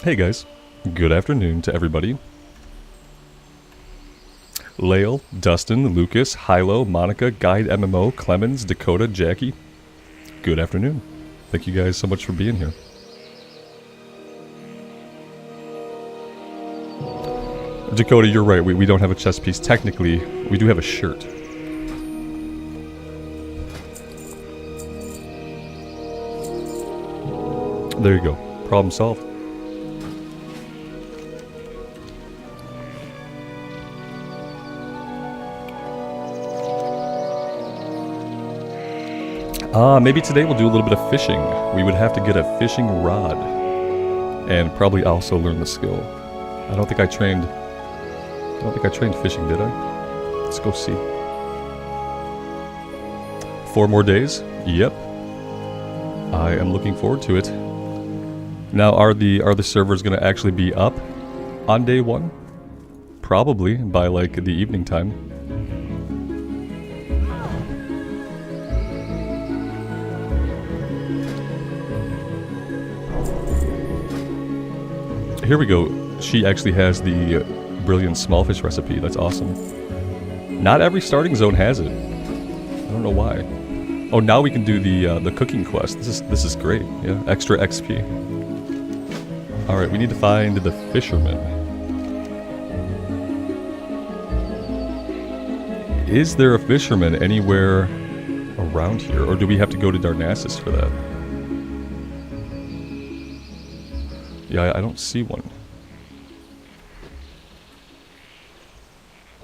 Hey guys, good afternoon to everybody. Lael, Dustin, Lucas, Hilo, Monica, Guide MMO, Clemens, Dakota, Jackie. Good afternoon. Thank you guys so much for being here. Dakota, you're right. We don't have a chest piece. Technically, we do have a shirt. There you go. Problem solved. Maybe today we'll do a little bit of fishing. We would have to get a fishing rod. And probably also learn the skill. I don't think I trained fishing, did I? Let's go see. 4 more days? Yep. I am looking forward to it. Now, are the servers going to actually be up on day 1? Probably, by like the evening time. Here we go. She actually has the brilliant smallfish recipe. That's awesome. Not every starting zone has it. I don't know why. Oh, now we can do the cooking quest. This is great. Yeah, extra XP. All right, we need to find the fisherman. Is there a fisherman anywhere around here, or do we have to go to Darnassus for that? Yeah, I don't see one.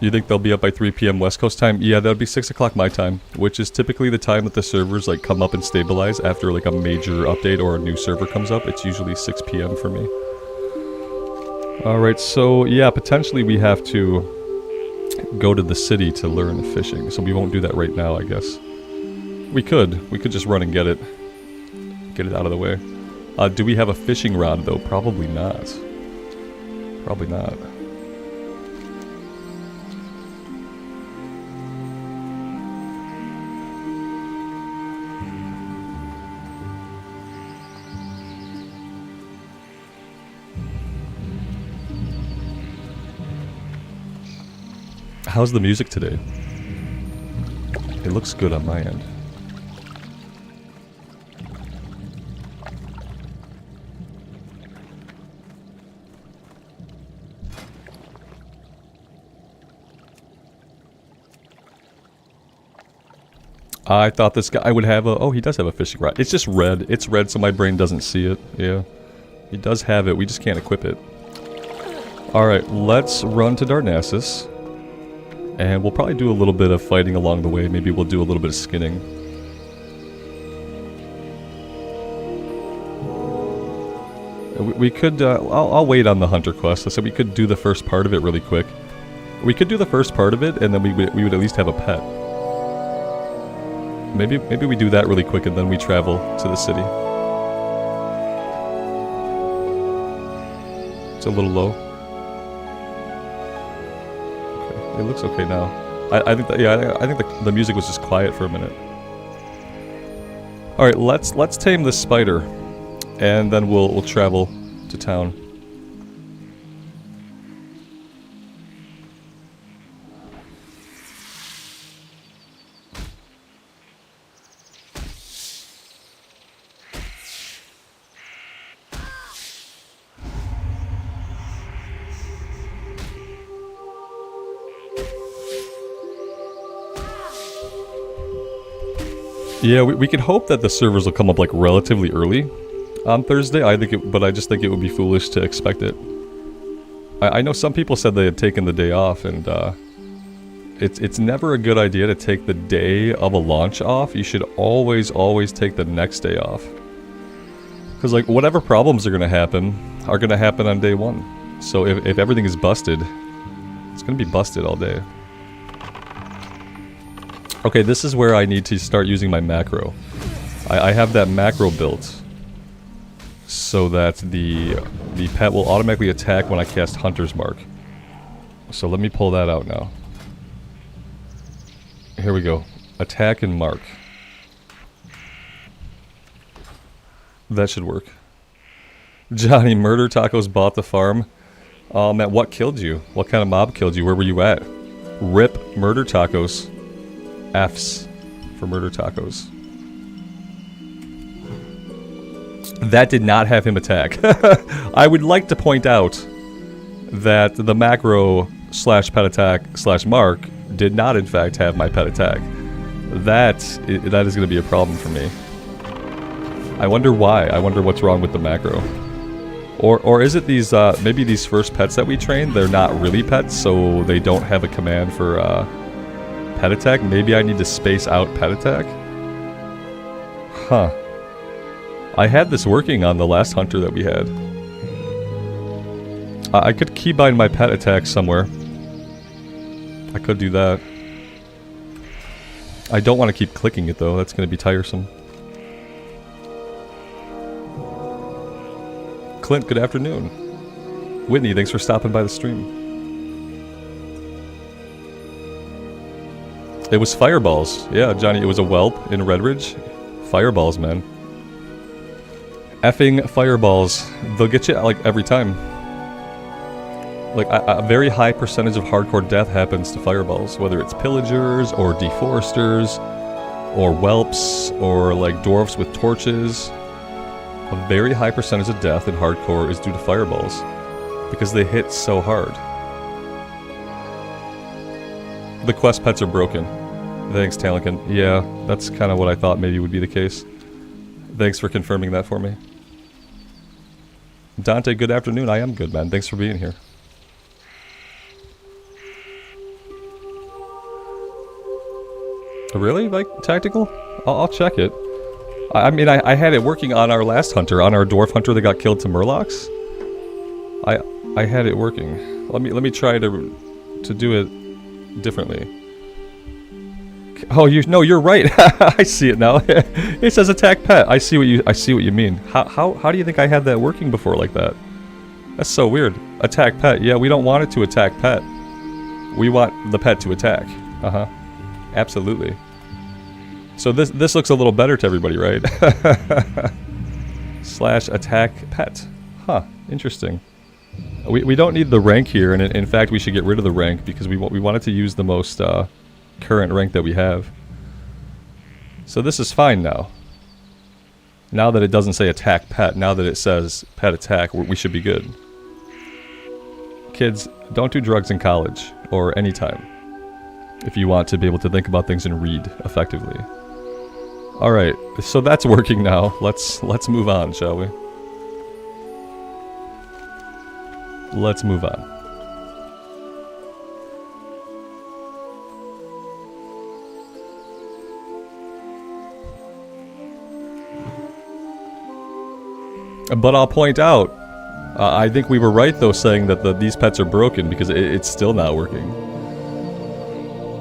You think they'll be up by 3 p.m. West Coast time? Yeah, that would be 6 o'clock my time, which is typically the time that the servers like come up and stabilize after like a major update or a new server comes up. It's usually 6 p.m. for me. Alright, so yeah, potentially we have to go to the city to learn fishing, so we won't do that right now, I guess. We could just run and get it out of the way. Do we have a fishing rod, though? Probably not. Probably not. How's the music today? It looks good on my end. I thought this guy would have a... Oh, he does have a fishing rod. It's just red. It's red, so my brain doesn't see it. Yeah. He does have it. We just can't equip it. Alright, let's run to Darnassus. And we'll probably do a little bit of fighting along the way. Maybe we'll do a little bit of skinning. We could... I'll wait on the hunter quest. So we could do the first part of it really quick. We could do the first part of it, and then we would at least have a pet. Maybe we do that really quick and then we travel to the city. It's a little low. Okay. It looks okay now. I think that, yeah, I think the music was just quiet for a minute. All right, let's tame this spider, and then we'll travel to town. Yeah, we could hope that the servers will come up like relatively early on Thursday. But I just think it would be foolish to expect it. I know some people said they had taken the day off, and it's never a good idea to take the day of a launch off. You should always take the next day off, because like whatever problems are gonna happen on day 1. So if everything is busted, it's gonna be busted all day. Okay, this is where I need to start using my macro. I have that macro built so that the pet will automatically attack when I cast Hunter's Mark. So let me pull that out now. Here we go. Attack and mark. That should work. Johnny, Murder Tacos bought the farm. Matt, what killed you? What kind of mob killed you? Where were you at? RIP Murder Tacos. F's for Murder Tacos. That did not have him attack. I would like to point out that the macro slash pet attack slash mark did not in fact have my pet attack. That is going to be a problem for me. I wonder why. I wonder what's wrong with the macro. Or is it these, maybe these first pets that we trained, they're not really pets, so they don't have a command for pet attack? Maybe I need to space out pet attack? Huh. I had this working on the last hunter that we had. I could keybind my pet attack somewhere. I could do that. I don't want to keep clicking it though, that's going to be tiresome. Clint, good afternoon. Whitney, thanks for stopping by the stream. It was fireballs. Yeah, Johnny, it was a whelp in Redridge. Fireballs, man. Effing fireballs. They'll get you, like, every time. Like, a very high percentage of hardcore death happens to fireballs. Whether it's pillagers, or deforesters, or whelps, or, like, dwarfs with torches. A very high percentage of death in hardcore is due to fireballs. Because they hit so hard. The quest pets are broken. Thanks, Talenkin. Yeah, that's kind of what I thought maybe would be the case. Thanks for confirming that for me. Dante, good afternoon. I am good, man. Thanks for being here. Really? Like, tactical? I'll check it. I mean, I had it working on our last hunter, on our dwarf hunter that got killed to Murlocs. I had it working. Let me try to do it differently. Oh, you're right. I see it now. It says attack pet. I see what you mean. How do you think I had that working before like that? That's so weird. Attack pet. Yeah, we don't want it to attack pet. We want the pet to attack. Uh-huh. Absolutely. So this looks a little better to everybody, right? Slash attack pet. Huh. Interesting. We don't need the rank here, and in fact we should get rid of the rank because we wanted to use the most current rank that we have. So this is fine now. Now that it doesn't say attack pet, now that it says pet attack, we should be good. Kids, don't do drugs in college, or anytime, if you want to be able to think about things and read effectively. Alright, so that's working now. Let's move on, shall we? Let's move on. But I'll point out, I think we were right though saying that these pets are broken because it's still not working.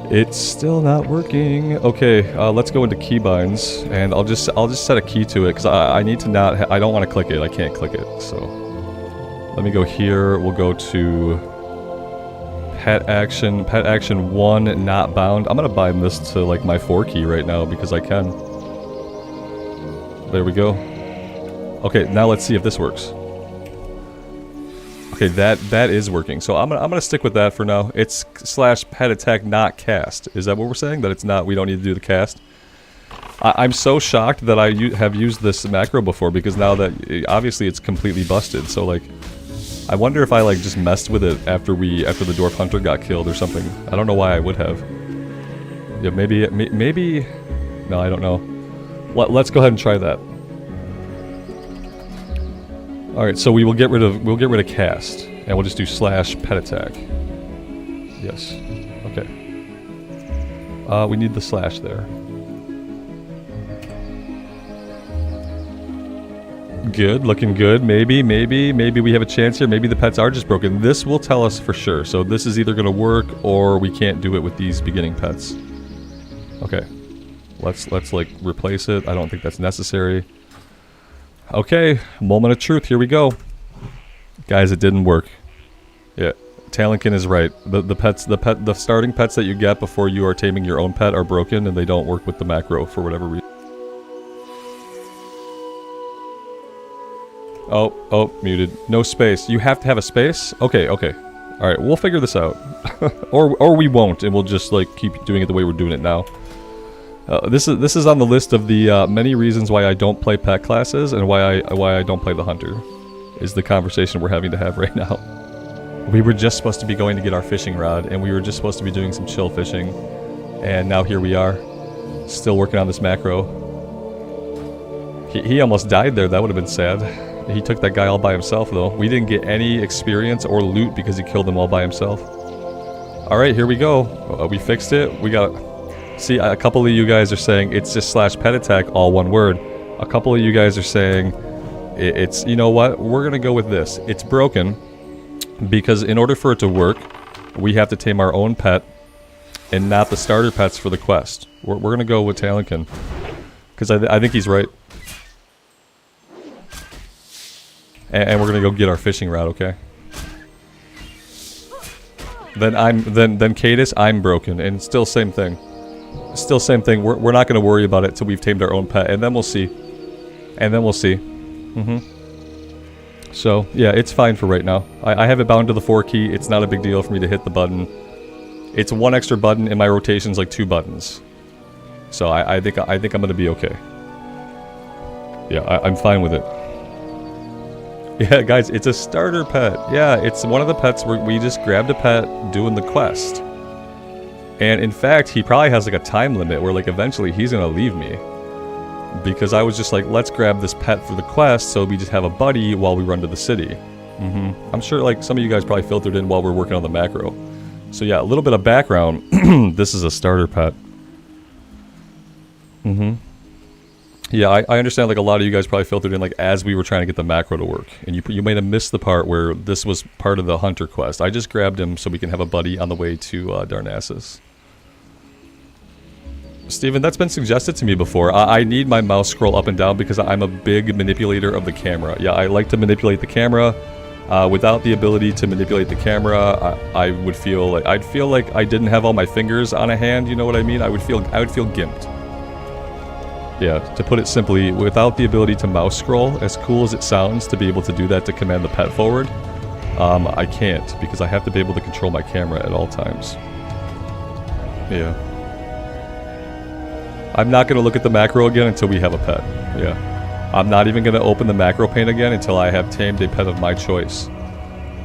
It's still not working. Okay, let's go into keybinds, and I'll just set a key to it because I need to not. I don't want to click it. I can't click it. So let me go here. We'll go to pet action. Pet action 1, not bound. I'm gonna bind this to like my 4 key right now because I can. There we go. Okay, now let's see if this works. Okay, that is working. So I'm gonna stick with that for now. It's slash pet attack not cast. Is that what we're saying? That it's not, we don't need to do the cast? I'm so shocked that I have used this macro before because now that obviously it's completely busted. So like, I wonder if I like just messed with it after the dwarf hunter got killed or something. I don't know why I would have. Yeah, maybe. No, I don't know. Let's go ahead and try that. Alright, so we'll get rid of cast, and we'll just do slash pet attack. Yes. Okay. We need the slash there. Good, looking good. Maybe we have a chance here. Maybe the pets are just broken. This will tell us for sure. So this is either gonna work or we can't do it with these beginning pets. Okay. Let's like replace it. I don't think that's necessary. Okay, moment of truth, here we go. Guys, it didn't work. Yeah, Talenkin is right. The starting pets that you get before you are taming your own pet are broken and they don't work with the macro for whatever reason. Oh, muted. No space. You have to have a space? Okay. Alright, we'll figure this out. or we won't, and we'll just, like, keep doing it the way we're doing it now. This is on the list of the many reasons why I don't play pet classes and why I don't play the hunter. Is the conversation we're having to have right now. We were just supposed to be going to get our fishing rod, and we were just supposed to be doing some chill fishing. And now here we are, still working on this macro. He almost died there, that would have been sad. He took that guy all by himself, though. We didn't get any experience or loot because he killed them all by himself. Alright, here we go. We fixed it. We got... See, a couple of you guys are saying it's just /pet attack, all one word. A couple of you guys are saying it's... You know what? We're gonna go with this. It's broken because in order for it to work, we have to tame our own pet and not the starter pets for the quest. We're gonna go with Talonkin. Because I think he's right. And we're gonna go get our fishing rod, okay? Then Cadus, I'm broken, and still same thing. Still same thing. We're not gonna worry about it till we've tamed our own pet, and then we'll see. So yeah, it's fine for right now. I have it bound to the 4 key. It's not a big deal for me to hit the button. It's 1 extra button, and my rotation's like 2 buttons. So I think I'm gonna be okay. Yeah, I'm fine with it. Yeah, guys, it's a starter pet. Yeah, it's one of the pets where we just grabbed a pet doing the quest. And in fact, he probably has like a time limit where like eventually he's gonna leave me. Because I was just like, let's grab this pet for the quest so we just have a buddy while we run to the city. I'm sure like some of you guys probably filtered in while we're working on the macro. So yeah, a little bit of background. This is a starter pet. Yeah, I understand like a lot of you guys probably filtered in like as we were trying to get the macro to work. And you might have missed the part where this was part of the hunter quest. I just grabbed him so we can have a buddy on the way to Darnassus. Steven, that's been suggested to me before. I need my mouse scroll up and down because I'm a big manipulator of the camera. Yeah, I like to manipulate the camera. Without the ability to manipulate the camera, I would feel like I'd feel like I didn't have all my fingers on a hand, you know what I mean? I would feel gimped. Yeah, to put it simply, without the ability to mouse scroll, as cool as it sounds to be able to do that to command the pet forward, I can't because I have to be able to control my camera at all times. Yeah. I'm not going to look at the macro again until we have a pet. Yeah. I'm not even going to open the macro pane again until I have tamed a pet of my choice,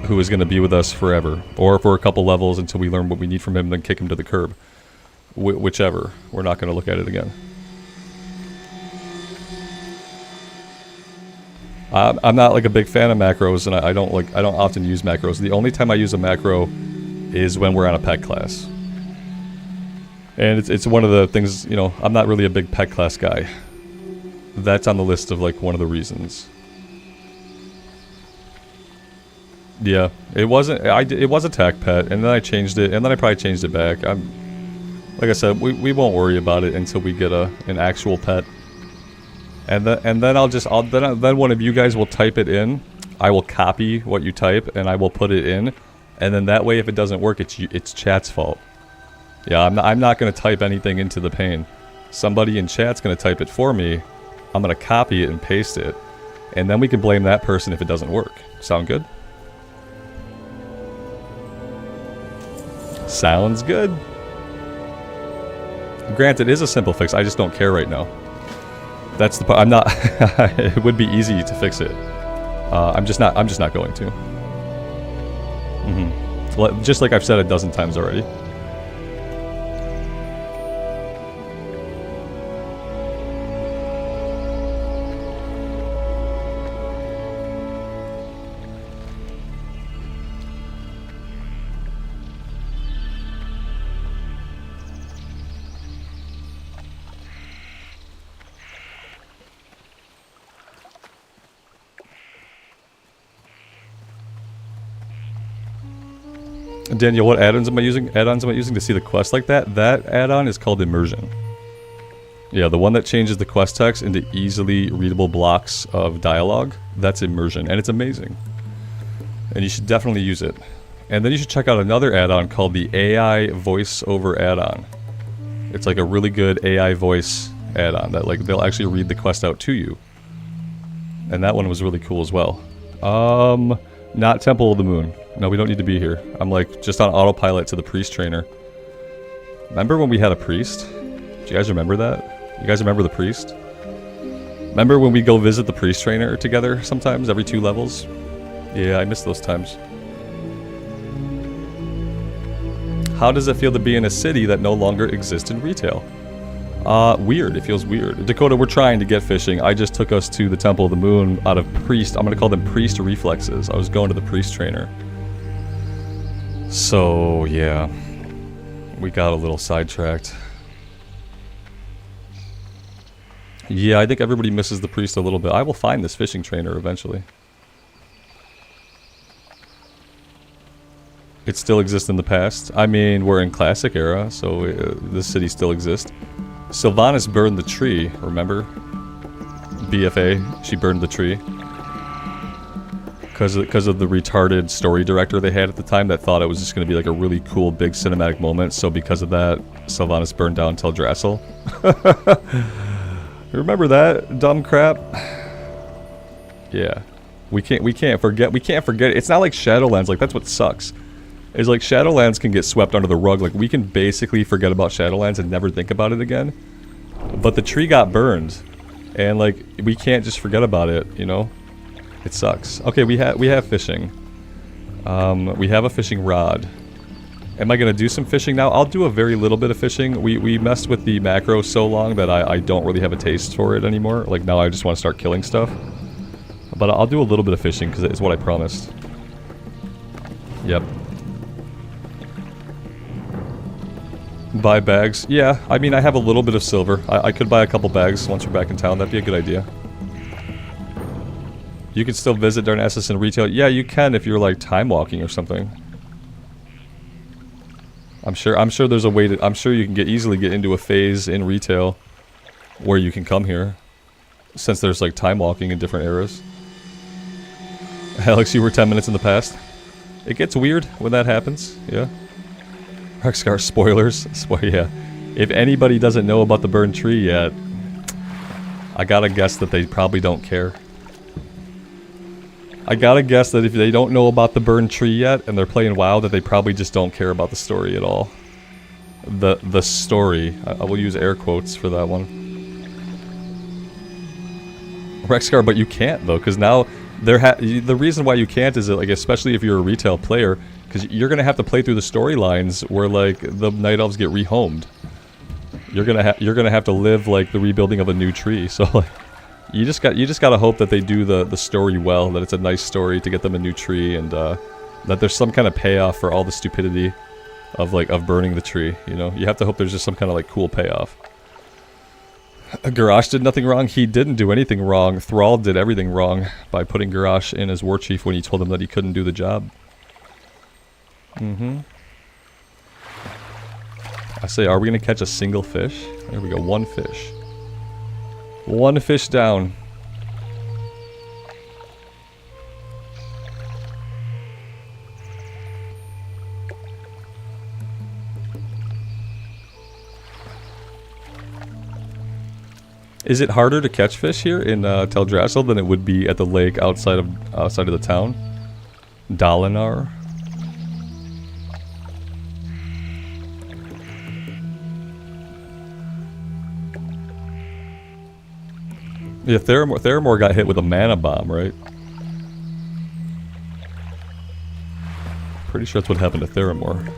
who is going to be with us forever, or for a couple levels until we learn what we need from him, then kick him to the curb. Whichever. We're not going to look at it again. I'm not like a big fan of macros, and I don't often use macros. The only time I use a macro is when we're on a pet class. And it's one of the things, you know, I'm not really a big pet class guy. That's on the list of like one of the reasons. Yeah, it wasn't. It was a tack pet, and then I changed it, and then I probably changed it back. Like I said, we won't worry about it until we get an actual pet. And then then one of you guys will type it in. I will copy what you type and I will put it in, and then that way if it doesn't work, it's chat's fault. Yeah, I'm not gonna type anything into the pane. Somebody in chat's gonna type it for me. I'm gonna copy it and paste it, and then we can blame that person if it doesn't work. Sound good? Sounds good. Granted, it is a simple fix. I just don't care right now. That's the part. I'm not. It would be easy to fix it. I'm just not going to. Just like I've said a dozen times already. Daniel, what add-ons am I using? Add-ons am I using to see the quest like that? That add-on is called Immersion. Yeah, the one that changes the quest text into easily readable blocks of dialogue. That's Immersion, and it's amazing. And you should definitely use it. And then you should check out another add-on called the AI voiceover add-on. It's like a really good AI voice add-on that like they'll actually read the quest out to you. And that one was really cool as well. Not Temple of the Moon. No, we don't need to be here. I'm like just on autopilot to the priest trainer. Remember when we had a priest? Do you guys remember that? You guys remember the priest? Remember when we go visit the priest trainer together sometimes every 2 levels? Yeah, I miss those times. How does it feel to be in a city that no longer exists in retail? Weird. It feels weird. Dakota, we're trying to get fishing. I just took us to the Temple of the Moon out of priest. I'm going to call them priest reflexes. I was going to the priest trainer. So, yeah. We got a little sidetracked. Yeah, I think everybody misses the priest a little bit. I will find this fishing trainer eventually. It still exists in the past. I mean, we're in classic era, so this city still exists. Sylvanas burned the tree, remember? BFA, she burned the tree. Because of the retarded story director they had at the time that thought it was just going to be like a really cool big cinematic moment, so because of that, Sylvanas burned down Teldrassil. Remember that dumb crap? Yeah. We can't forget it. It's not like Shadowlands, like that's what sucks. It's like Shadowlands can get swept under the rug. Like we can basically forget about Shadowlands and never think about it again. But the tree got burned, and like we can't just forget about it, you know? It sucks. Okay, we have fishing. We have a fishing rod. Am I gonna do some fishing now? I'll do a very little bit of fishing. We messed with the macro so long that I don't really have a taste for it anymore. Like now I just want to start killing stuff. But I'll do a little bit of fishing because it's what I promised. Yep. Buy bags. Yeah, I mean, I have a little bit of silver. I could buy a couple bags once we're back in town. That'd be a good idea. You can still visit Darnassus in retail. Yeah, you can if you're like time walking or something. I'm sure there's a way to. I'm sure you can easily get into a phase in retail where you can come here, since there's like time walking in different eras. Alex, you were 10 minutes in the past. It gets weird when that happens. Yeah. Rexcar spoilers. Yeah. If anybody doesn't know about the burned tree yet, I gotta guess that they probably don't care. I gotta guess that if they don't know about the burned tree yet and they're playing WoW, that they probably just don't care about the story at all. The story. I will use air quotes for that one. Rexcar, but you can't though, because now the reason why you can't is that, like, especially if you're a retail player, because you're gonna have to play through the storylines where like the night elves get rehomed. You're gonna have to live like the rebuilding of a new tree. So like, you just gotta hope that they do the story well, that it's a nice story to get them a new tree, and that there's some kind of payoff for all the stupidity of burning the tree. You know, you have to hope there's just some kind of like cool payoff. Garrosh did nothing wrong. He didn't do anything wrong. Thrall did everything wrong by putting Garrosh in as war chief when he told him that he couldn't do the job. I say, are we gonna catch a single fish? There we go, one fish. One fish down. Is it harder to catch fish here in Teldrassil than it would be at the lake outside of the town? Dalinar? Yeah, Theramore got hit with a mana bomb, right? Pretty sure that's what happened to Theramore.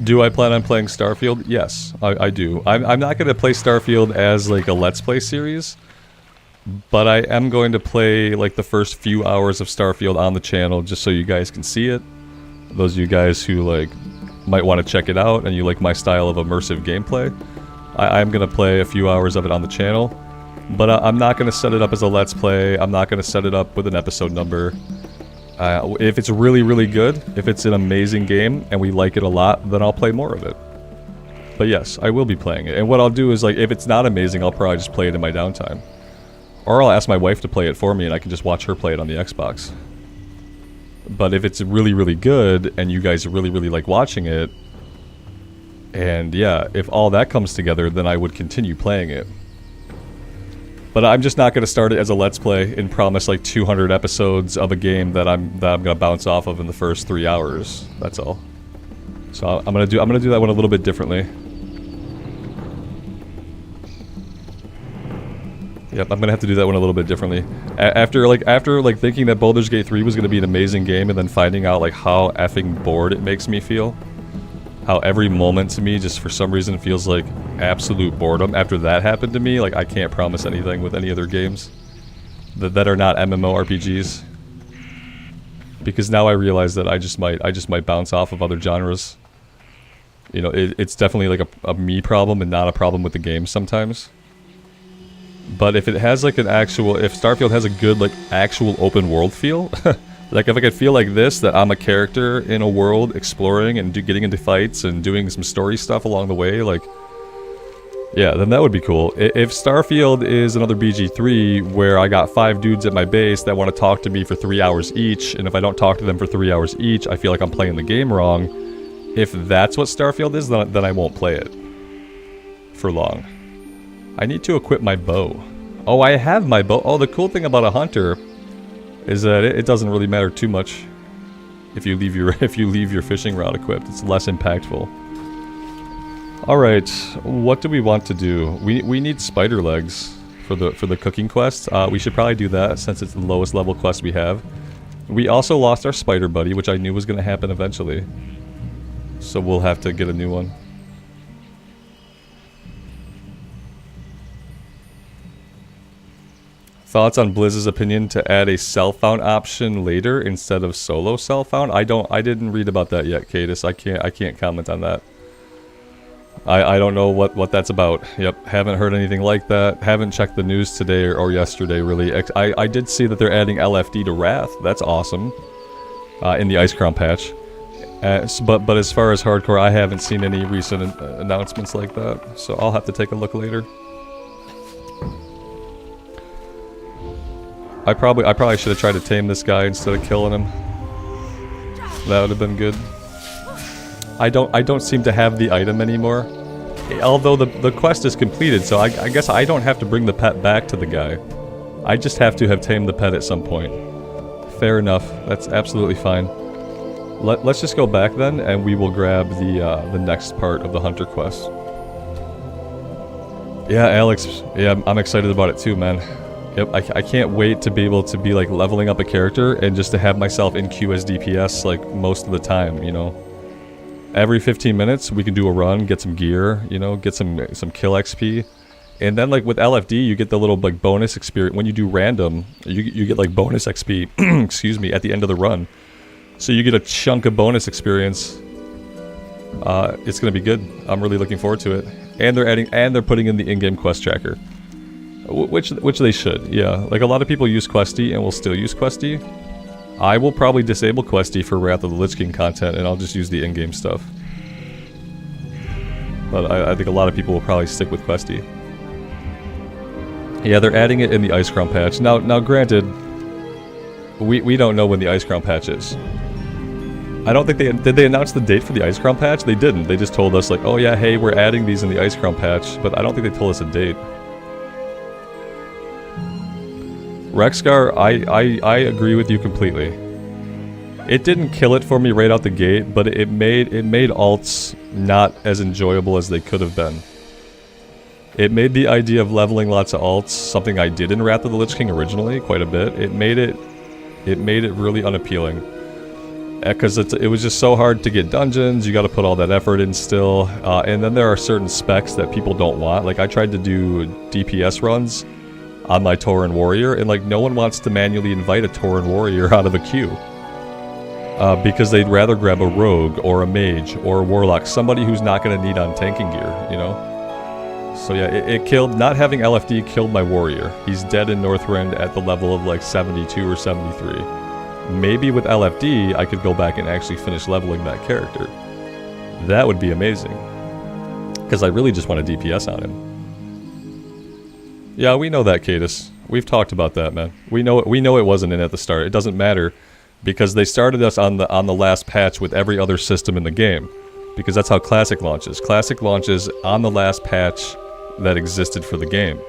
Do I plan on playing Starfield? Yes, I do. I'm not going to play Starfield as like a Let's Play series, but I am going to play like the first few hours of Starfield on the channel just so you guys can see it. Those of you guys who like might want to check it out and you like my style of immersive gameplay, I'm going to play a few hours of it on the channel, but I'm not going to set it up as a Let's Play. I'm not going to set it up with an episode number. If it's really, really good, if it's an amazing game and we like it a lot, then I'll play more of it. But yes, I will be playing it. And what I'll do is, like, if it's not amazing, I'll probably just play it in my downtime. Or I'll ask my wife to play it for me and I can just watch her play it on the Xbox. But if it's really, really good and you guys really, really like watching it, and yeah, if all that comes together, then I would continue playing it. But I'm just not going to start it as a Let's Play and promise like 200 episodes of a game that I'm going to bounce off of in the first 3 hours. That's all. So I'm going to do that one a little bit differently. Yep, I'm gonna have to do that one a little bit differently. After thinking that Baldur's Gate 3 was gonna be an amazing game, and then finding out like how effing bored it makes me feel, how every moment to me just for some reason feels like absolute boredom. After that happened to me, like I can't promise anything with any other games that are not MMORPGs, because now I realize that I just might bounce off of other genres. You know, it's definitely like a me problem and not a problem with the game sometimes. But if it has like an actual, if Starfield has a good like actual open world feel, like if I could feel like this, that I'm a character in a world exploring and getting into fights and doing some story stuff along the way, like, yeah, then that would be cool. If Starfield is another BG3 where I got 5 dudes at my base that want to talk to me for 3 hours each, and if I don't talk to them for 3 hours each, I feel like I'm playing the game wrong. If that's what Starfield is, then I won't play it for long. I need to equip my bow. Oh, I have my bow. Oh, the cool thing about a hunter is that it doesn't really matter too much if you leave your fishing rod equipped. It's less impactful. All right, what do we want to do? We need spider legs for the cooking quest. We should probably do that since it's the lowest level quest we have. We also lost our spider buddy, which I knew was going to happen eventually. So we'll have to get a new one. Thoughts on Blizz's opinion to add a self-found option later instead of solo self-found? I didn't read about that yet, Cadis. I can't comment on that. I don't know what that's about. Yep, haven't heard anything like that. Haven't checked the news today or yesterday, really. I did see that they're adding LFD to Wrath. That's awesome. In the Ice Crown patch. But as far as hardcore, I haven't seen any recent announcements like that. So I'll have to take a look later. I probably should have tried to tame this guy instead of killing him. That would have been good. I don't seem to have the item anymore. Although the quest is completed, so I guess I don't have to bring the pet back to the guy. I just have to have tamed the pet at some point. Fair enough. That's absolutely fine. Let's just go back then, and we will grab the next part of the hunter quest. Yeah, Alex. Yeah, I'm excited about it too, man. Yep, I can't wait to be able to be like leveling up a character and just to have myself in queue as DPS like most of the time, you know. Every 15 minutes we can do a run, get some gear, you know, get some kill XP. And then like with LFD you get the little like bonus experience. When you do random, you get like bonus XP, excuse me, at the end of the run. So you get a chunk of bonus experience. It's gonna be good. I'm really looking forward to it. And they're putting in the in-game quest tracker. Which they should, yeah. Like a lot of people use Questie and will still use Questie. I will probably disable Questie for Wrath of the Lich King content and I'll just use the in-game stuff. But I think a lot of people will probably stick with Questie. Yeah, they're adding it in the Ice Crown patch. Now granted, we don't know when the Ice Crown patch is. I don't think did they announce the date for the Ice Crown patch? They didn't. They just told us like, oh yeah, hey, we're adding these in the Ice Crown patch, but I don't think they told us a date. Rexgar, I agree with you completely. It didn't kill it for me right out the gate, but it made alts not as enjoyable as they could have been. It made the idea of leveling lots of alts something I did in Wrath of the Lich King originally quite a bit. It made it really unappealing. Because it was just so hard to get dungeons, you gotta put all that effort in still, and then there are certain specs that people don't want. Like I tried to do DPS runs on my Tauren Warrior, and like no one wants to manually invite a Tauren Warrior out of a queue. Because they'd rather grab a Rogue, or a Mage, or a Warlock, somebody who's not gonna need on tanking gear, you know? So yeah, it killed, not having LFD killed my Warrior. He's dead in Northrend at the level of like 72 or 73. Maybe with LFD, I could go back and actually finish leveling that character. That would be amazing. Because I really just want a DPS on him. Yeah, we know that, Cadis. We've talked about that, man. We know it wasn't in at the start. It doesn't matter because they started us on the last patch with every other system in the game. Because that's how Classic launches. Classic launches on the last patch that existed for the game.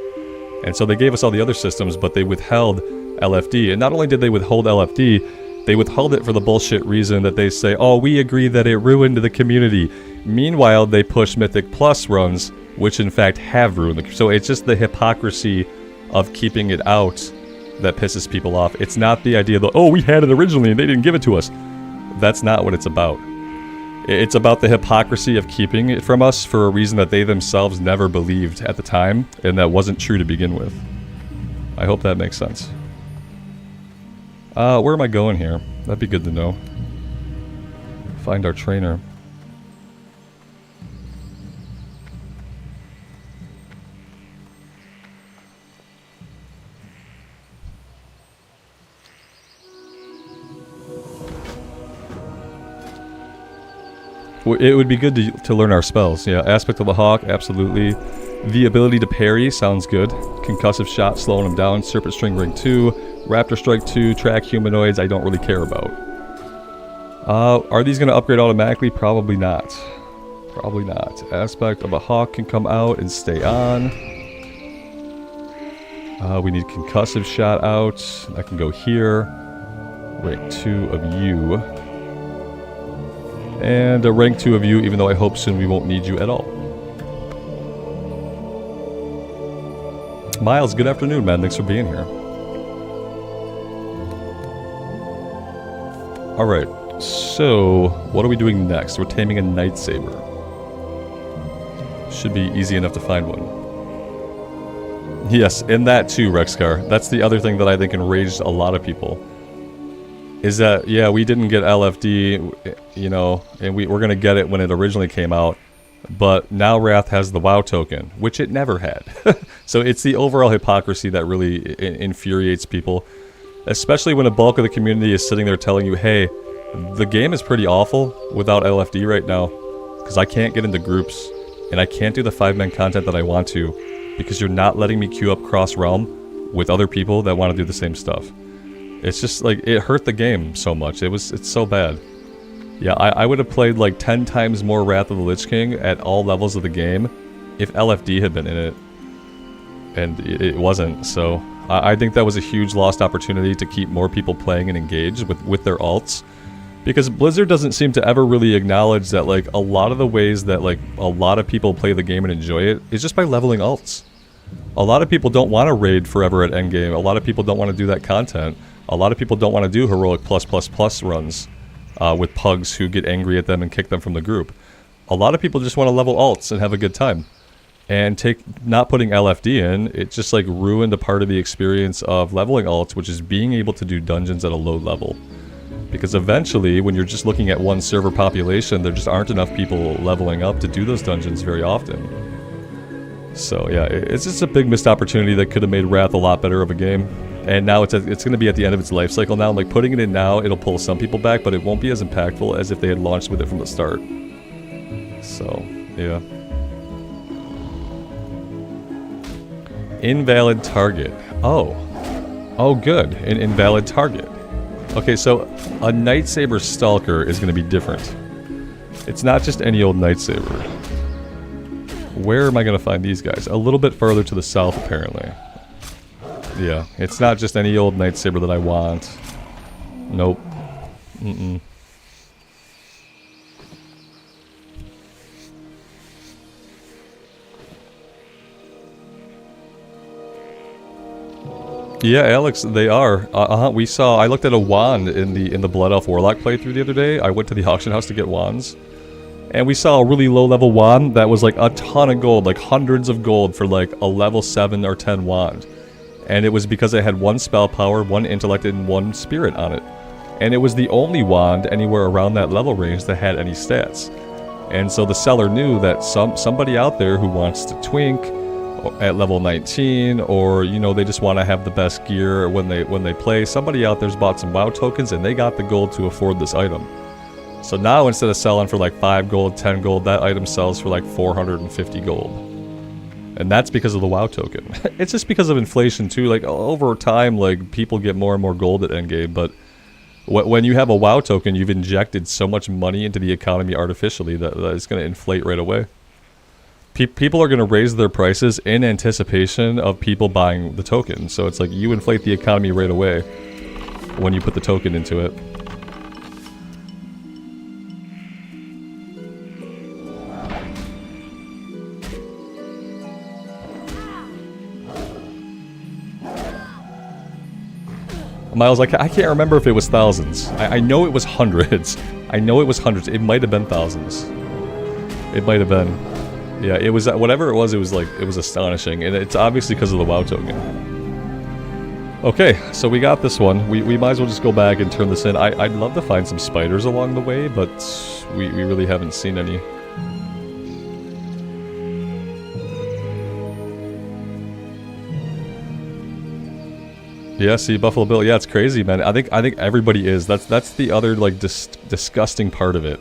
And so they gave us all the other systems, but they withheld LFD. And not only did they withhold LFD, they withheld it for the bullshit reason that they say, oh, we agree that it ruined the community. Meanwhile, they push Mythic Plus runs, which in fact have ruined the... So it's just the hypocrisy of keeping it out that pisses people off. It's not the idea that, oh, we had it originally and they didn't give it to us. That's not what it's about. It's about the hypocrisy of keeping it from us for a reason that they themselves never believed at the time, and that wasn't true to begin with. I hope that makes sense. Where am I going here? That'd be good to know. Find our trainer. It would be good to learn our spells. Yeah, Aspect of the Hawk, absolutely. The ability to parry sounds good. Concussive Shot, slowing them down. Serpent String Ring 2. Raptor Strike 2. Track Humanoids, I don't really care about. Are these going to upgrade automatically? Probably not. Probably not. Aspect of a Hawk can come out and stay on. We need Concussive Shot out. That can go here. Rank 2 of you. And a rank 2 of you, even though I hope soon we won't need you at all. Miles, good afternoon, man. Thanks for being here. Alright, so what are we doing next? We're taming a Night Saber. Should be easy enough to find one. Yes, and that too, Rexcar. That's the other thing that I think enraged a lot of people. Is that, yeah, we didn't get LFD, you know, and we're going to get it when it originally came out, but now Wrath has the WoW token, which it never had. So it's the overall hypocrisy that really infuriates people, especially when a bulk of the community is sitting there telling you, hey, the game is pretty awful without LFD right now, because I can't get into groups, and I can't do the 5-man content that I want to, because you're not letting me queue up cross-realm with other people that want to do the same stuff. It's just like, it hurt the game so much. It's so bad. Yeah, I would have played like 10 times more Wrath of the Lich King at all levels of the game if LFD had been in it. And it wasn't, so I think that was a huge lost opportunity to keep more people playing and engaged with their alts. Because Blizzard doesn't seem to ever really acknowledge that like a lot of the ways that like a lot of people play the game and enjoy it is just by leveling alts. A lot of people don't want to raid forever at endgame. A lot of people don't want to do that content. A lot of people don't want to do heroic plus runs with pugs who get angry at them and kick them from the group. A lot of people just want to level alts and have a good time. And not putting LFD in, it just like ruined a part of the experience of leveling alts, which is being able to do dungeons at a low level. Because eventually, when you're just looking at one server population, there just aren't enough people leveling up to do those dungeons very often. So yeah, it's just a big missed opportunity that could have made Wrath a lot better of a game. And now it's going to be at the end of its life cycle now. Like, putting it in now, it'll pull some people back, but it won't be as impactful as if they had launched with it from the start. So, yeah. Invalid target. Oh, good. An invalid target. Okay, so a Night Saber Stalker is going to be different. It's not just any old Night Saber. Where am I going to find these guys? A little bit further to the south, apparently. Yeah, it's not just any old Night Saber that I want. Nope. Mm-mm. Yeah, Alex, they are. We saw. I looked at a wand in the Blood Elf Warlock playthrough the other day. I went to the auction house to get wands, and we saw a really low-level wand that was like a ton of gold, like hundreds of gold for like a level 7 or 10 wand. And it was because it had 1 spell power, 1 intellect, and 1 spirit on it. And it was the only wand anywhere around that level range that had any stats. And so the seller knew that somebody out there who wants to twink at level 19, or you know, they just want to have the best gear when they play, somebody out there's bought some WoW tokens and they got the gold to afford this item. So now instead of selling for like 5 gold, 10 gold, that item sells for like 450 gold. And that's because of the WoW token. It's just because of inflation too. Like over time, like people get more and more gold at endgame, but when you have a WoW token, you've injected so much money into the economy artificially that it's going to inflate right away. People are going to raise their prices in anticipation of people buying the token. So it's like you inflate the economy right away when you put the token into it. Miles, I can't remember if it was thousands. I know it was hundreds. I know it was hundreds. It might have been thousands. It might have been. Yeah, it was, whatever it was like, it was astonishing. And it's obviously because of the WoW token. Okay, so we got this one. We might as well just go back and turn this in. I'd love to find some spiders along the way, but we really haven't seen any. Yeah, see, Buffalo Bill. Yeah, it's crazy, man. I think everybody is. That's the other like disgusting part of it.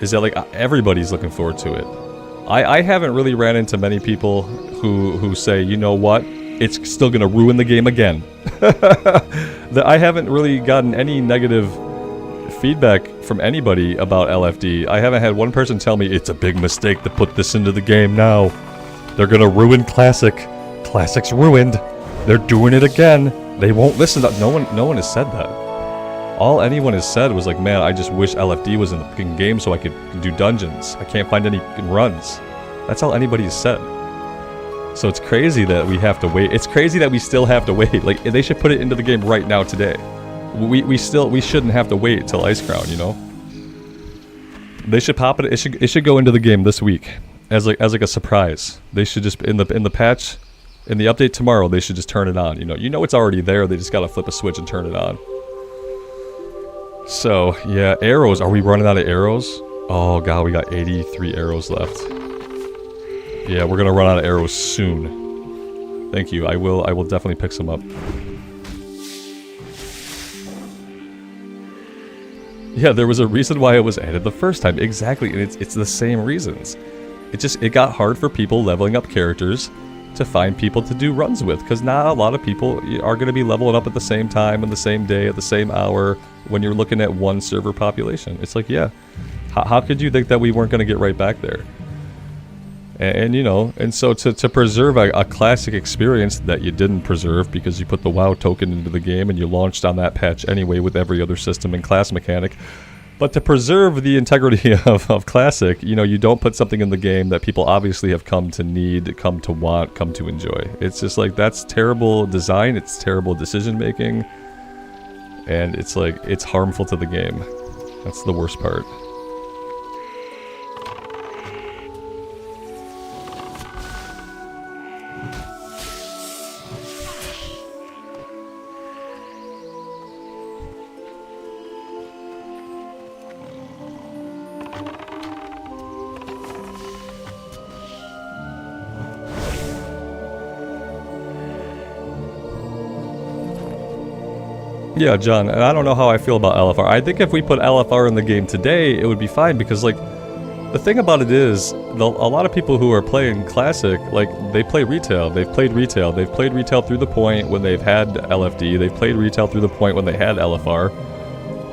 Is that like everybody's looking forward to it. I haven't really ran into many people who say, you know what, it's still gonna ruin the game again. I haven't really gotten any negative feedback from anybody about LFD. I haven't had one person tell me it's a big mistake to put this into the game now. They're gonna ruin Classic. Classic's ruined. They're doing it again. They won't listen. No one has said that. All anyone has said was like, man, I just wish LFD was in the fucking game so I could do dungeons. I can't find any runs. That's all anybody has said. So it's crazy that we have to wait. It's crazy that we still have to wait. Like, they should put it into the game right now today. We shouldn't have to wait till Ice Crown, you know? They should pop it. It should go into the game this week as like a surprise. They should just in the patch. In the update tomorrow, they should just turn it on. You know it's already there. They just gotta flip a switch and turn it on. So yeah, arrows. Are we running out of arrows? Oh god, we got 83 arrows left. Yeah, we're gonna run out of arrows soon. Thank you. I will definitely pick some up. Yeah, there was a reason why it was added the first time. Exactly, and it's the same reasons. It got hard for people leveling up characters to find people to do runs with, because not a lot of people are going to be leveling up at the same time, on the same day, at the same hour, when you're looking at one server population. It's like, yeah, how could you think that we weren't going to get right back there? And you know, and so to preserve a classic experience that you didn't preserve because you put the WoW token into the game and you launched on that patch anyway with every other system and class mechanic, but to preserve the integrity of Classic, you know, you don't put something in the game that people obviously have come to need, come to want, come to enjoy. It's just like, that's terrible design, it's terrible decision making, and it's like, it's harmful to the game. That's the worst part. Yeah, John, and I don't know how I feel about LFR. I think if we put LFR in the game today, it would be fine, because, like, the thing about it is, a lot of people who are playing Classic, like, they play retail. They've played retail. They've played retail through the point when they've had LFD. They've played retail through the point when they had LFR.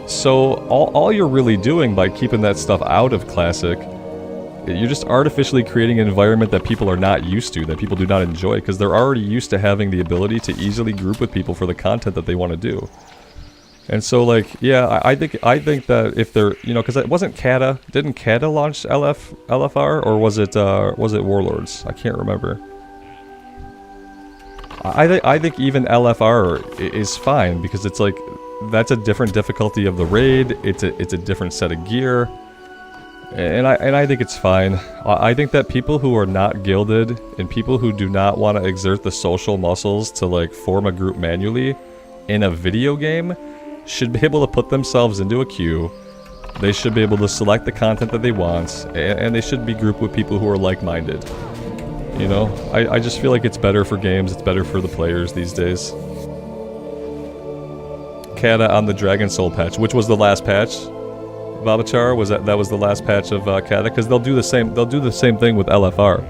So, all you're really doing by keeping that stuff out of Classic, you're just artificially creating an environment that people are not used to, that people do not enjoy, because they're already used to having the ability to easily group with people for the content that they want to do. And so, like, yeah, I think that if they're, you know, because it wasn't Kata, didn't Kata launch LFR, or was it Warlords? I can't remember. I think even LFR is fine, because it's like, that's a different difficulty of the raid. It's a different set of gear, and I think it's fine. I think that people who are not gilded and people who do not want to exert the social muscles to, like, form a group manually in a video game should be able to put themselves into a queue. They should be able to select the content that they want, and they should be grouped with people who are like-minded. You know, I just feel like it's better for games, it's better for the players these days. Kata on the Dragon Soul patch, which was the last patch. Babachar, was that was the last patch of Kata, because they'll do the same thing with LFR.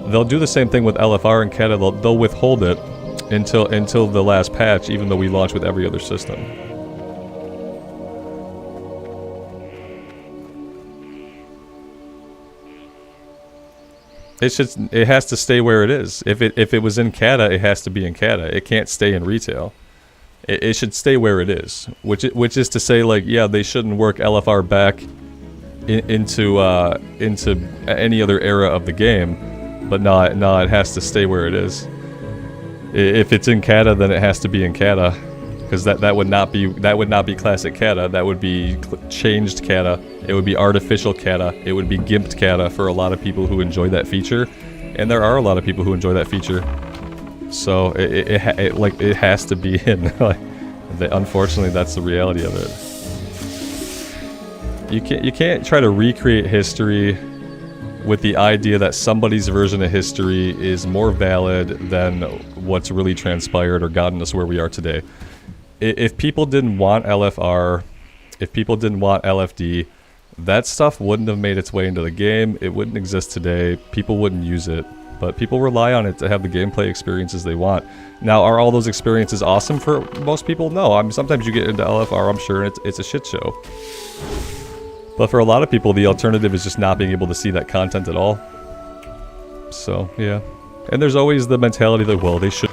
They'll do the same thing with LFR and Kata. They'll withhold it until the last patch, even though we launch with every other system. It has to stay where it is. If it was in Kata, it has to be in Kata. It can't stay in retail. It should stay where it is, which is to say, like, yeah, they shouldn't work LFR back into any other era of the game, but no, it has to stay where it is. If it's in Kata, then it has to be in Kata, because that would not be classic Kata. That would be changed Kata. It would be artificial Kata. It would be gimped Kata for a lot of people who enjoy that feature, and there are a lot of people who enjoy that feature. So it has to be in. Unfortunately, that's the reality of it. You can't try to recreate history with the idea that somebody's version of history is more valid than what's really transpired or gotten us where we are today. If people didn't want LFR, if people didn't want LFD, that stuff wouldn't have made its way into the game. It wouldn't exist today. People wouldn't use it. But people rely on it to have the gameplay experiences they want. Now, are all those experiences awesome for most people? No. I mean, sometimes you get into LFR, I'm sure, and it's a shit show. But for a lot of people, the alternative is just not being able to see that content at all. So, yeah. And there's always the mentality that, well, they should...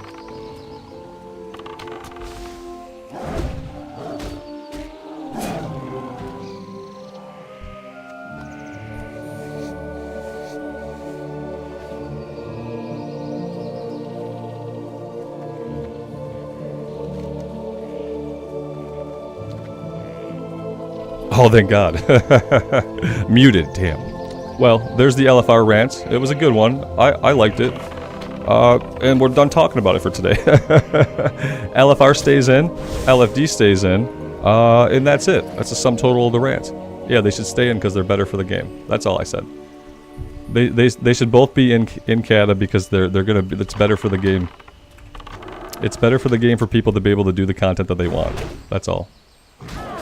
Oh, thank God. Muted, damn. Well, there's the LFR rant. It was a good one. I liked it. And we're done talking about it for today. LFR stays in, LFD stays in, and that's it. That's the sum total of the rant. Yeah, they should stay in because they're better for the game. That's all I said. They should both be in Kata because they're gonna be, it's better for the game. It's better for the game for people to be able to do the content that they want. That's all.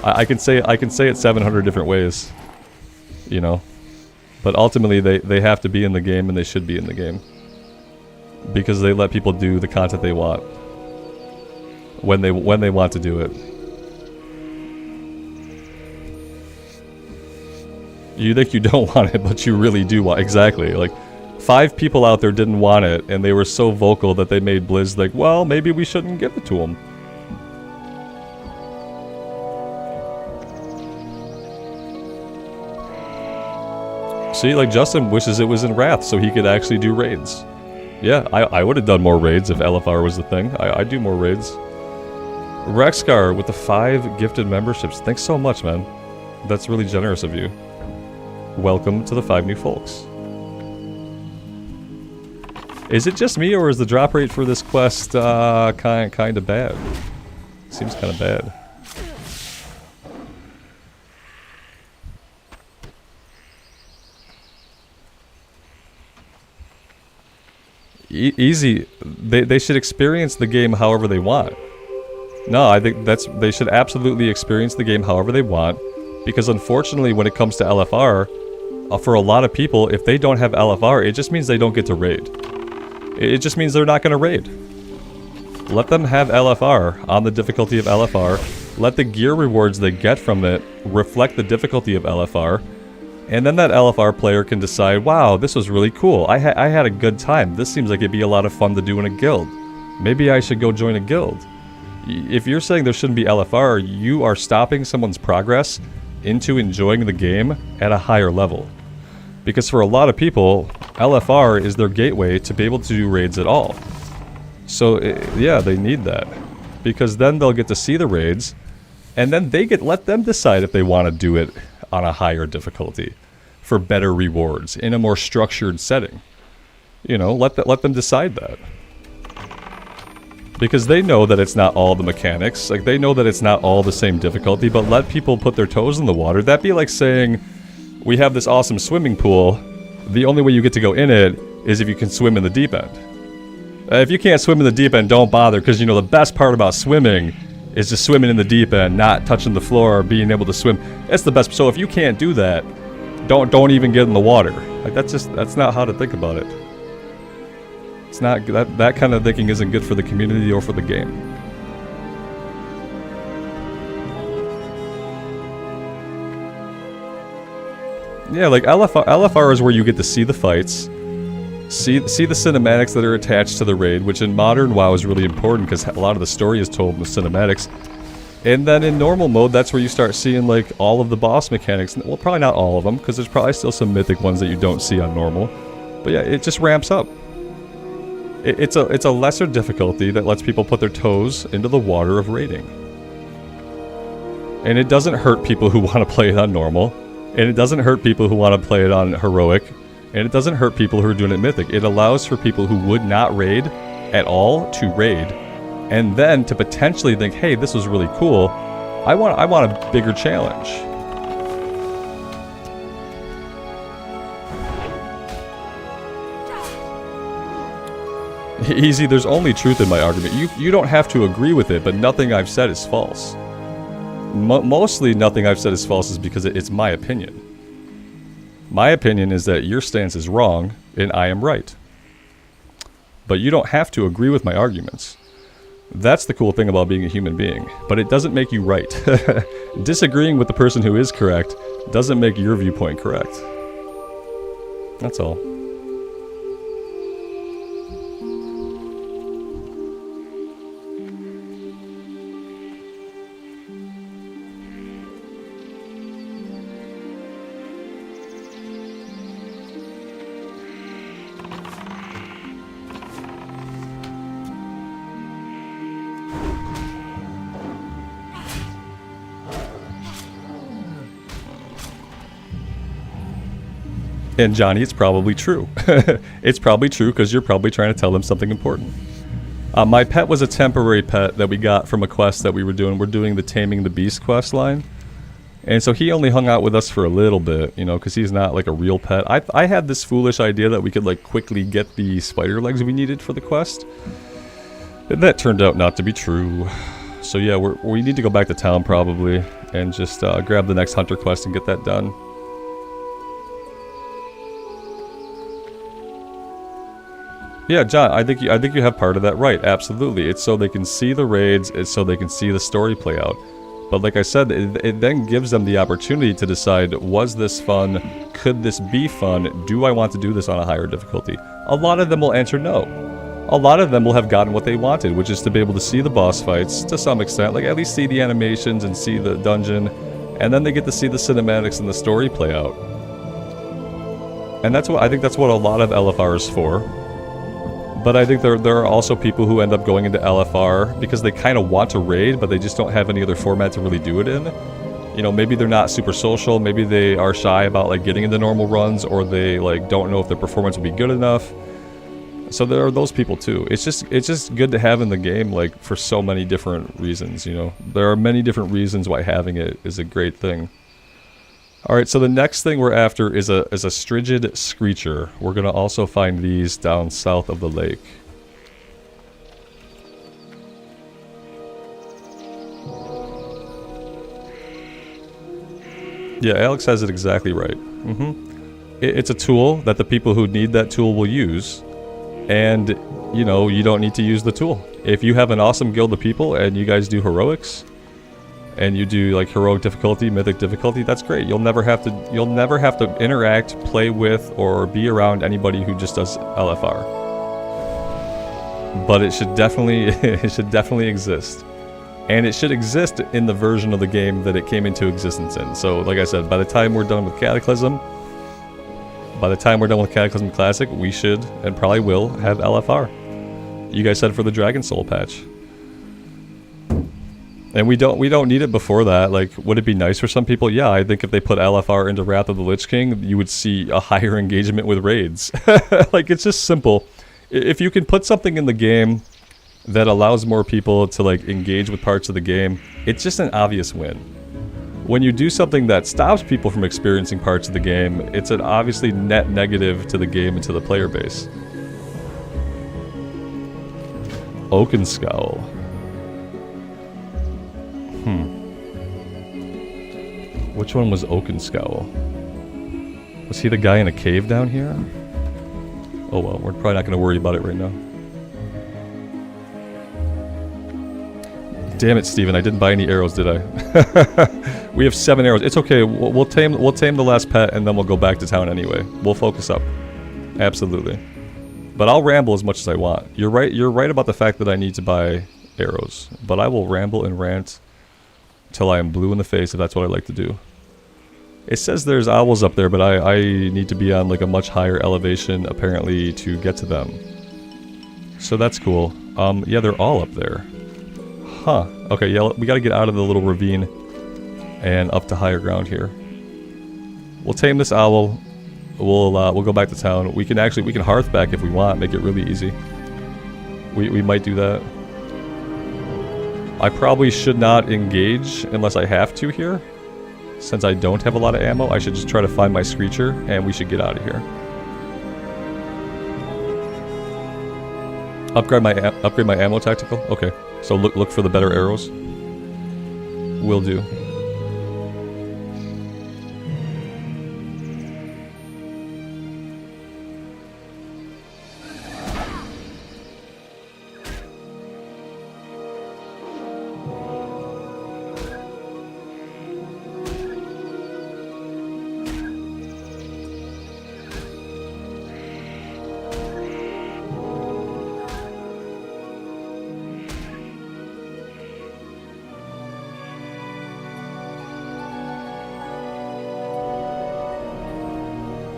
I can say it 700 different ways, you know, but ultimately they have to be in the game, and they should be in the game because they let people do the content they want when they want to do it. You think you don't want it, but you really do want exactly. Like 5 people out there didn't want it, and they were so vocal that they made Blizz like, well, maybe we shouldn't give it to them. See, like Justin wishes it was in Wrath so he could actually do raids. Yeah, I would have done more raids if LFR was the thing. I do more raids. Rexcar with the 5 gifted memberships. Thanks so much, man. That's really generous of you. Welcome to the 5 new folks. Is it just me, or is the drop rate for this quest kind of bad? Seems kind of bad. Easy. They should experience the game however they want. No, I think they should absolutely experience the game however they want, because unfortunately when it comes to LFR, for a lot of people, if they don't have LFR, it just means they don't get to raid. It just means they're not going to raid. Let them have LFR on the difficulty of LFR. Let the gear rewards they get from it reflect the difficulty of LFR. And then that LFR player can decide, wow, this was really cool. I had a good time. This seems like it'd be a lot of fun to do in a guild. Maybe I should go join a guild. If you're saying there shouldn't be LFR, you are stopping someone's progress into enjoying the game at a higher level. Because for a lot of people, LFR is their gateway to be able to do raids at all. So, yeah, they need that. Because then they'll get to see the raids, and then let them decide if they want to do it on a higher difficulty for better rewards in a more structured setting. You know, let them decide that. Because they know that it's not all the mechanics. Like, they know that it's not all the same difficulty, but let people put their toes in the water. That'd be like saying, we have this awesome swimming pool. The only way you get to go in it is if you can swim in the deep end. If you can't swim in the deep end, don't bother, because, you know, the best part about swimming is just swimming in the deep end, not touching the floor, or being able to swim. That's the best. So if you can't do that, don't even get in the water. Like, that's not how to think about it. It's not that kind of thinking isn't good for the community or for the game. Yeah, like LFR is where you get to see the fights, see the cinematics that are attached to the raid, which in modern WoW is really important because a lot of the story is told in the cinematics. And then in normal mode, that's where you start seeing like all of the boss mechanics. Well, probably not all of them, because there's probably still some mythic ones that you don't see on normal. But yeah, it just ramps up. It's a lesser difficulty that lets people put their toes into the water of raiding. And it doesn't hurt people who want to play it on normal. And it doesn't hurt people who want to play it on heroic. And it doesn't hurt people who are doing it mythic. It allows for people who would not raid at all to raid. And then to potentially think, hey, this was really cool. I want a bigger challenge. Easy, there's only truth in my argument. You don't have to agree with it, but nothing I've said is false. Mostly nothing I've said is false is because it's my opinion. My opinion is that your stance is wrong, and I am right. But you don't have to agree with my arguments. That's the cool thing about being a human being. But it doesn't make you right. Disagreeing with the person who is correct doesn't make your viewpoint correct. That's all. And Johnny, it's probably true. It's probably true because you're probably trying to tell them something important. My pet was a temporary pet that we got from a quest that we were doing. We're doing the Taming the Beast quest line. And so he only hung out with us for a little bit, you know, because he's not like a real pet. I had this foolish idea that we could like quickly get the spider legs we needed for the quest. And that turned out not to be true. So yeah, we need to go back to town probably and just grab the next hunter quest and get that done. Yeah, John, I think you have part of that right. Absolutely, it's so they can see the raids. It's so they can see the story play out. But like I said, it then gives them the opportunity to decide: was this fun? Could this be fun? Do I want to do this on a higher difficulty? A lot of them will answer no. A lot of them will have gotten what they wanted, which is to be able to see the boss fights to some extent, like at least see the animations and see the dungeon, and then they get to see the cinematics and the story play out. And that's what I think. That's what a lot of LFR is for. But I think there are also people who end up going into LFR because they kind of want to raid, but they just don't have any other format to really do it in. You know, maybe they're not super social, maybe they are shy about like getting into normal runs, or they like don't know if their performance will be good enough. So there are those people too. It's just good to have in the game, like for so many different reasons, you know. There are many different reasons why having it is a great thing. Alright, so the next thing we're after is a Strigid Screecher. We're going to also find these down south of the lake. Yeah, Alex has it exactly right. It's a tool that the people who need that tool will use. And, you know, you don't need to use the tool. If you have an awesome guild of people and you guys do heroics, and you do like heroic difficulty, mythic difficulty, that's great. You'll never have to interact, play with, or be around anybody who just does LFR. But it should definitely exist. And it should exist in the version of the game that it came into existence in. So like I said, by the time we're done with Cataclysm Classic, we should and probably will have LFR. You guys said for the Dragon Soul patch. And we don't need it before that. Like, would it be nice for some people? Yeah, I think if they put LFR into Wrath of the Lich King, you would see a higher engagement with raids. Like, it's just simple. If you can put something in the game that allows more people to like engage with parts of the game, it's just an obvious win. When you do something that stops people from experiencing parts of the game, it's an obviously net negative to the game and to the player base. Oakenscowl. Which one was Oakenscowl? Was he the guy in a cave down here? Oh well, we're probably not going to worry about it right now. Damn it, Steven, I didn't buy any arrows, did I? We have 7 arrows. It's okay, we'll tame the last pet and then we'll go back to town anyway. We'll focus up. Absolutely. But I'll ramble as much as I want. You're right about the fact that I need to buy arrows. But I will ramble and rant till I am blue in the face if that's what I like to do. It says there's owls up there, but I need to be on like a much higher elevation apparently to get to them. So that's cool. Yeah, they're all up there. Huh. Okay, yeah, we gotta get out of the little ravine and up to higher ground here. We'll tame this owl. We'll go back to town. We can hearth back if we want, make it really easy. We might do that. I probably should not engage unless I have to here. Since I don't have a lot of ammo, I should just try to find my screecher and we should get out of here. Upgrade my ammo tactical? Okay. So look for the better arrows. Will do.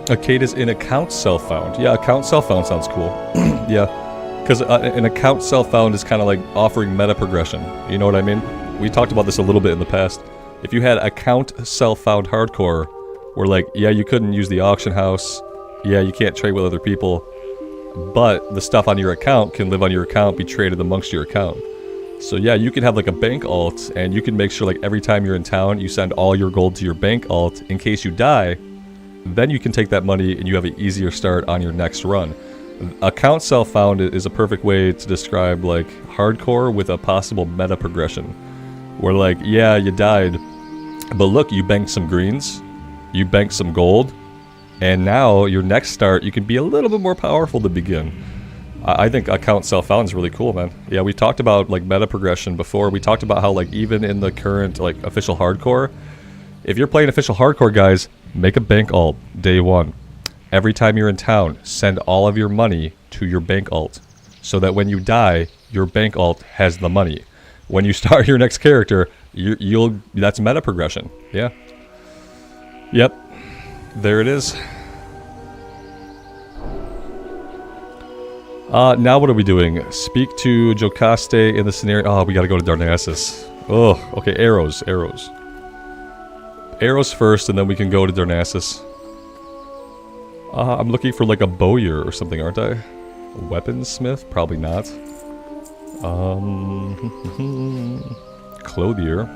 Acadas in account self-found. Yeah, account self-found sounds cool. Yeah, because an account self-found is kind of like offering meta progression. You know what I mean? We talked about this a little bit in the past. If you had account self-found hardcore, where like, yeah, you couldn't use the auction house, yeah, you can't trade with other people, but the stuff on your account can live on your account, be traded amongst your account. So yeah, you can have like a bank alt, and you can make sure like every time you're in town, you send all your gold to your bank alt in case you die. Then you can take that money and you have an easier start on your next run. Account self-found is a perfect way to describe like hardcore with a possible meta progression. Where like, yeah, you died, but look, you banked some greens, you banked some gold, and now your next start you can be a little bit more powerful to begin. I think account self-found is really cool, man. Yeah, we talked about like meta progression before. We talked about how like even in the current like official hardcore, if you're playing official hardcore, guys, make a bank alt day 1. Every time you're in town, send all of your money to your bank alt, so that when you die, your bank alt has the money. When you start your next character, that's meta progression. Yeah. Yep. There it is. Now what are we doing? Speak to Jocaste in the scenario. Oh, we gotta go to Darnassus. Oh, okay, arrows. Arrows first, and then we can go to Darnassus. I'm looking for like a bowyer or something, aren't I? A weaponsmith? Probably not. Clothier.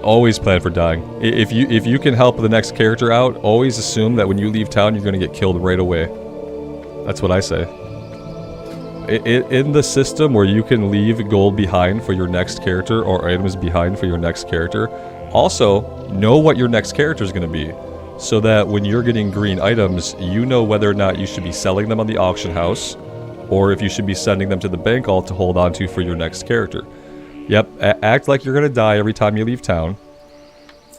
Always plan for dying. If you can help the next character out, always assume that when you leave town, you're going to get killed right away. That's what I say. In the system where you can leave gold behind for your next character or items behind for your next character, also know what your next character is going to be, so that when you're getting green items, you know whether or not you should be selling them on the auction house, or if you should be sending them to the bank alt to hold on to for your next character. Yep, act like you're going to die every time you leave town,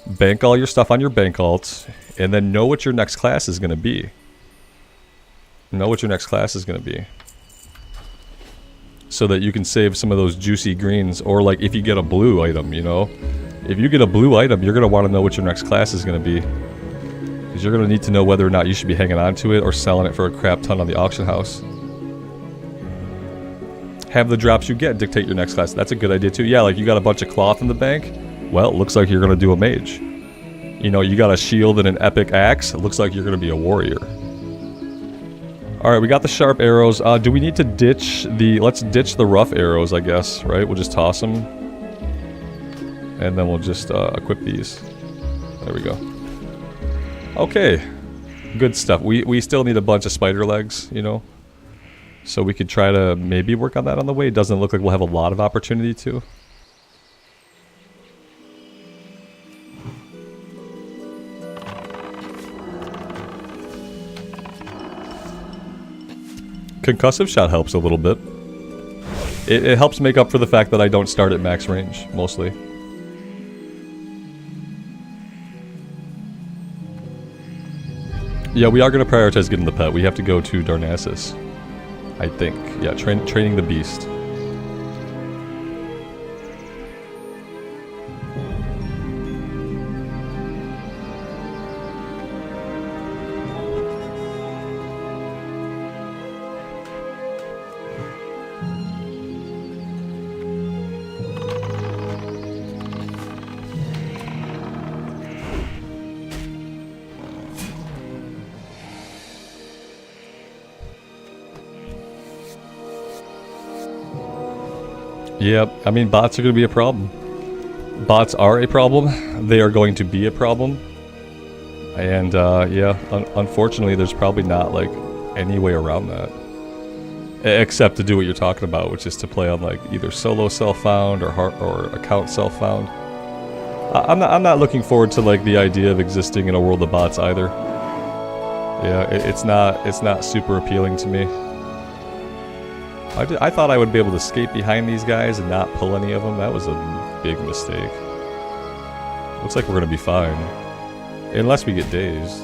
bank all your stuff on your bank alt, and then know what your next class is going to be. Know what your next class is going to be. So that you can save some of those juicy greens, or like if you get a blue item, you know? If you get a blue item, you're going to want to know what your next class is going to be. Because you're going to need to know whether or not you should be hanging on to it or selling it for a crap ton on the auction house. Have the drops you get dictate your next class. That's a good idea too. Yeah, like you got a bunch of cloth in the bank. Well, it looks like you're going to do a mage. You know, you got a shield and an epic axe. It looks like you're going to be a warrior. Alright, we got the sharp arrows. Do we need to ditch the... Let's ditch the rough arrows, I guess, right? We'll just toss them. And then we'll just equip these. There we go. Okay. Good stuff. We still need a bunch of spider legs, you know? So we could try to maybe work on that on the way. It doesn't look like we'll have a lot of opportunity to. concussive shot helps a little bit. It helps make up for the fact that I don't start at max range, mostly. Yeah, we are going to prioritize getting the pet. We have to go to Darnassus, I think. Yeah, training the beast. Yep, I mean, bots are going to be a problem. Bots are a problem. They are going to be a problem. And, yeah, unfortunately, there's probably not, like, any way around that. Except to do what you're talking about, which is to play on, like, either solo self-found or account self-found. I'm not looking forward to, like, the idea of existing in a world of bots either. Yeah, it's not super appealing to me. I thought I would be able to skate behind these guys and not pull any of them. That was a big mistake. Looks like we're gonna be fine, unless we get dazed.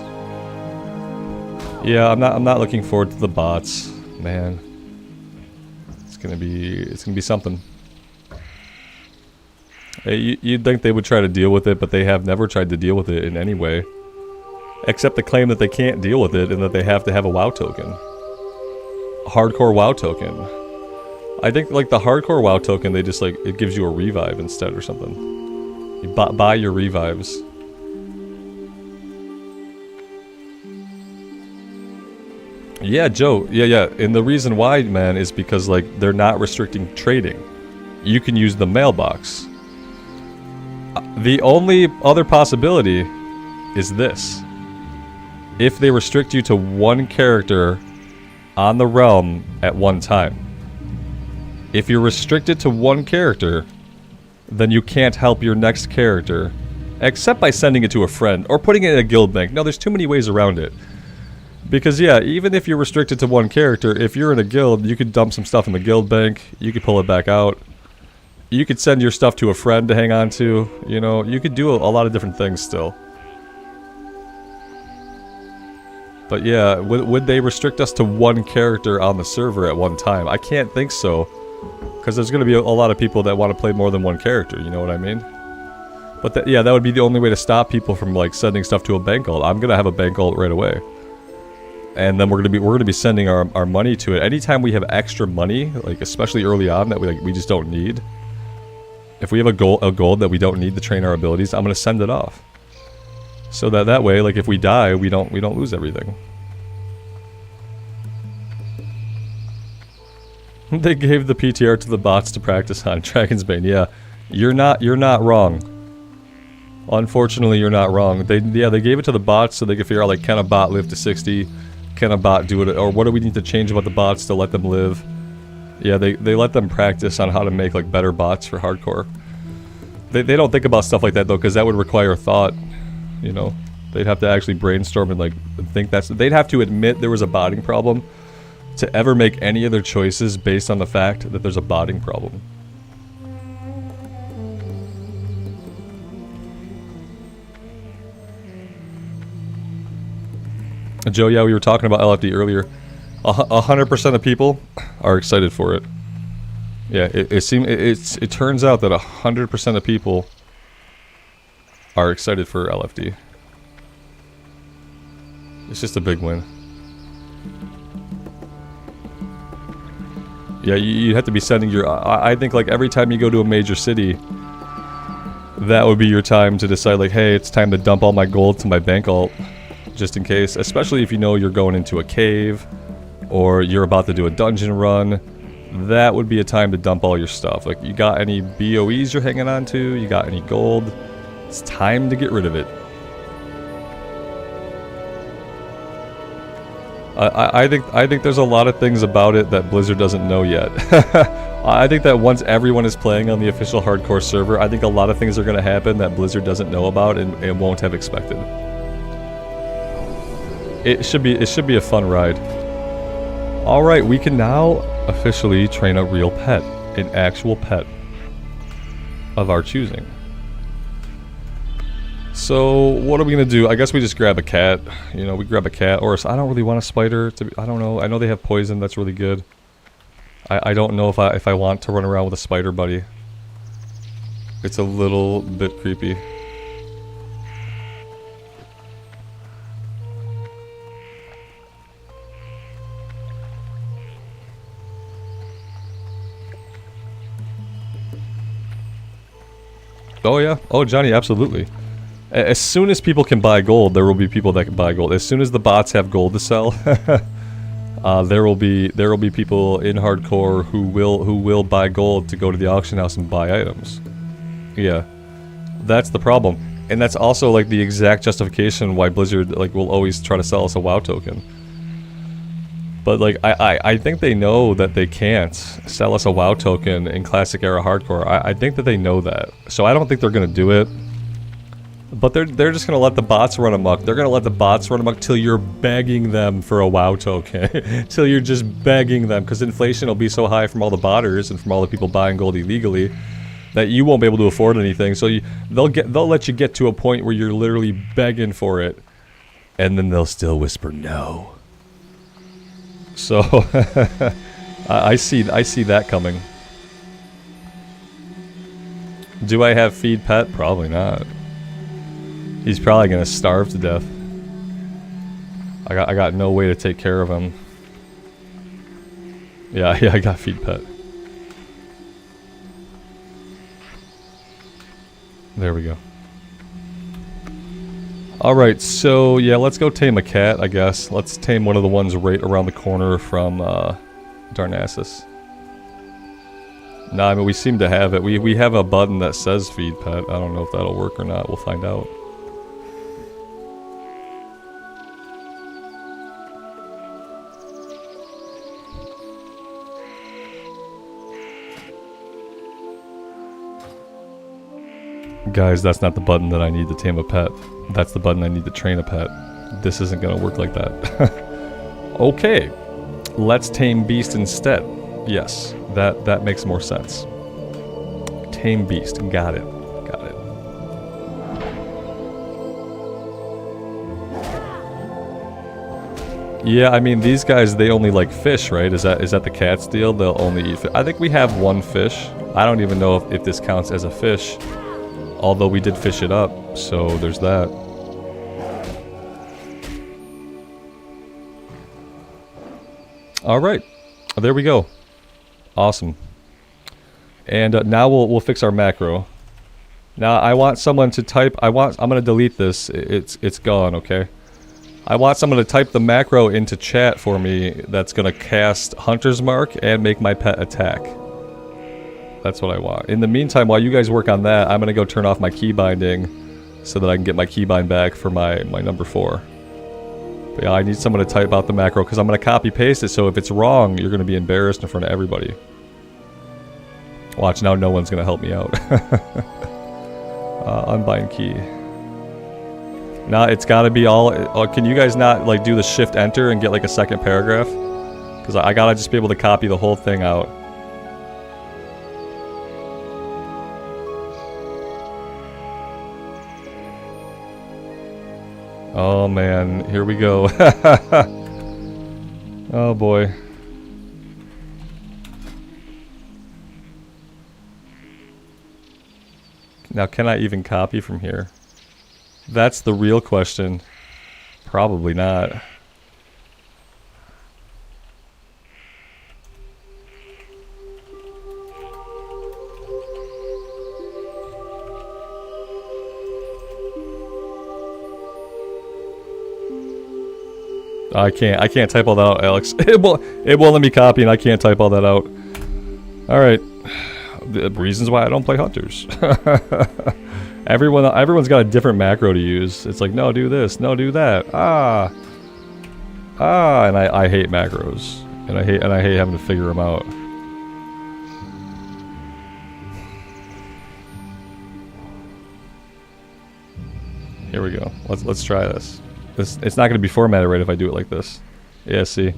Yeah, I'm not looking forward to the bots, man. It's gonna be something. Hey, you'd think they would try to deal with it, but they have never tried to deal with it in any way, except to claim that they can't deal with it and that they have to have a WoW token, a hardcore WoW token. I think, like, the hardcore WoW token, they just, like, it gives you a revive instead or something. You buy your revives. Yeah, Joe. Yeah. And the reason why, man, is because, like, they're not restricting trading. You can use the mailbox. The only other possibility is this. If they restrict you to one character on the realm at one time. If you're restricted to one character, then you can't help your next character, except by sending it to a friend, or putting it in a guild bank. No, there's too many ways around it. Because yeah, even if you're restricted to one character, if you're in a guild, you could dump some stuff in the guild bank, you could pull it back out. You could send your stuff to a friend to hang on to, you know, you could do a lot of different things still. But yeah, would they restrict us to one character on the server at one time? I can't think so. Because there's going to be a lot of people that want to play more than one character, you know what I mean? But yeah, that would be the only way to stop people from, like, sending stuff to a bank alt. I'm going to have a bank alt right away. And then we're going to be sending our money to it. Anytime we have extra money, like, especially early on, that we just don't need. If we have a gold that we don't need to train our abilities, I'm going to send it off. So that way, like, if we die, we don't lose everything. They gave the PTR to the bots to practice on Dragon's Bane. Yeah, you're not wrong. Unfortunately, you're not wrong. They gave it to the bots so they could figure out, like, can a bot live to 60? Can a bot do it? Or what do we need to change about the bots to let them live? Yeah, they let them practice on how to make, like, better bots for hardcore. They don't think about stuff like that though, because that would require thought. You know, they'd have to actually brainstorm and, like, think they'd have to admit there was a botting problem to ever make any other choices based on the fact that there's a botting problem. Joe, yeah, we were talking about LFD earlier. 100% of people are excited for it. Yeah, it turns out that 100% of people are excited for LFD. It's just a big win. Yeah, you have to be sending your... I think, like, every time you go to a major city, that would be your time to decide, like, hey, it's time to dump all my gold to my bank alt, just in case. Especially if you know you're going into a cave, or you're about to do a dungeon run. That would be a time to dump all your stuff. Like, you got any BOEs you're hanging on to? You got any gold? It's time to get rid of it. I think there's a lot of things about it that Blizzard doesn't know yet. I think that once everyone is playing on the official hardcore server, I think a lot of things are going to happen that Blizzard doesn't know about and won't have expected. It should be a fun ride. Alright, we can now officially train a real pet. An actual pet of our choosing. So, what are we gonna do? I guess we just grab a cat. You know, we grab a cat, or I don't really want a spider. I don't know. I know they have poison. That's really good. I don't know if I want to run around with a spider buddy. It's a little bit creepy. Oh yeah. Oh, Johnny, absolutely. As soon as people can buy gold, there will be people that can buy gold. As soon as the bots have gold to sell, there will be people in hardcore who will buy gold to go to the auction house and buy items. Yeah, that's the problem, and that's also like the exact justification why Blizzard like will always try to sell us a WoW token. But like I think they know that they can't sell us a WoW token in classic era hardcore. I think that they know that, so I don't think they're gonna do it. But they're just gonna let the bots run amok. They're gonna let the bots run amok till you're begging them for a WoW token, till you're just begging them, because inflation will be so high from all the botters and from all the people buying gold illegally that you won't be able to afford anything. So they'll let you get to a point where you're literally begging for it, and then they'll still whisper no. So I see that coming. Do I have feed pet? Probably not. He's probably gonna starve to death. I got no way to take care of him. Yeah, I got feed pet. There we go. Alright, so yeah, let's go tame a cat, I guess. Let's tame one of the ones right around the corner from Darnassus. Nah, I mean, we seem to have it. We have a button that says feed pet. I don't know if that'll work or not. We'll find out. Guys, that's not the button that I need to tame a pet. That's the button I need to train a pet. This isn't gonna work like that. Okay, let's tame beast instead. Yes, that makes more sense. Tame beast, got it. Got it. Yeah, I mean, these guys, they only like fish, right? Is that the cat's deal? They'll only eat fish. I think we have one fish. I don't even know if this counts as a fish. Although we did fish it up, so there's that. Alright, there we go. Awesome. And now we'll fix our macro. Now I want someone to type, I'm gonna delete this, it's gone, okay? I want someone to type the macro into chat for me that's gonna cast Hunter's Mark and make my pet attack. That's what I want. In the meantime, while you guys work on that, I'm gonna go turn off my key binding so that I can get my keybind back for my number 4. But yeah, I need someone to type out the macro because I'm gonna copy paste it, so if it's wrong, you're gonna be embarrassed in front of everybody. Watch, now no one's gonna help me out. Unbind key. Now it's gotta be all, can you guys not like do the shift enter and get like a second paragraph? Because I gotta just be able to copy the whole thing out. Oh man, here we go. Oh boy. Now can I even copy from here? That's the real question. Probably not. I can't type all that out, Alex. It won't let me copy and I can't type all that out. Alright. The reasons why I don't play hunters. Everyone's got a different macro to use. It's like, no, do this, no, do that. And I hate macros. And I hate having to figure them out. Here we go. Let's try this. It's not going to be formatted right if I do it like this. Yeah, see?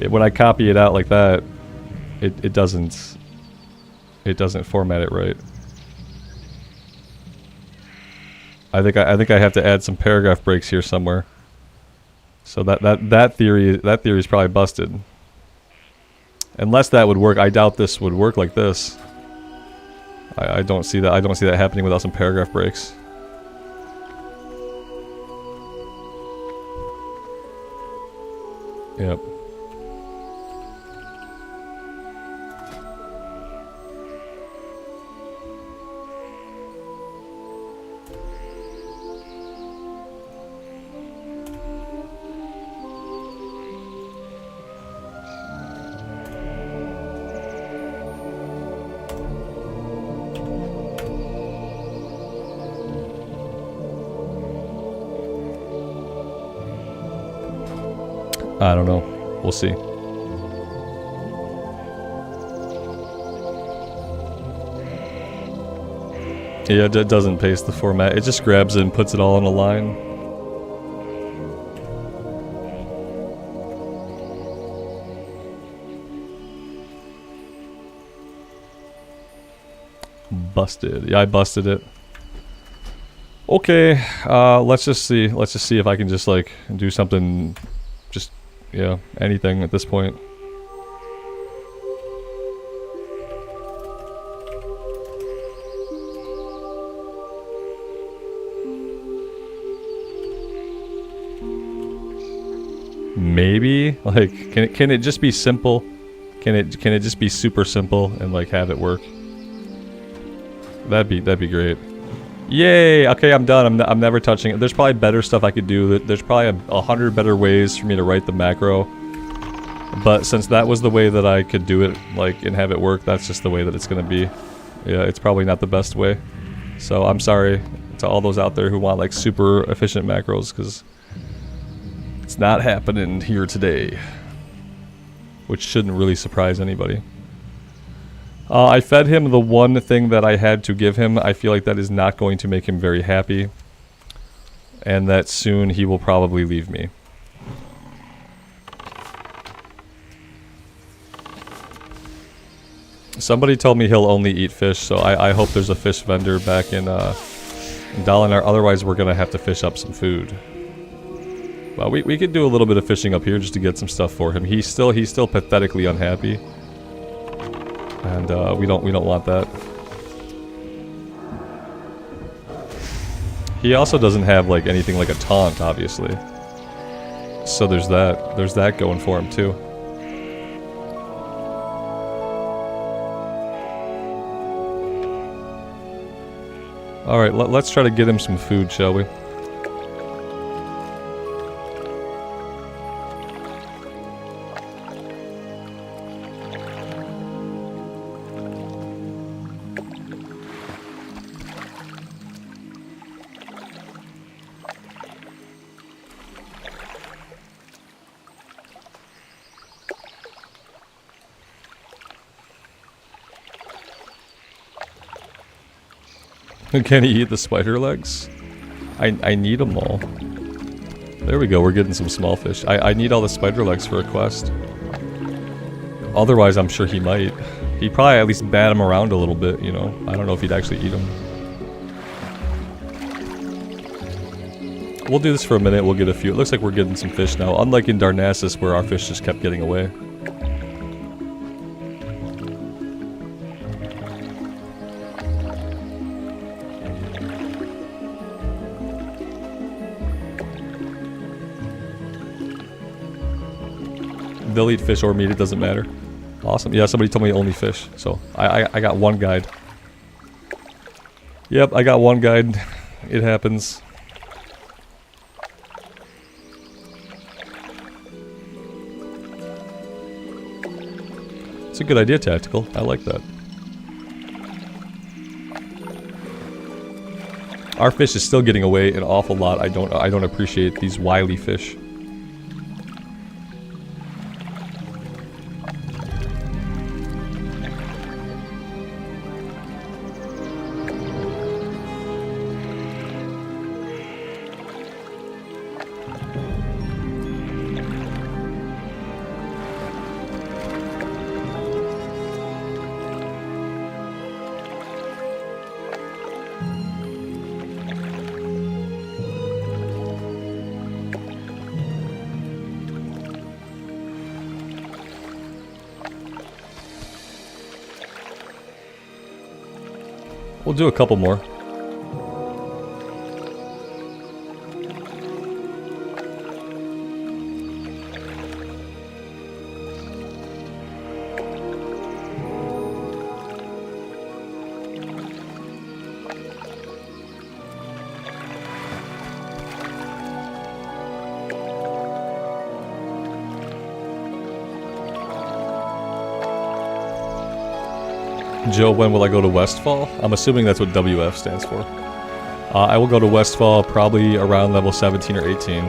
When I copy it out like that, it doesn't format it right. I think I have to add some paragraph breaks here somewhere. So that theory is probably busted. Unless that would work, I doubt this would work like this. I don't see that. I don't see that happening without some paragraph breaks. Yep. I don't know. We'll see. Yeah, it doesn't paste the format. It just grabs it and puts it all in a line. Busted. Yeah, I busted it. Okay, let's just see. Let's just see if I can just like do something. Just, yeah, anything at this point. Maybe, like, can it just be simple? Can it just be super simple and like have it work? That'd be great. Yay! Okay, I'm done. I'm never touching it. There's probably better stuff I could do. There's probably 100 better ways for me to write the macro. But since that was the way that I could do it, like, and have it work, that's just the way that it's gonna be. Yeah, it's probably not the best way. So I'm sorry to all those out there who want like super efficient macros, because it's not happening here today. Which shouldn't really surprise anybody. I fed him the one thing that I had to give him. I feel like that is not going to make him very happy. And that soon he will probably leave me. Somebody told me he'll only eat fish, so I hope there's a fish vendor back in Dalinar. Otherwise we're going to have to fish up some food. Well, we could do a little bit of fishing up here just to get some stuff for him. He's still pathetically unhappy. And we don't want that. He also doesn't have like anything like a taunt, obviously. So there's that going for him too. All right, let's try to get him some food, shall we? Can he eat the spider legs? I need them all. There we go, we're getting some small fish. I need all the spider legs for a quest. Otherwise, I'm sure he might. He'd probably at least bat them around a little bit, you know. I don't know if he'd actually eat them. We'll do this for a minute, we'll get a few. It looks like we're getting some fish now, unlike in Darnassus where our fish just kept getting away. They'll eat fish or meat, it doesn't matter. Awesome. Yeah, somebody told me only fish. So, I got one guide. Yep, I got one guide. It happens. It's a good idea, Tactical. I like that. Our fish is still getting away an awful lot. I don't appreciate these wily fish. We'll do a couple more. Joe, when will I go to Westfall? I'm assuming that's what WF stands for. I will go to Westfall probably around level 17 or 18,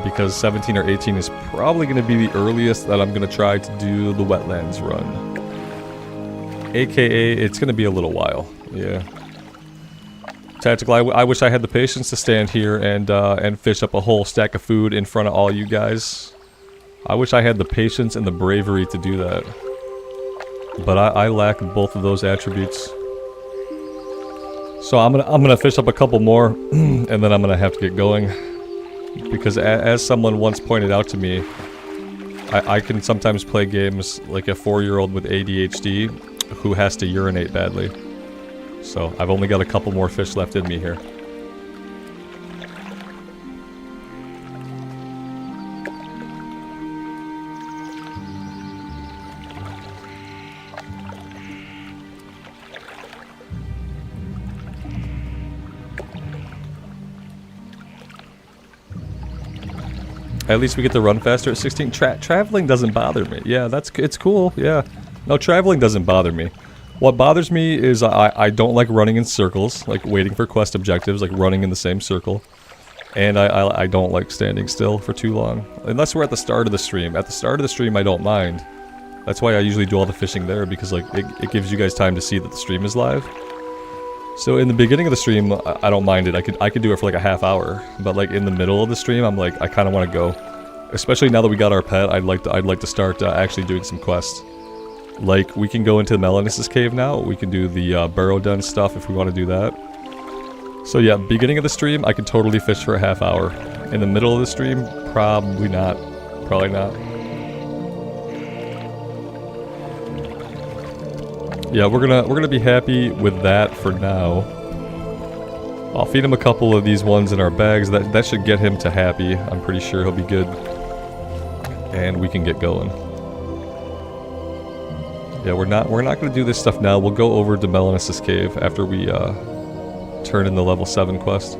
because 17 or 18 is probably going to be the earliest that I'm going to try to do the wetlands run. AKA, it's going to be a little while. Yeah. Tactical, I wish I had the patience to stand here and fish up a whole stack of food in front of all you guys. I wish I had the patience and the bravery to do that. But I lack both of those attributes. So I'm gonna fish up a couple more, and then I'm gonna have to get going. Because as someone once pointed out to me, I can sometimes play games like a 4-year-old with ADHD who has to urinate badly. So I've only got a couple more fish left in me here. At least we get to run faster at 16. Traveling doesn't bother me. Yeah, it's cool. Yeah. No, traveling doesn't bother me. What bothers me is I don't like running in circles, like waiting for quest objectives, like running in the same circle. And I don't like standing still for too long. Unless we're at the start of the stream. At the start of the stream, I don't mind. That's why I usually do all the fishing there, because like it gives you guys time to see that the stream is live. So in the beginning of the stream, I don't mind it. I could do it for like a half hour, but like in the middle of the stream, I'm like, I kind of want to go. Especially now that we got our pet, I'd like to start actually doing some quests. Like we can go into Melanis's cave now. We can do the burrow den stuff if we want to do that. So yeah, beginning of the stream, I can totally fish for a half hour. In the middle of the stream, probably not. Probably not. Yeah, we're gonna be happy with that for now. I'll feed him a couple of these ones in our bags. That should get him to happy. I'm pretty sure he'll be good. And we can get going. Yeah, we're not gonna do this stuff now. We'll go over to Melanis's cave after we turn in the level 7 quest.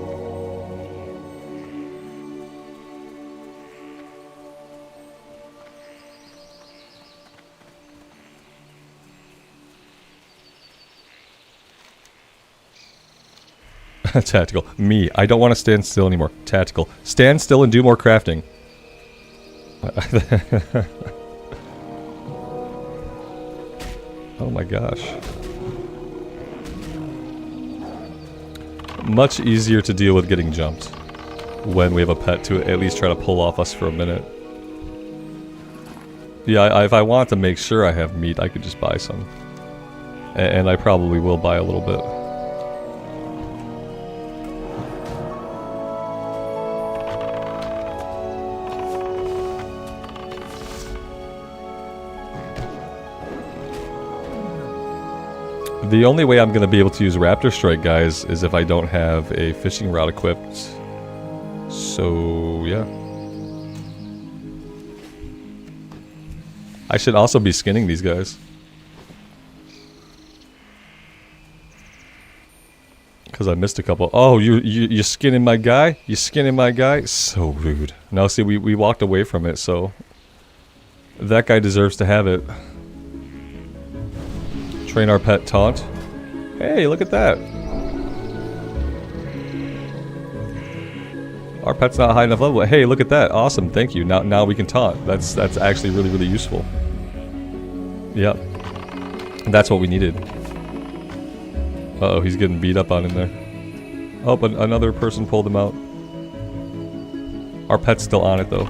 Tactical. Me. I don't want to stand still anymore. Tactical. Stand still and do more crafting. Oh my gosh. Much easier to deal with getting jumped when we have a pet to at least try to pull off us for a minute. Yeah, if I want to make sure I have meat, I could just buy some. And I probably will buy a little bit. The only way I'm going to be able to use Raptor Strike, guys, is if I don't have a fishing rod equipped. So, yeah. I should also be skinning these guys. Because I missed a couple. Oh, you're skinning my guy? You skinning my guy? So rude. No, see, we walked away from it, so... That guy deserves to have it. Train our pet taunt. Hey, look at that. Our pet's not high enough level. Hey, look at that. Awesome, thank you. Now we can taunt. That's actually really useful. Yep. That's what we needed. Uh-oh, he's getting beat up on in there. Oh, but another person pulled him out. Our pet's still on it though.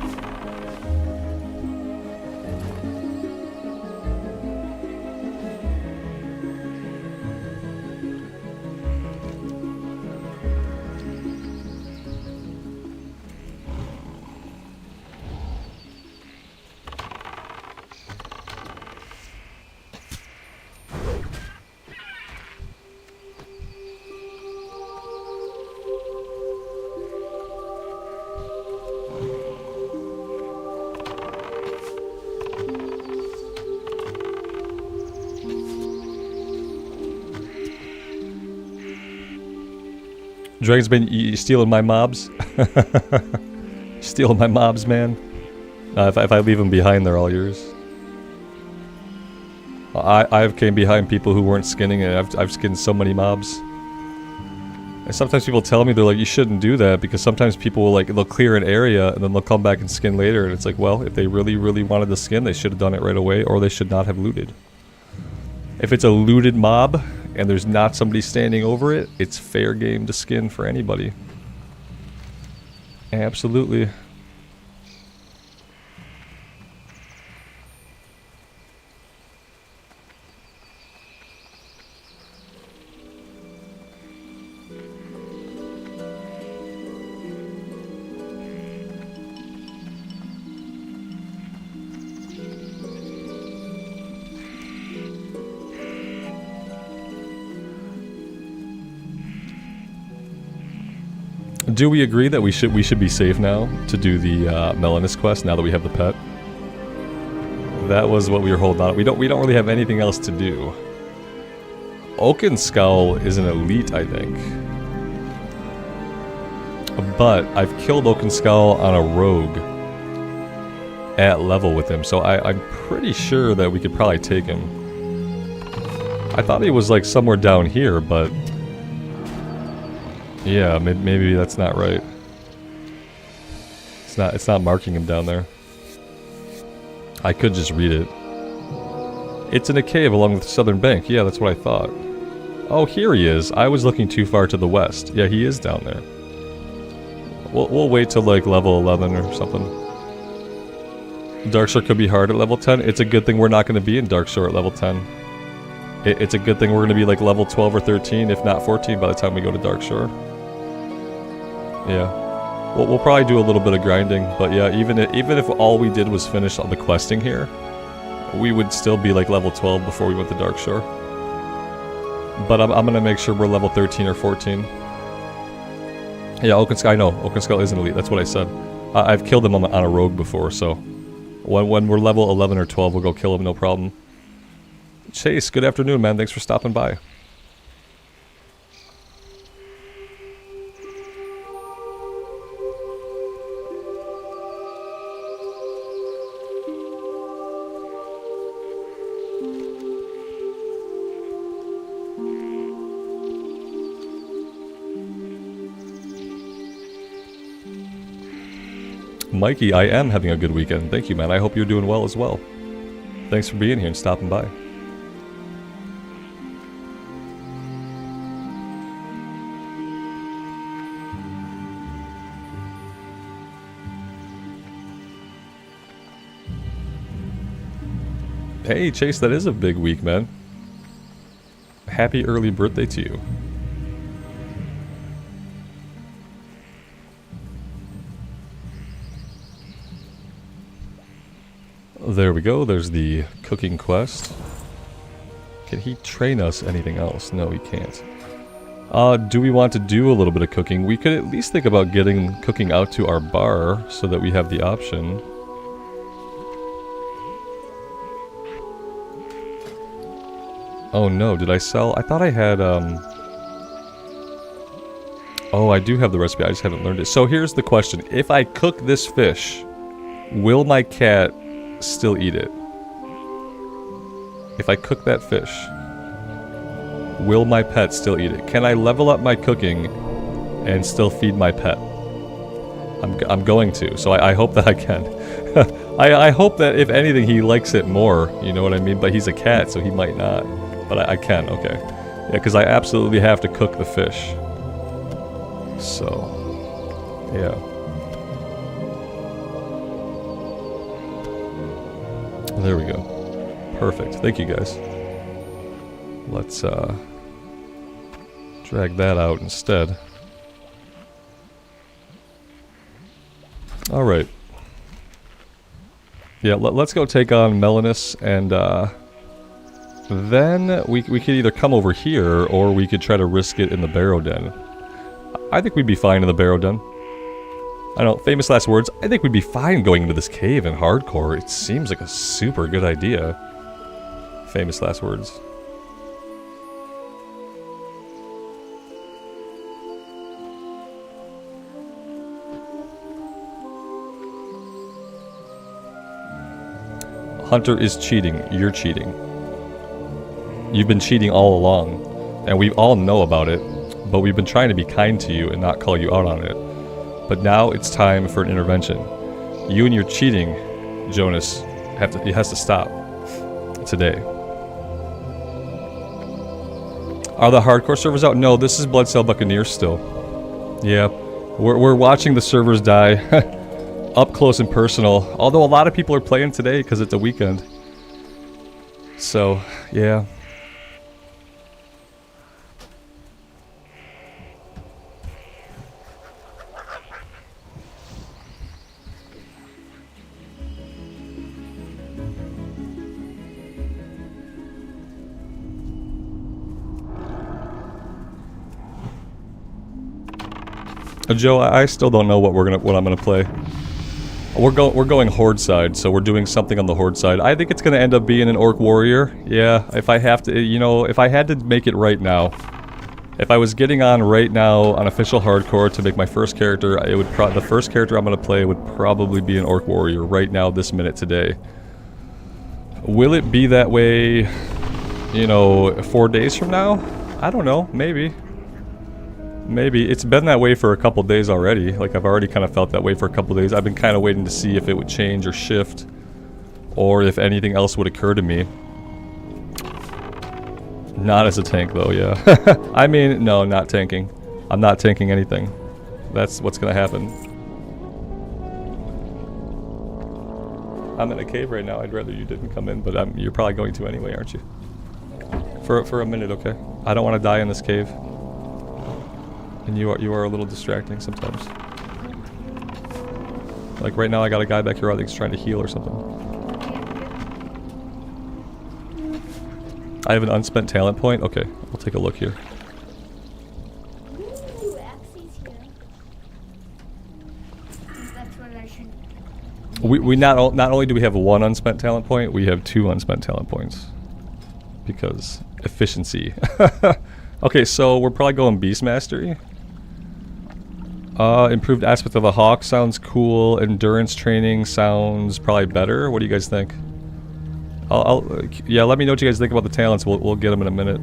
Dragonsbane, you stealing my mobs? Stealing my mobs, man. If I leave them behind, they're all yours. I've came behind people who weren't skinning, and I've skinned so many mobs. And sometimes people tell me, they're like, you shouldn't do that, because sometimes people will, like, they'll clear an area, and then they'll come back and skin later, and it's like, well, if they really, really wanted to skin, they should have done it right away, or they should not have looted. If it's a looted mob, and there's not somebody standing over it, it's fair game to skin for anybody. Absolutely. Do we agree that we should be safe now to do the Melanus quest now that we have the pet? That was what we were holding on. We don't really have anything else to do. Oakenskull is an elite, I think. But I've killed Oakenskull on a rogue at level with him, so I'm pretty sure that we could probably take him. I thought he was like somewhere down here, but yeah, maybe that's not right. It's not marking him down there. I could just read it. It's in a cave along the southern bank. Yeah, that's what I thought. Oh, here he is. I was looking too far to the west. Yeah, he is down there. We'll wait till like level 11 or something. Darkshore could be hard at level 10. It's a good thing we're not going to be in Darkshore at level 10. It's a good thing we're going to be like level 12 or 13, if not 14 by the time we go to Darkshore. Yeah. We'll probably do a little bit of grinding, but yeah, even if all we did was finish on the questing here, we would still be like level 12 before we went to Darkshore. But I'm gonna make sure we're level 13 or 14. Yeah, Oakenskull, I know, Oakenskull is an elite, that's what I said. I've killed him on a rogue before, so when we're level 11 or 12, we'll go kill him, no problem. Chase, good afternoon, man, thanks for stopping by. Mikey, I am having a good weekend. Thank you, man. I hope you're doing well as well. Thanks for being here and stopping by. Hey, Chase, that is a big week, man. Happy early birthday to you. There we go, there's the cooking quest. Can he train us anything else? No, he can't. Do we want to do a little bit of cooking? We could at least think about getting cooking out to our bar so that we have the option. Oh no, did I sell? I thought I had, Oh, I do have the recipe, I just haven't learned it. So here's the question. If I cook this fish, will my cat still eat it? If I cook that fish, will my pet still eat it? Can I level up my cooking and still feed my pet? I'm going to, so I hope that I can. I hope that if anything he likes it more, you know what I mean? But he's a cat, so he might not. But I can, okay. Yeah, because I absolutely have to cook the fish. So, yeah. There we go. Perfect. Thank you, guys. Let's drag that out instead. Alright. Yeah, let's go take on Melanus, and then we could either come over here, or we could try to risk it in the Barrow Den. I think we'd be fine in the Barrow Den. I don't know, famous last words, I think we'd be fine going into this cave in hardcore. It seems like a super good idea. Famous last words. Hunter is cheating. You're cheating. You've been cheating all along, and we all know about it, but we've been trying to be kind to you and not call you out on it. But now it's time for an intervention. You and your cheating, Jonas, it has to stop today. Are the hardcore servers out? No, this is Bloodsail Buccaneers still. Yeah, we're watching the servers die up close and personal. Although a lot of people are playing today because it's a weekend. So, yeah. Joe, I still don't know what I'm gonna play. We're going Horde side, so we're doing something on the Horde side. I think it's gonna end up being an Orc Warrior. Yeah, if I have to, you know, if I had to make it right now, if I was getting on right now on official hardcore to make my first character, it would the first character I'm gonna play would probably be an Orc Warrior right now, this minute today. Will it be that way, you know, 4 days from now? I don't know. Maybe. Maybe. It's been that way for a couple days already. Like, I've already kind of felt that way for a couple days. I've been kind of waiting to see if it would change or shift, or if anything else would occur to me. Not as a tank, though, yeah. I mean, no, not tanking. I'm not tanking anything. That's what's gonna happen. I'm in a cave right now. I'd rather you didn't come in, but you're probably going to anyway, aren't you? For a minute, okay? I don't want to die in this cave. And you are a little distracting sometimes. Like right now I got a guy back here I think he's trying to heal or something. I have an unspent talent point? Okay, we'll take a look here. We not only do we have one unspent talent point, we have 2 unspent talent points. Because efficiency. Okay, so we're probably going Beast Mastery. Improved aspect of the Hawk sounds cool. Endurance training sounds probably better. What do you guys think? Yeah, let me know what you guys think about the talents. We'll get them in a minute.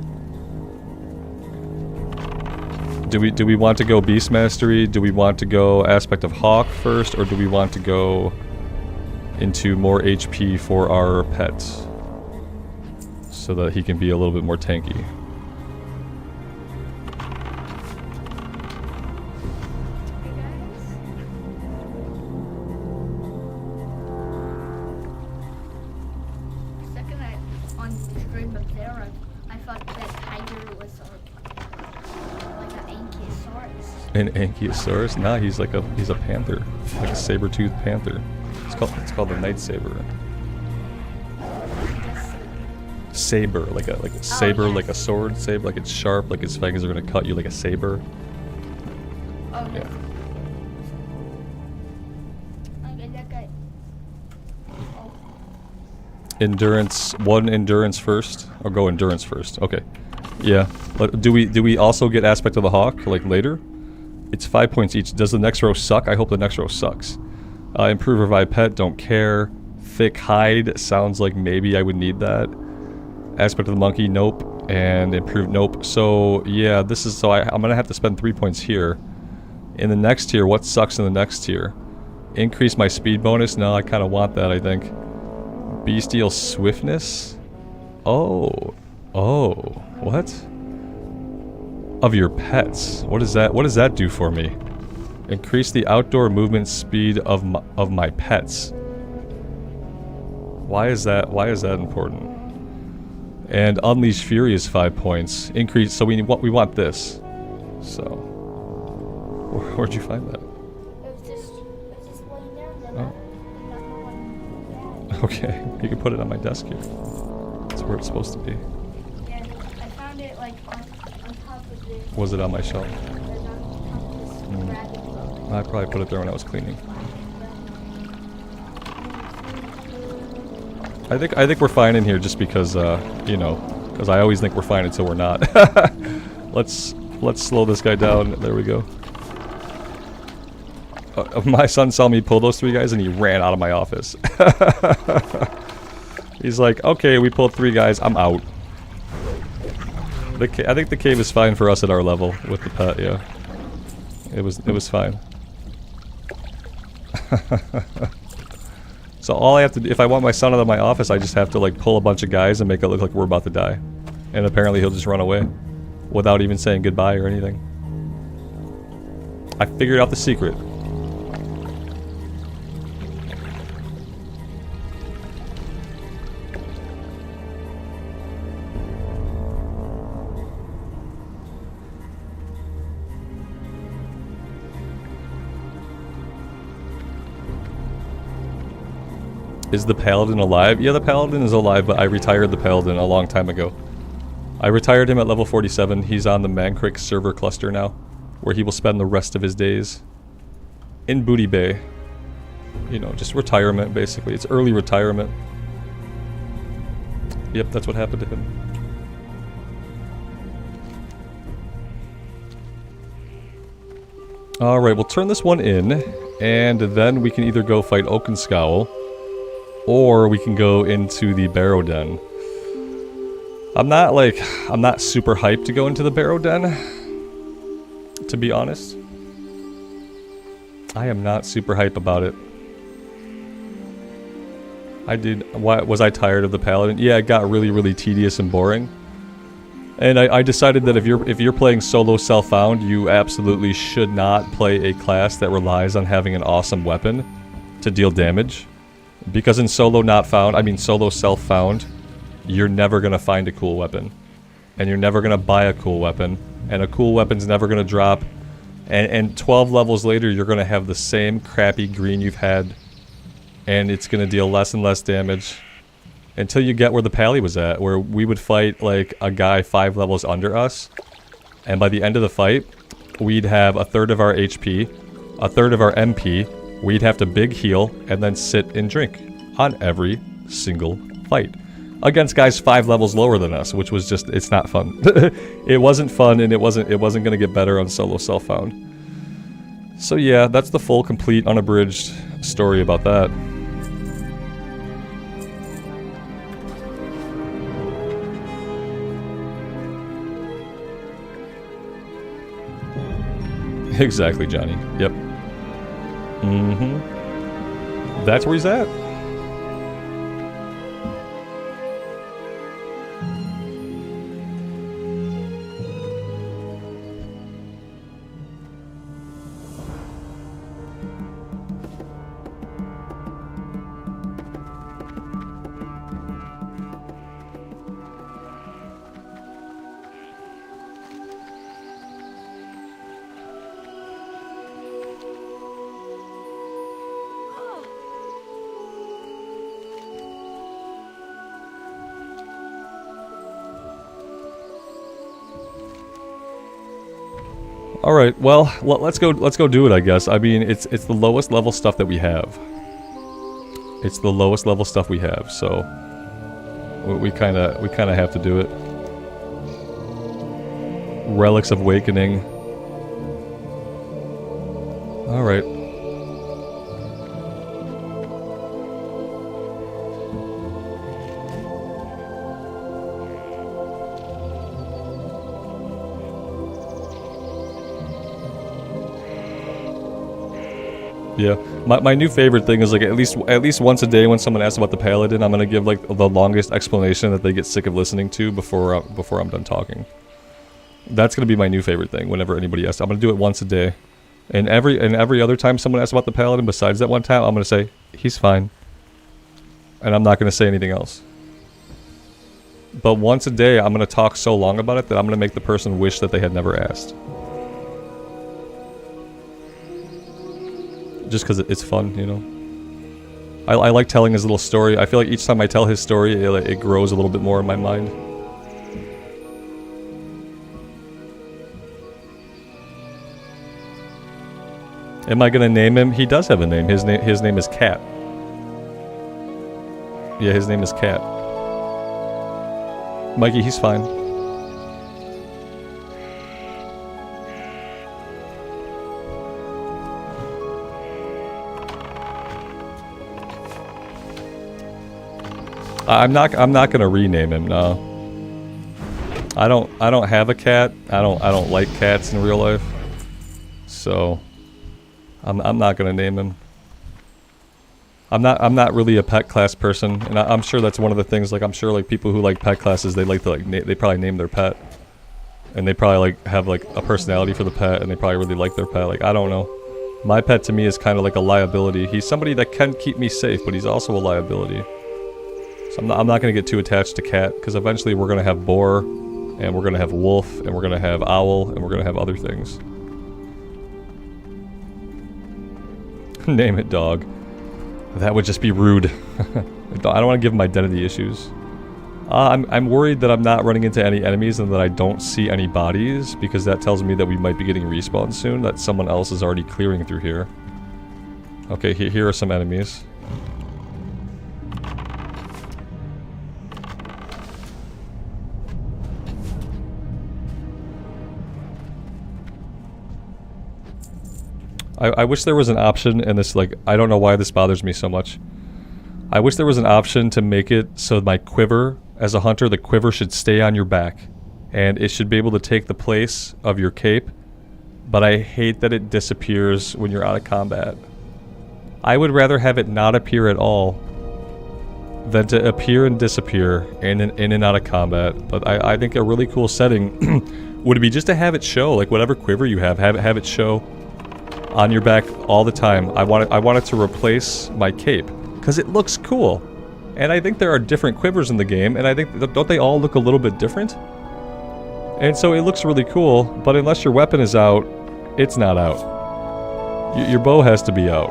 Do we want to go Beast Mastery? Do we want to go aspect of Hawk first, or do we want to go into more HP for our pet, so that he can be a little bit more tanky? An Ankylosaurus? Nah, he's a panther, like a saber-toothed panther. It's called the Night Saber. Saber, like a saber, yes. Like a sword saber, like it's sharp, like its fangs are gonna cut you like a saber. Oh yeah. Endurance, one endurance first, or go endurance first. Okay, yeah. Do we also get aspect of the Hawk like later? It's 5 points each. Does the next row suck? I hope the next row sucks. Improve revive pet, don't care. Thick hide, sounds like maybe I would need that. Aspect of the monkey, nope. And improved, nope. So yeah, this is, so I'm gonna have to spend 3 points here. In the next tier, what sucks in the next tier? Increase my speed bonus? No, I kind of want that, I think. Bestial swiftness? Oh, what? Of your pets. What does that do for me? Increase the outdoor movement speed of my pets. Why is that important? And Unleash Fury is 5 points. Increase, so we want this. So where'd you find that? It was just laying down. Oh. Okay, you can put it on my desk here. That's where it's supposed to be. Yeah, I found it like on top of this. Was it on my shelf? I probably put it there when I was cleaning. I think we're fine in here just because, you know, because I always think we're fine until we're not. Let's slow this guy down. There we go. My son saw me pull those 3 guys and he ran out of my office. He's like, okay, we pulled 3 guys, I'm out. I think the cave is fine for us at our level with the pet, yeah. It was fine. So all I have to do, if I want my son out of my office, I just have to like pull a bunch of guys and make it look like we're about to die. And apparently he'll just run away without even saying goodbye or anything. I figured out the secret. Is the paladin alive? Yeah, the paladin is alive, but I retired the paladin a long time ago. I retired him at level 47. He's on the Mankrik server cluster now, where he will spend the rest of his days in Booty Bay. You know, just retirement, basically. It's early retirement. Yep, that's what happened to him. Alright, we'll turn this one in, and then we can either go fight Oakenscowl, or we can go into the Barrow Den. I'm not super hyped to go into the Barrow Den, to be honest. I am not super hype about it. Was I tired of the Paladin? Yeah, it got really, really tedious and boring. And I decided that if you're playing solo self-found, you absolutely should not play a class that relies on having an awesome weapon to deal damage. Because in solo solo self-found, you're never gonna find a cool weapon. And you're never gonna buy a cool weapon. And a cool weapon's never gonna drop. And 12 levels later, you're gonna have the same crappy green you've had. And it's gonna deal less and less damage. Until you get where the Pally was at, where we would fight like a guy 5 levels under us. And by the end of the fight, we'd have a third of our HP, a third of our MP, we'd have to big heal, and then sit and drink on every single fight. Against guys 5 levels lower than us, which was just, it's not fun. It wasn't fun, and it wasn't gonna get better on solo self-found. So yeah, that's the full, complete, unabridged story about that. Exactly, Johnny. Yep. Mm-hmm. That's where he's at. Alright, well, let's go do it, I guess. I mean, it's the lowest level stuff that we have. It's the lowest level stuff we have, so we kind of have to do it. Relics of Awakening. Alright. Yeah, my new favorite thing is like at least once a day when someone asks about the Paladin, I'm gonna give like the longest explanation that they get sick of listening to before I'm done talking. That's gonna be my new favorite thing. Whenever anybody asks, I'm gonna do it once a day, and every other time someone asks about the Paladin, besides that one time, I'm gonna say he's fine, and I'm not gonna say anything else. But once a day, I'm gonna talk so long about it that I'm gonna make the person wish that they had never asked. Just because it's fun, you know. I like telling his little story. I feel like each time I tell his story, it grows a little bit more in my mind. Am I gonna name him? He does have a name. His name is Cat. Yeah, his name is Cat. Mikey, he's fine. I'm not gonna rename him, no. I don't have a cat. I don't like cats in real life. So I'm not gonna name him. I'm not really a pet class person, and I'm sure that's one of the things. Like I'm sure like people who like pet classes, they like to like they probably name their pet, and they probably like have like a personality for the pet, and they probably really like their pet. Like I don't know. My pet to me is kind of like a liability. He's somebody that can keep me safe, but he's also a liability. So I'm not gonna get too attached to cat, because eventually we're gonna have boar, and we're gonna have wolf, and we're gonna have owl, and we're gonna have other things. Name it dog. That would just be rude. I don't want to give him identity issues. I'm worried that I'm not running into any enemies and that I don't see any bodies, because that tells me that we might be getting respawned soon, that someone else is already clearing through here. Okay, here are some enemies. I wish there was an option, and this, like, I don't know why this bothers me so much. I wish there was an option to make it so my quiver, as a hunter, the quiver should stay on your back. And it should be able to take the place of your cape. But I hate that it disappears when you're out of combat. I would rather have it not appear at all than to appear and disappear in and out of combat. But I think a really cool setting would be just to have it show, like whatever quiver you have it show on your back all the time. I want it to replace my cape, because it looks cool. And I think there are different quivers in the game, and I think, don't they all look a little bit different? And so it looks really cool, but unless your weapon is out, it's not out. Your bow has to be out.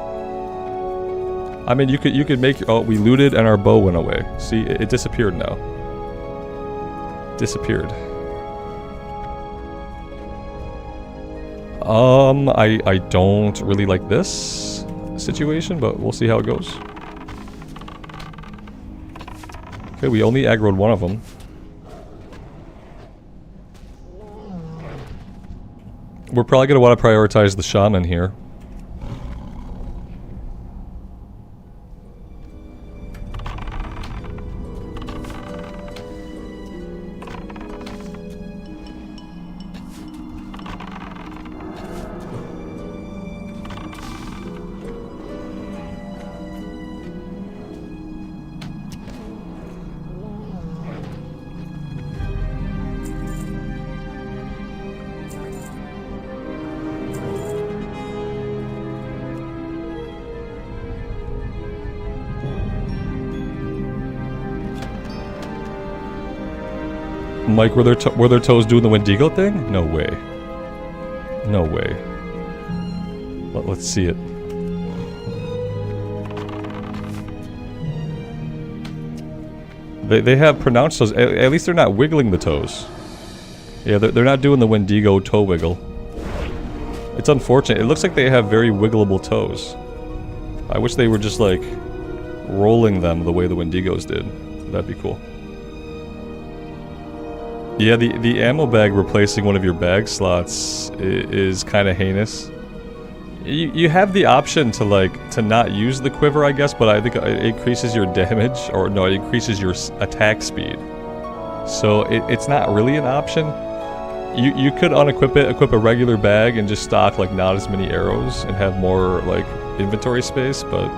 I mean, you could make your, oh, we looted and our bow went away. See, it disappeared now. Disappeared. I don't really like this situation, but we'll see how it goes. Okay, we only aggroed one of them. We're probably going to want to prioritize the shaman here. Mike, were their toes doing the Wendigo thing? No way. No way. Let's see it. They have pronounced toes. At least they're not wiggling the toes. Yeah, they're not doing the Wendigo toe wiggle. It's unfortunate. It looks like they have very wiggleable toes. I wish they were just like rolling them the way the Wendigos did. That'd be cool. Yeah, the ammo bag replacing one of your bag slots is kind of heinous. You have the option to not use the quiver, I guess, but I think it increases your damage, or no, it increases your attack speed. So it's not really an option. You could unequip it, equip a regular bag, and just stock like not as many arrows and have more like inventory space, but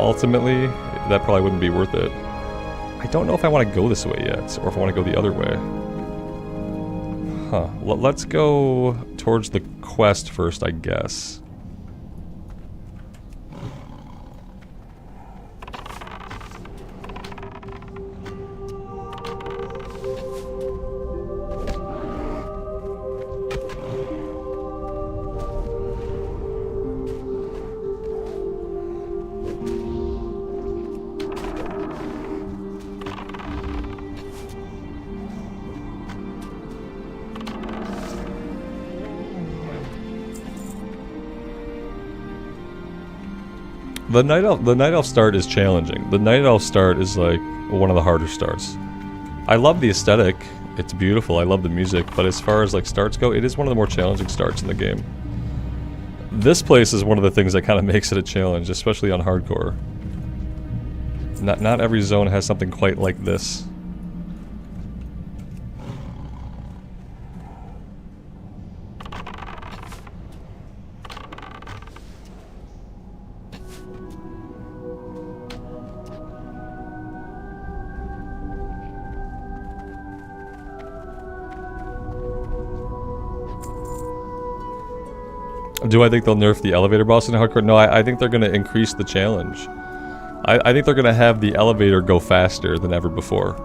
ultimately that probably wouldn't be worth it. I don't know if I want to go this way yet, or if I want to go the other way. Huh. Let's go towards the quest first, I guess. The night elf start is challenging. The night elf start is like one of the harder starts. I love the aesthetic. It's beautiful. I love the music, but as far as like starts go, it is one of the more challenging starts in the game. This place is one of the things that kind of makes it a challenge, especially on hardcore. Not every zone has something quite like this. Do I think they'll nerf the elevator boss in hardcore? No, I think they're going to increase the challenge. I think they're going to have the elevator go faster than ever before.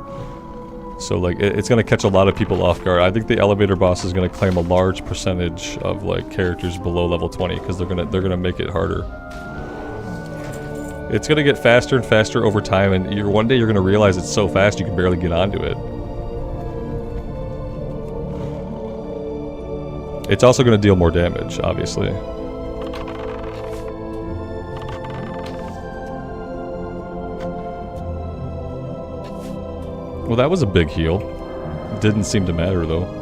So, like, it's going to catch a lot of people off guard. I think the elevator boss is going to claim a large percentage of, like, characters below level 20, because they're gonna make it harder. It's going to get faster and faster over time, and one day you're going to realize it's so fast you can barely get onto it. It's also going to deal more damage, obviously. Well, that was a big heal. Didn't seem to matter, though.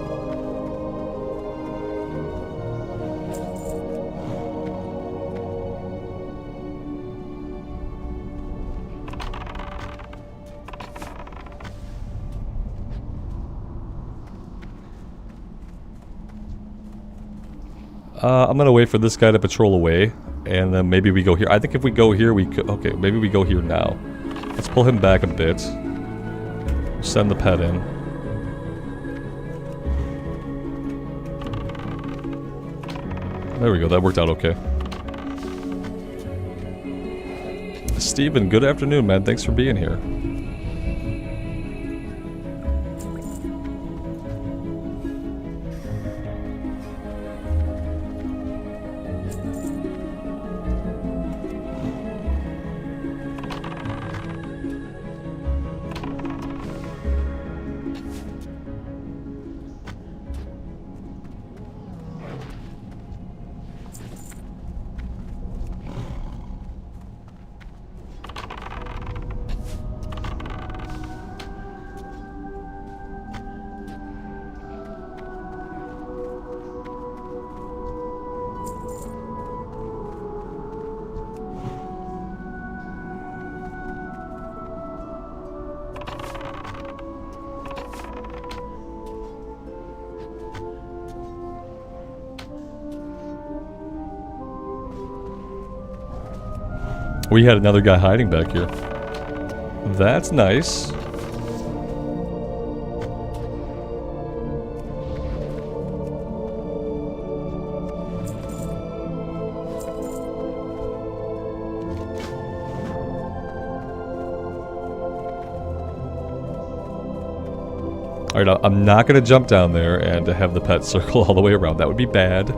I'm gonna wait for this guy to patrol away, and then maybe we go here. I think if we go here, we could... Okay, maybe we go here now. Let's pull him back a bit. Send the pet in. There we go, that worked out okay. Steven, good afternoon, man. Thanks for being here. We had another guy hiding back here. That's nice. Alright, I'm not going to jump down there and have the pet circle all the way around. That would be bad.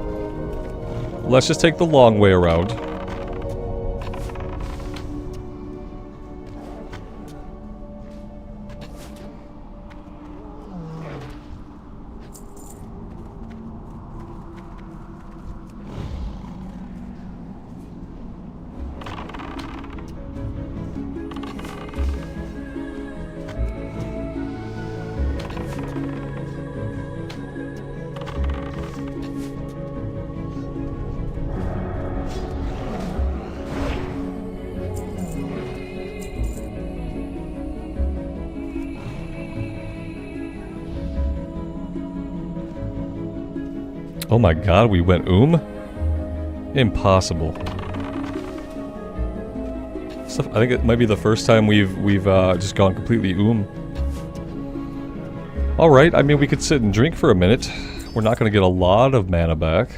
Let's just take the long way around. Oh my god, we went Impossible. I think it might be the first time we've just gone completely Alright, I mean we could sit and drink for a minute. We're not going to get a lot of mana back.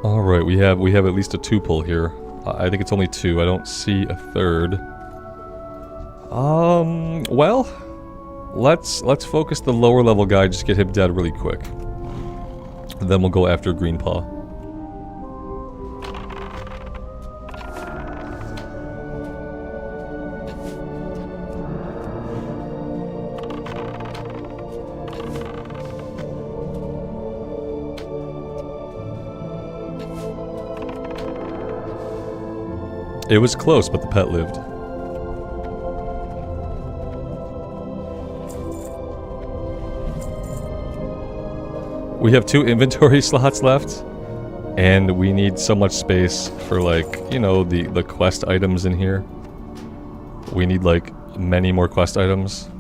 Alright, we have at least a 2 pull here. I think it's only 2. I don't see a third. Well, let's focus the lower level guy, just get him dead really quick. And then we'll go after Greenpaw. It was close, but the pet lived. We have 2 inventory slots left, and we need so much space for, like, you know, the quest items in here. We need, like, many more quest items.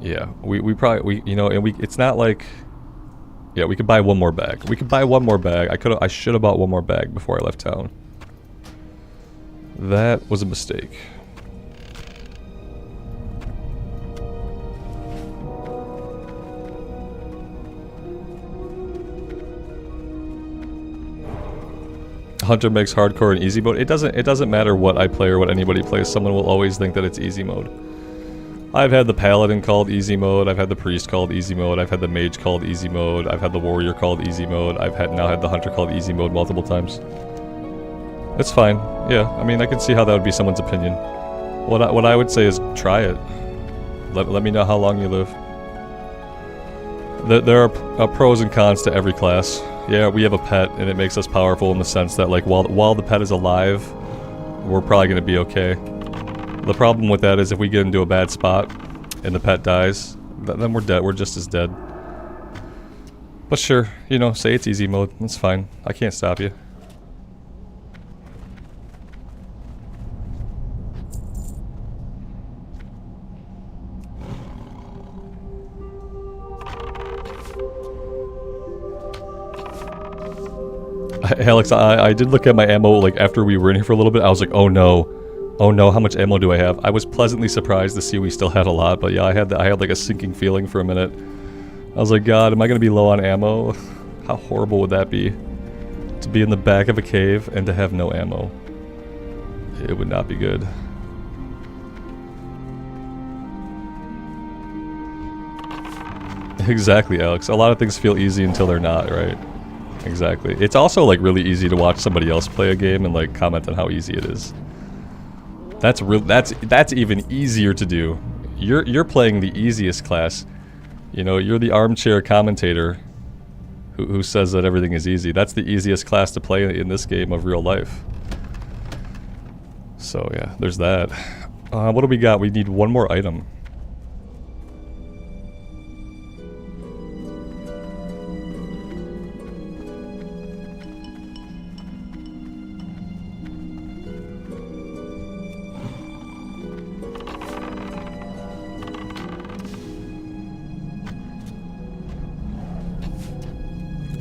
Yeah, we probably, you know, and it's not like, yeah, we could buy one more bag. We could buy one more bag. I should have bought one more bag before I left town. That was a mistake. Hunter makes hardcore and easy mode. It doesn't matter what I play or what anybody plays. Someone will always think that it's easy mode. I've had the paladin called easy mode. I've had the priest called easy mode. I've had the mage called easy mode. I've had the warrior called easy mode. I've now had the hunter called easy mode multiple times. It's fine. Yeah, I mean, I can see how that would be someone's opinion. What I would say is try it. Let me know how long you live. There are pros and cons to every class. Yeah, we have a pet, and it makes us powerful in the sense that, like, while the pet is alive, we're probably going to be okay. The problem with that is if we get into a bad spot, and the pet dies, then we're dead. We're just as dead. But sure, you know, say it's easy mode. That's fine. I can't stop you. Alex, I did look at my ammo, like, after we were in here for a little bit. I was like, oh no, how much ammo do I have? I was pleasantly surprised to see we still had a lot, but yeah, I had like a sinking feeling for a minute. I was like, God, am I gonna be low on ammo? How horrible would that be? To be in the back of a cave and to have no ammo. It would not be good. Exactly, Alex. A lot of things feel easy until they're not, right? Exactly. It's also, like, really easy to watch somebody else play a game and, like, comment on how easy it is. That's even easier to do. You're playing the easiest class. You know, you're the armchair commentator who says that everything is easy. That's the easiest class to play in this game of real life. So yeah, there's that. What do we got? We need one more item.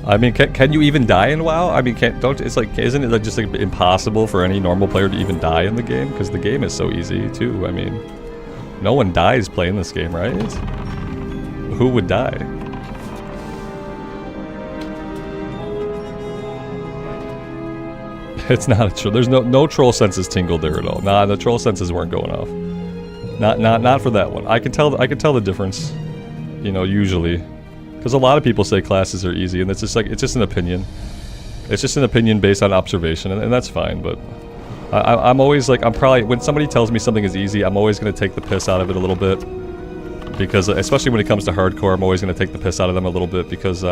I mean, can you even die in WoW? I mean, isn't it just like impossible for any normal player to even die in the game? Because the game is so easy too. I mean, no one dies playing this game, right? Who would die? It's not a troll. There's no troll senses tingled there at all. Nah, the troll senses weren't going off. Not for that one. I can tell the difference. You know, usually. Because a lot of people say classes are easy, and it's just an opinion. It's just an opinion based on observation, and that's fine, but I'm always like, when somebody tells me something is easy, I'm always going to take the piss out of it a little bit. Because, especially when it comes to hardcore, I'm always going to take the piss out of them a little bit, because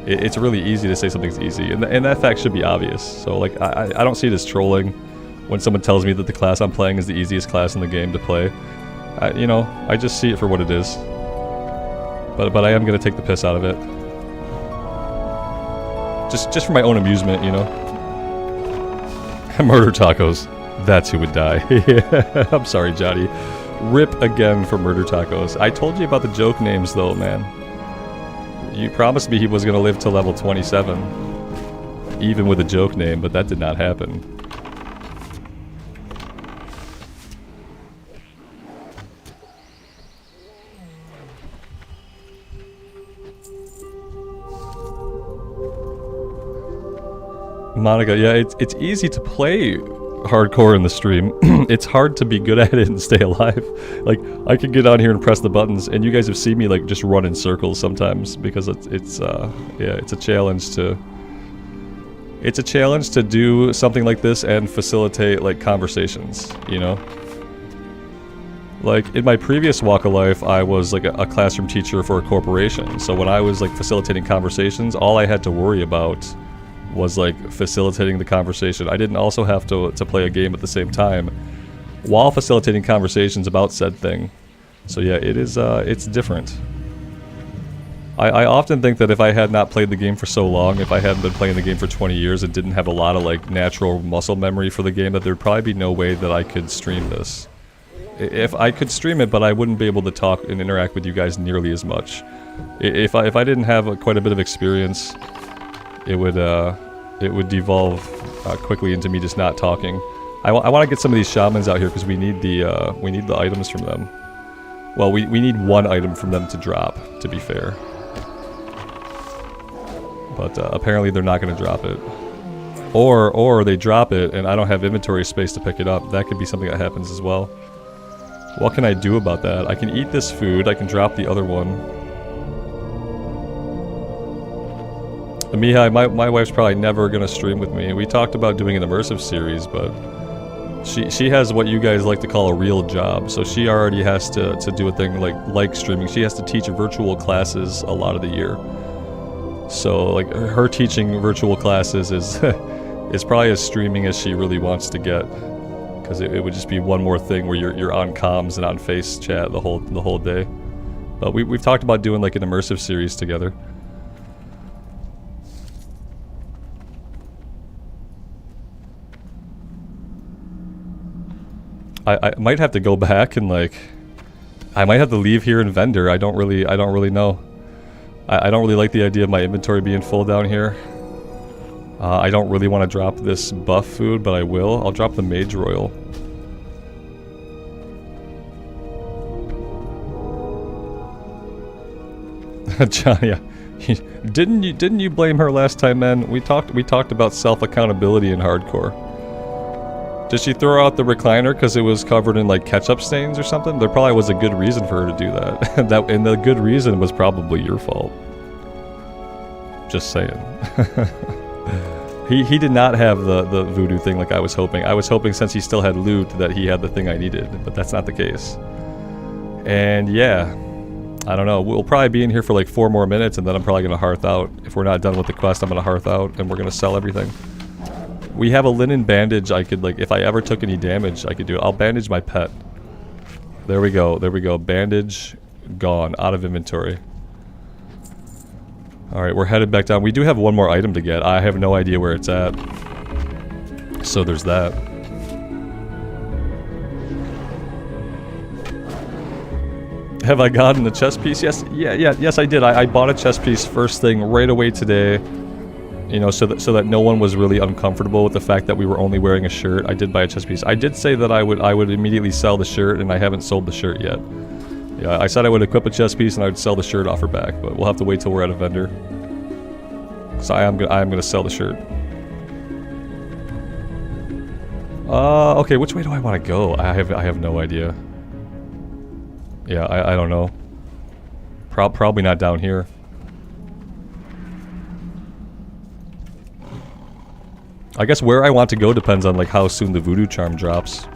it's really easy to say something's easy, and that fact should be obvious. So, like, I don't see it as trolling when someone tells me that the class I'm playing is the easiest class in the game to play. You know, I just see it for what it is. But I am going to take the piss out of it. Just for my own amusement, you know. Murder tacos. That's who would die. Yeah, I'm sorry, Johnny. Rip again for murder tacos. I told you about the joke names, though, man. You promised me he was going to live to level 27. Even with a joke name, but that did not happen. Monica, yeah, it's easy to play hardcore in the stream. It's hard to be good at it and stay alive. Like, I can get on here and press the buttons, and you guys have seen me, like, just run in circles sometimes, because it's a challenge to... It's a challenge to do something like this and facilitate, like, conversations, you know? Like, in my previous walk of life, I was, like, a classroom teacher for a corporation, so when I was, like, facilitating conversations, all I had to worry about was like facilitating the conversation. I didn't also have to play a game at the same time while facilitating conversations about said thing. So yeah, it is it's different. I often think that if I had not played the game for so long, if I hadn't been playing the game for 20 years and didn't have a lot of like natural muscle memory for the game, that there'd probably be no way that I could stream this. If I could stream it, but I wouldn't be able to talk and interact with you guys nearly as much. If I didn't have quite a bit of experience, it would devolve quickly into me just not talking. I want to get some of these shamans out here because we need the items from them. Well, we need one item from them to drop, to be fair. But apparently they're not going to drop it. Or they drop it and I don't have inventory space to pick it up. That could be something that happens as well. What can I do about that? I can eat this food, I can drop the other one. Mihai, my wife's probably never going to stream with me. We talked about doing an immersive series, but she has what you guys like to call a real job. So she already has to do a thing like streaming. She has to teach virtual classes a lot of the year. So like her teaching virtual classes is is probably as streaming as she really wants to get, because it would just be one more thing where you're on comms and on face chat the whole day. But we've talked about doing like an immersive series together. I might have to go back and like I might have to leave here and vendor. I don't really know. I don't really like the idea of my inventory being full down here. I don't really want to drop this buff food, but I will. I'll drop the Mage Royal. John, yeah. Didn't you blame her last time, man? We talked about self-accountability in hardcore. Did she throw out the recliner because it was covered in like ketchup stains or something? There probably was a good reason for her to do that. And the good reason was probably your fault. Just saying. He did not have the voodoo thing like I was hoping. I was hoping since he still had loot that he had the thing I needed, but that's not the case. And yeah, I don't know. We'll probably be in here for like 4 more minutes and then I'm probably going to hearth out. If we're not done with the quest, I'm going to hearth out and we're going to sell everything. We have a linen bandage. I could, like, if I ever took any damage, I could do it. I'll bandage my pet. There we go. There we go. Bandage gone. Out of inventory. Alright, we're headed back down. We do have one more item to get. I have no idea where it's at. So there's that. Have I gotten a chest piece? Yes. Yes, I did. I bought a chest piece first thing right away today. You know, so that no one was really uncomfortable with the fact that we were only wearing a shirt. I did buy a chest piece. I did say that I would immediately sell the shirt, and I haven't sold the shirt yet. Yeah, I said I would equip a chest piece and I would sell the shirt off her back, but we'll have to wait till we're at a vendor. So I am gonna sell the shirt. Okay, which way do I want to go? I have no idea. Yeah, I don't know. Probably not down here. I guess where I want to go depends on like how soon the voodoo charm drops.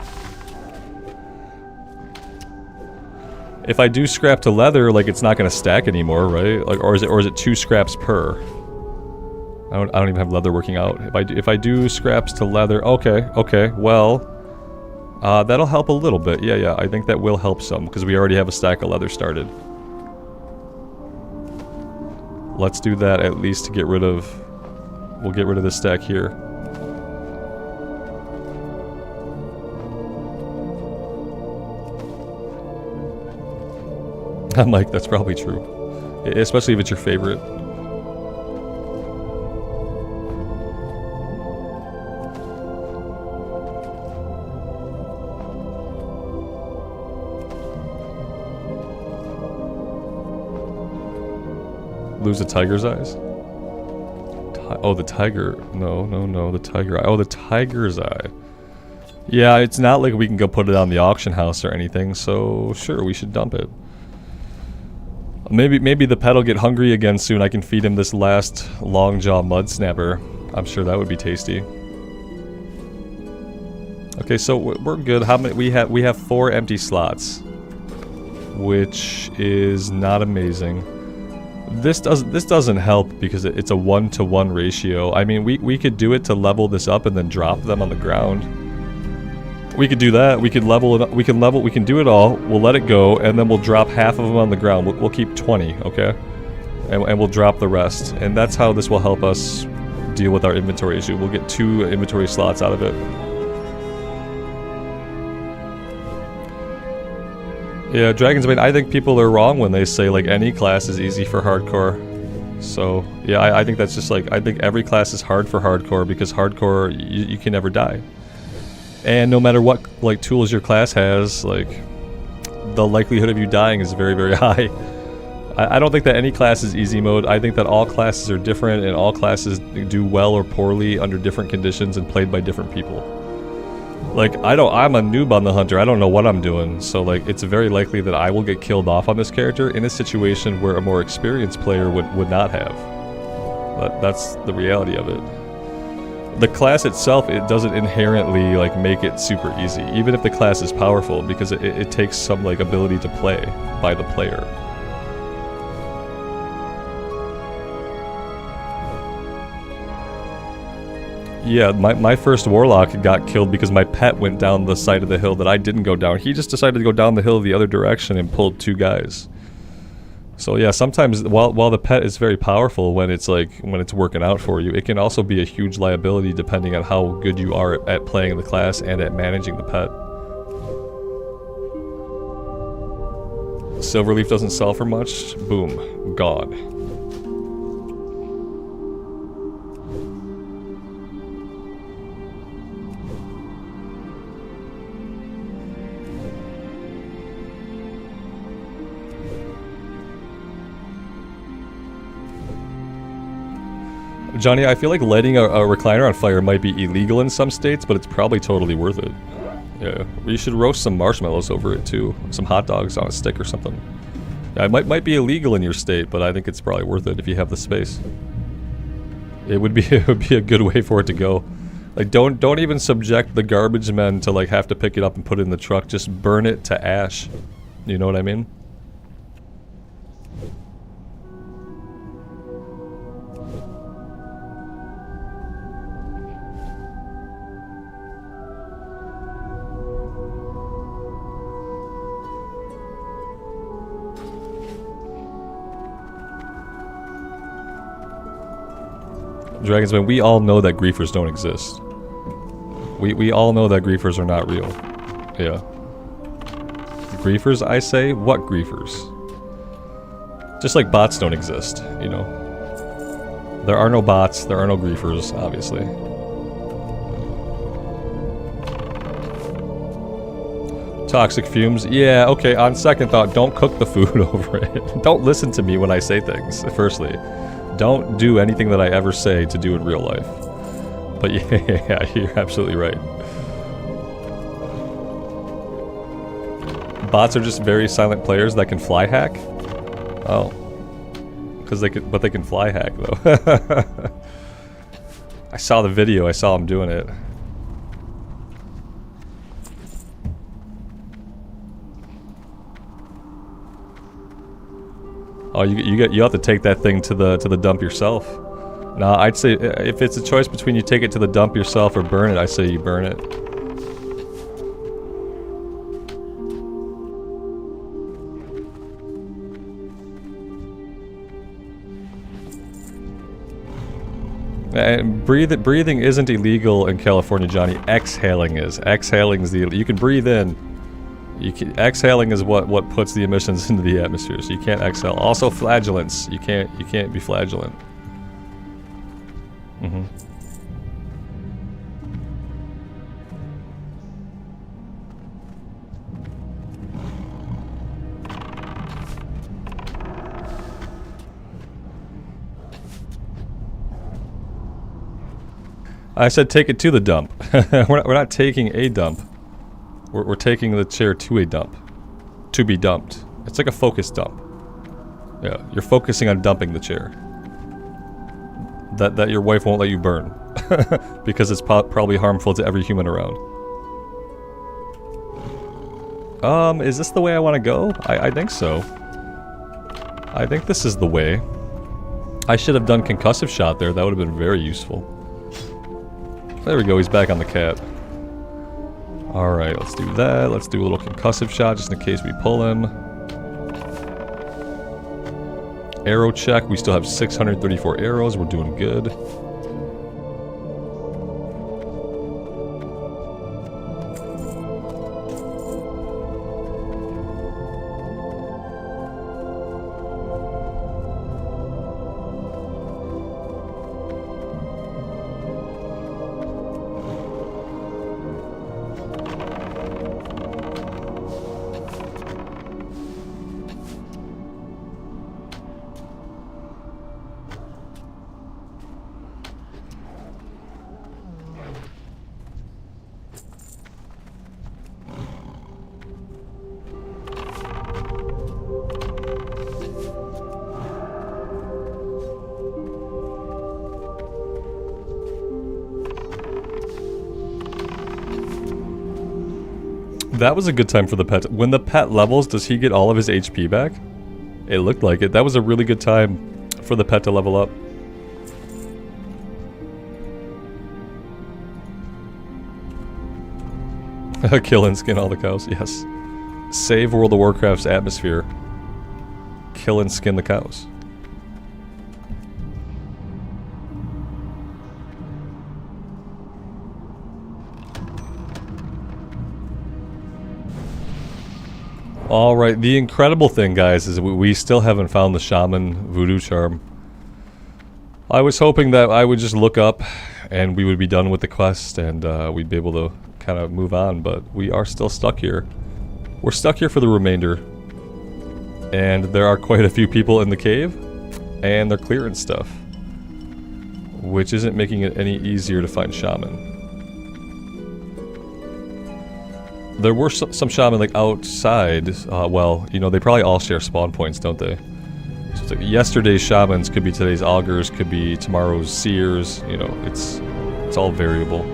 If I do scrap to leather, like it's not gonna stack anymore, right? Like, or is it 2 scraps per? I don't even have leather working out. If I do scraps to leather, okay, well, that'll help a little bit. Yeah, I think that will help some because we already have a stack of leather started. Let's do that at least to get rid of. We'll get rid of this stack here. I'm like, that's probably true. Especially if it's your favorite. Lose the tiger's eyes? Oh, the tiger. No, the tiger eye. Oh, the tiger's eye. Yeah, it's not like we can go put it on the auction house or anything, so sure, we should dump it. Maybe the pet will get hungry again soon. I can feed him this last long-jaw mud snapper. I'm sure that would be tasty. Okay, so we're good. How many we have 4 empty slots, which is not amazing. This doesn't help because it's a 1-to-1 ratio. I mean, we could do it to level this up and then drop them on the ground. We could do that. We could level it up. We can do it all. We'll let it go, and then we'll drop half of them on the ground. We'll keep 20, okay? And we'll drop the rest. And that's how this will help us deal with our inventory issue. We'll get 2 inventory slots out of it. Yeah, Dragon's Bane, I think people are wrong when they say, like, any class is easy for hardcore. So, yeah, I think that's just, like, I think every class is hard for hardcore because hardcore, you can never die. And no matter what, like, tools your class has, like, the likelihood of you dying is very, very high. I don't think that any class is easy mode. I think that all classes are different and all classes do well or poorly under different conditions and played by different people. Like, I'm a noob on the hunter, I don't know what I'm doing, so like, it's very likely that I will get killed off on this character in a situation where a more experienced player would not have. That's the reality of it. The class itself, it doesn't inherently like make it super easy, even if the class is powerful, because it takes some like ability to play by the player. Yeah, my first warlock got killed because my pet went down the side of the hill that I didn't go down. He just decided to go down the hill the other direction and pulled 2 guys. So yeah, sometimes while the pet is very powerful when it's working out for you, it can also be a huge liability depending on how good you are at playing the class and at managing the pet. Silverleaf doesn't sell for much. Boom, gone. Johnny, I feel like lighting a recliner on fire might be illegal in some states, but it's probably totally worth it. Yeah, you should roast some marshmallows over it too. Some hot dogs on a stick or something. Yeah, it might be illegal in your state, but I think it's probably worth it if you have the space. It would be a good way for it to go. Like, don't even subject the garbage men to like have to pick it up and put it in the truck. Just burn it to ash. You know what I mean? Dragon's Bane, we all know that griefers don't exist. We all know that griefers are not real. Yeah. Griefers, I say? What griefers? Just like bots don't exist, you know. There are no bots, there are no griefers, obviously. Toxic fumes? Yeah, okay, on second thought, don't cook the food over it. Don't listen to me when I say things, firstly. Don't do anything that I ever say to do in real life. But yeah, you're absolutely right. Bots are just very silent players that can fly hack? Oh. But they can fly hack though. I saw the video, I saw him doing it. Oh, you have to take that thing to the dump yourself. Nah, I'd say if it's a choice between you take it to the dump yourself or burn it, I say you burn it. And breathing isn't illegal in California, Johnny. Exhaling is. Exhaling is you can breathe in. Exhaling is what puts the emissions into the atmosphere, so you can't exhale. Also flagellants, you can't be flagellant. Mm-hmm. I said take it to the dump. We're not taking a dump. We're taking the chair to a dump. To be dumped. It's like a focus dump. Yeah, you're focusing on dumping the chair. That your wife won't let you burn. Because it's probably harmful to every human around. Is this the way I want to go? I think so. I think this is the way. I should have done concussive shot there. That would have been very useful. There we go. He's back on the cat. Alright, let's do that. Let's do a little concussive shot just in case we pull him. Arrow check. We still have 634 arrows. We're doing good. That was a good time for the pet. When the pet levels, does he get all of his HP back? It looked like it. That was a really good time for the pet to level up. Kill and skin all the cows, yes. Save World of Warcraft's atmosphere. Kill and skin the cows. Alright, the incredible thing, guys, is we still haven't found the Shaman Voodoo Charm. I was hoping that I would just look up and we would be done with the quest and we'd be able to kind of move on, but we are still stuck here. We're stuck here for the remainder. And there are quite a few people in the cave, and they're clearing stuff. Which isn't making it any easier to find Shaman. There were some shaman like outside. Well, you know, they probably all share spawn points, don't they? So it's like yesterday's shamans could be today's augurs, could be tomorrow's seers. You know, it's all variable.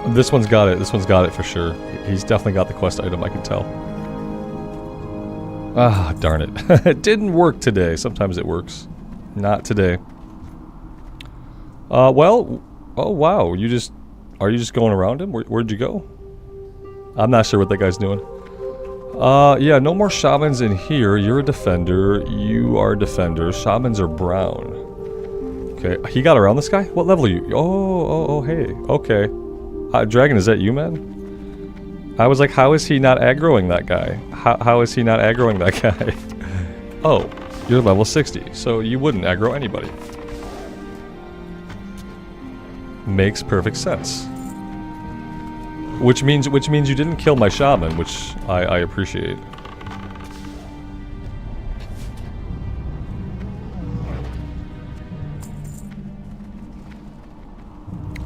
This one's got it. This one's got it for sure. He's definitely got the quest item, I can tell. Ah, darn it. It didn't work today. Sometimes it works. Not today. Well... Oh, wow. Are you just going around him? Where'd you go? I'm not sure what that guy's doing. Yeah, no more shamans in here. You're a defender. You are a defender. Shamans are brown. Okay, he got around this guy? What level are you? Oh, hey. Okay. Dragon, is that you, man? I was like, how is he not aggroing that guy? How is he not aggroing that guy? Oh, you're level 60, so you wouldn't aggro anybody. Makes perfect sense. Which means you didn't kill my shaman, which I appreciate.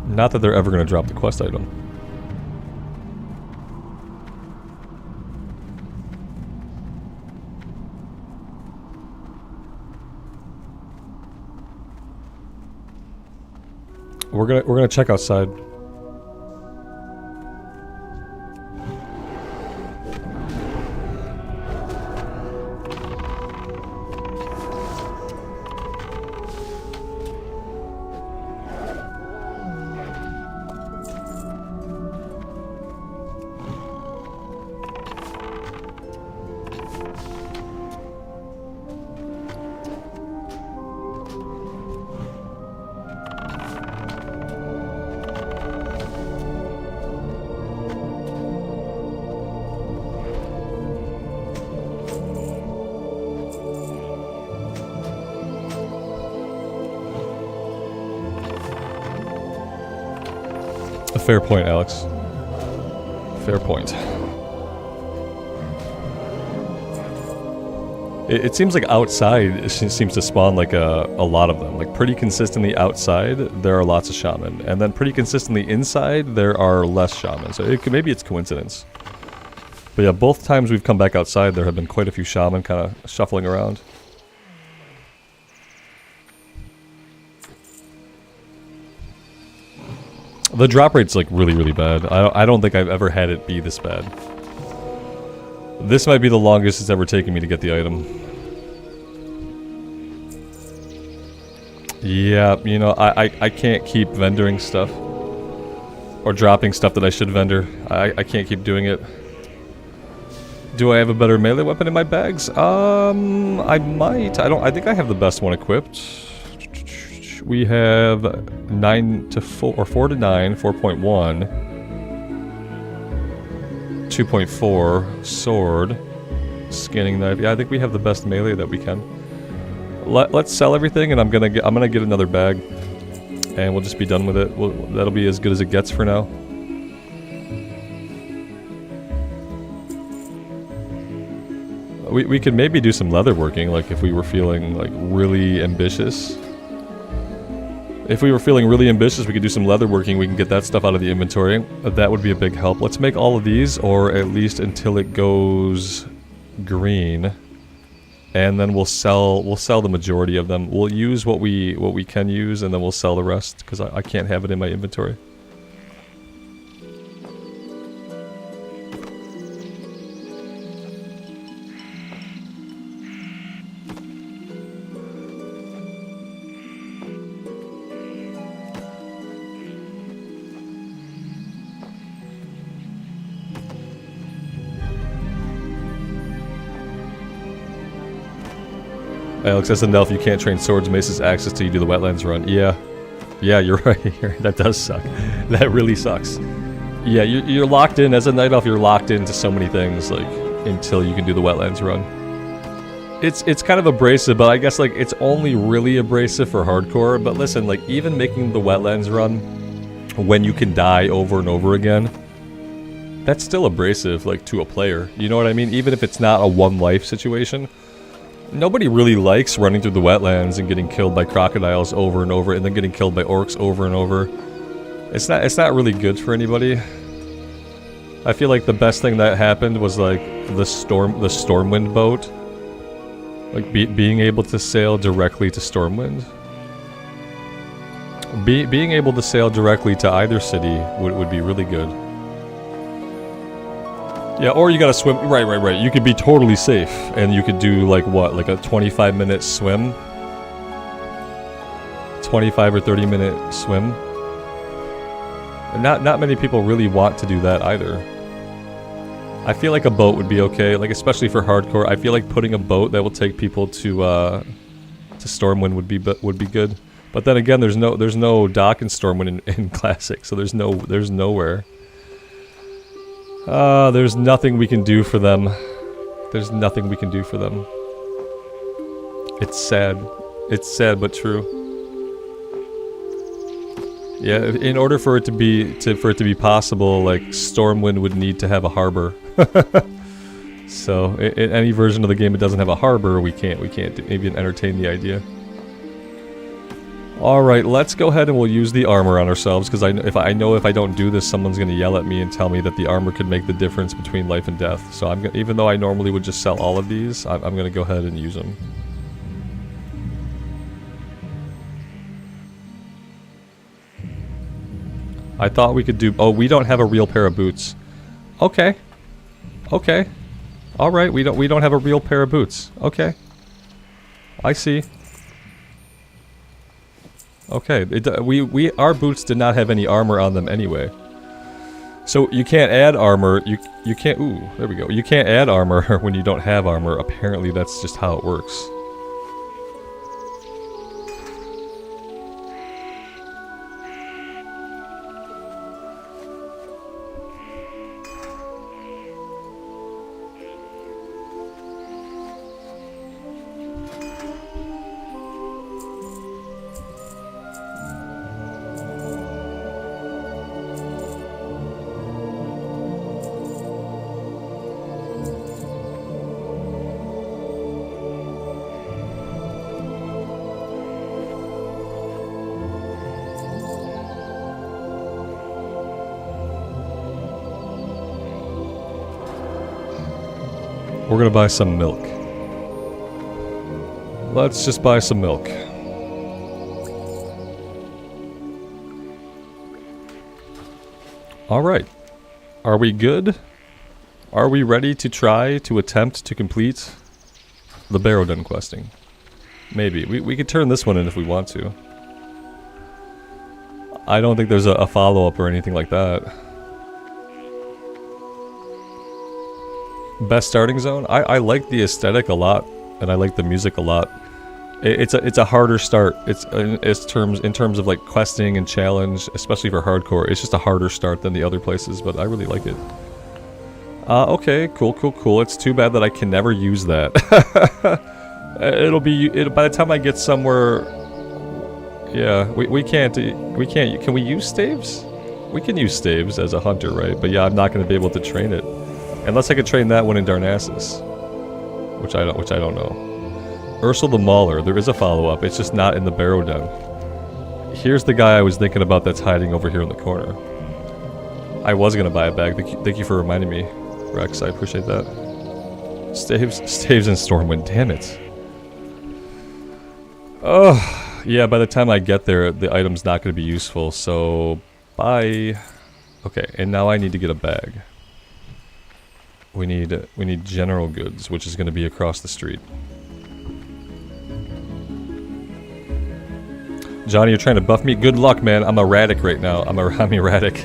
Not that they're ever going to drop the quest item. We're gonna check outside. fair point, Alex. Fair point. It seems like outside it seems to spawn like a lot of them. Like pretty consistently outside, there are lots of shaman. And then pretty consistently inside, there are less shaman. So maybe it's coincidence. But yeah, both times we've come back outside, there have been quite a few shaman kind of shuffling around. The drop rate's like really, really bad. I don't think I've ever had it be this bad. This might be the longest it's ever taken me to get the item. Yeah, you know, I can't keep vendoring stuff. Or dropping stuff that I should vendor. I can't keep doing it. Do I have a better melee weapon in my bags? I might. I think I have the best one equipped. We have 9 to 4, or 4 to 9, 4.1. 2.4 sword, scanning knife. Yeah, I think we have the best melee that we can. Let's sell everything, and I'm gonna get another bag, and we'll just be done with it. That'll be as good as it gets for now. We could maybe do some leatherworking, like if we were feeling like really ambitious. If we were feeling really ambitious, we could do some leatherworking. We can get that stuff out of the inventory. That would be a big help. Let's make all of these, or at least until it goes green, and then we'll sell the majority of them. We'll use what we can use, and then we'll sell the rest because I can't have it in my inventory. Alex, as an elf, you can't train swords, maces, axes till you do the wetlands run. Yeah, you're right. That does suck. That really sucks. Yeah, you're locked in as a night elf. You're locked into so many things, like until you can do the wetlands run. It's kind of abrasive, but I guess like it's only really abrasive for hardcore. But listen, like even making the wetlands run when you can die over and over again, that's still abrasive, like to a player. You know what I mean? Even if it's not a one life situation. Nobody really likes running through the wetlands and getting killed by crocodiles over and over, and then getting killed by orcs over and over. It's not really good for anybody. I feel like the best thing that happened was like the Stormwind boat, like being able to sail directly to Stormwind. Being able to sail directly to either city would be really good. Yeah, or you gotta swim. Right. You could be totally safe, and you could do like what, like a 25-minute swim, 25 or 30-minute swim. And not many people really want to do that either. I feel like a boat would be okay, like especially for hardcore. I feel like putting a boat that will take people to Stormwind would be good. But then again, there's no dock in Stormwind in Classic, so there's nowhere. There's nothing we can do for them. There's nothing we can do for them. It's sad. It's sad but true. Yeah, in order for it to be possible, like Stormwind would need to have a harbor. So in any version of the game it doesn't have a harbor, we can't even entertain the idea. Alright, let's go ahead and we'll use the armor on ourselves, because if I don't do this, someone's going to yell at me and tell me that the armor could make the difference between life and death. So even though I normally would just sell all of these, I'm going to go ahead and use them. I thought we could do... Oh, we don't have a real pair of boots. Okay. Okay. Alright, we don't have a real pair of boots. Okay. I see. Okay, our boots did not have any armor on them anyway. So you can't add armor, you can't, ooh, there we go. You can't add armor when you don't have armor. Apparently that's just how it works. We're gonna buy some milk. Let's just buy some milk. Alright. Are we good? Are we ready to try to attempt to complete the Barrow Den questing? Maybe. We could turn this one in if we want to. I don't think there's a follow-up or anything like that. Best starting zone? I like the aesthetic a lot, and I like the music a lot. It's a harder start. It's in terms of like questing and challenge, especially for hardcore. It's just a harder start than the other places, but I really like it. Okay, cool. It's too bad that I can never use that. By the time I get somewhere. Yeah, we can't. Can we use staves? We can use staves as a hunter, right? But yeah, I'm not going to be able to train it unless I could train that one in Darnassus, which I don't know. Ursel the Mauler, there is a follow-up, it's just not in the Barrow Den. Here's the guy I was thinking about that's hiding over here in the corner. I was gonna buy a bag, thank you for reminding me, Rex, I appreciate that. Staves and Stormwind, damn it. Oh, yeah, by the time I get there, the item's not gonna be useful, so bye. Okay, and now I need to get a bag. We need general goods, which is gonna be across the street. Johnny, you're trying to buff me? Good luck, man. I'm erratic right now. I'm erratic.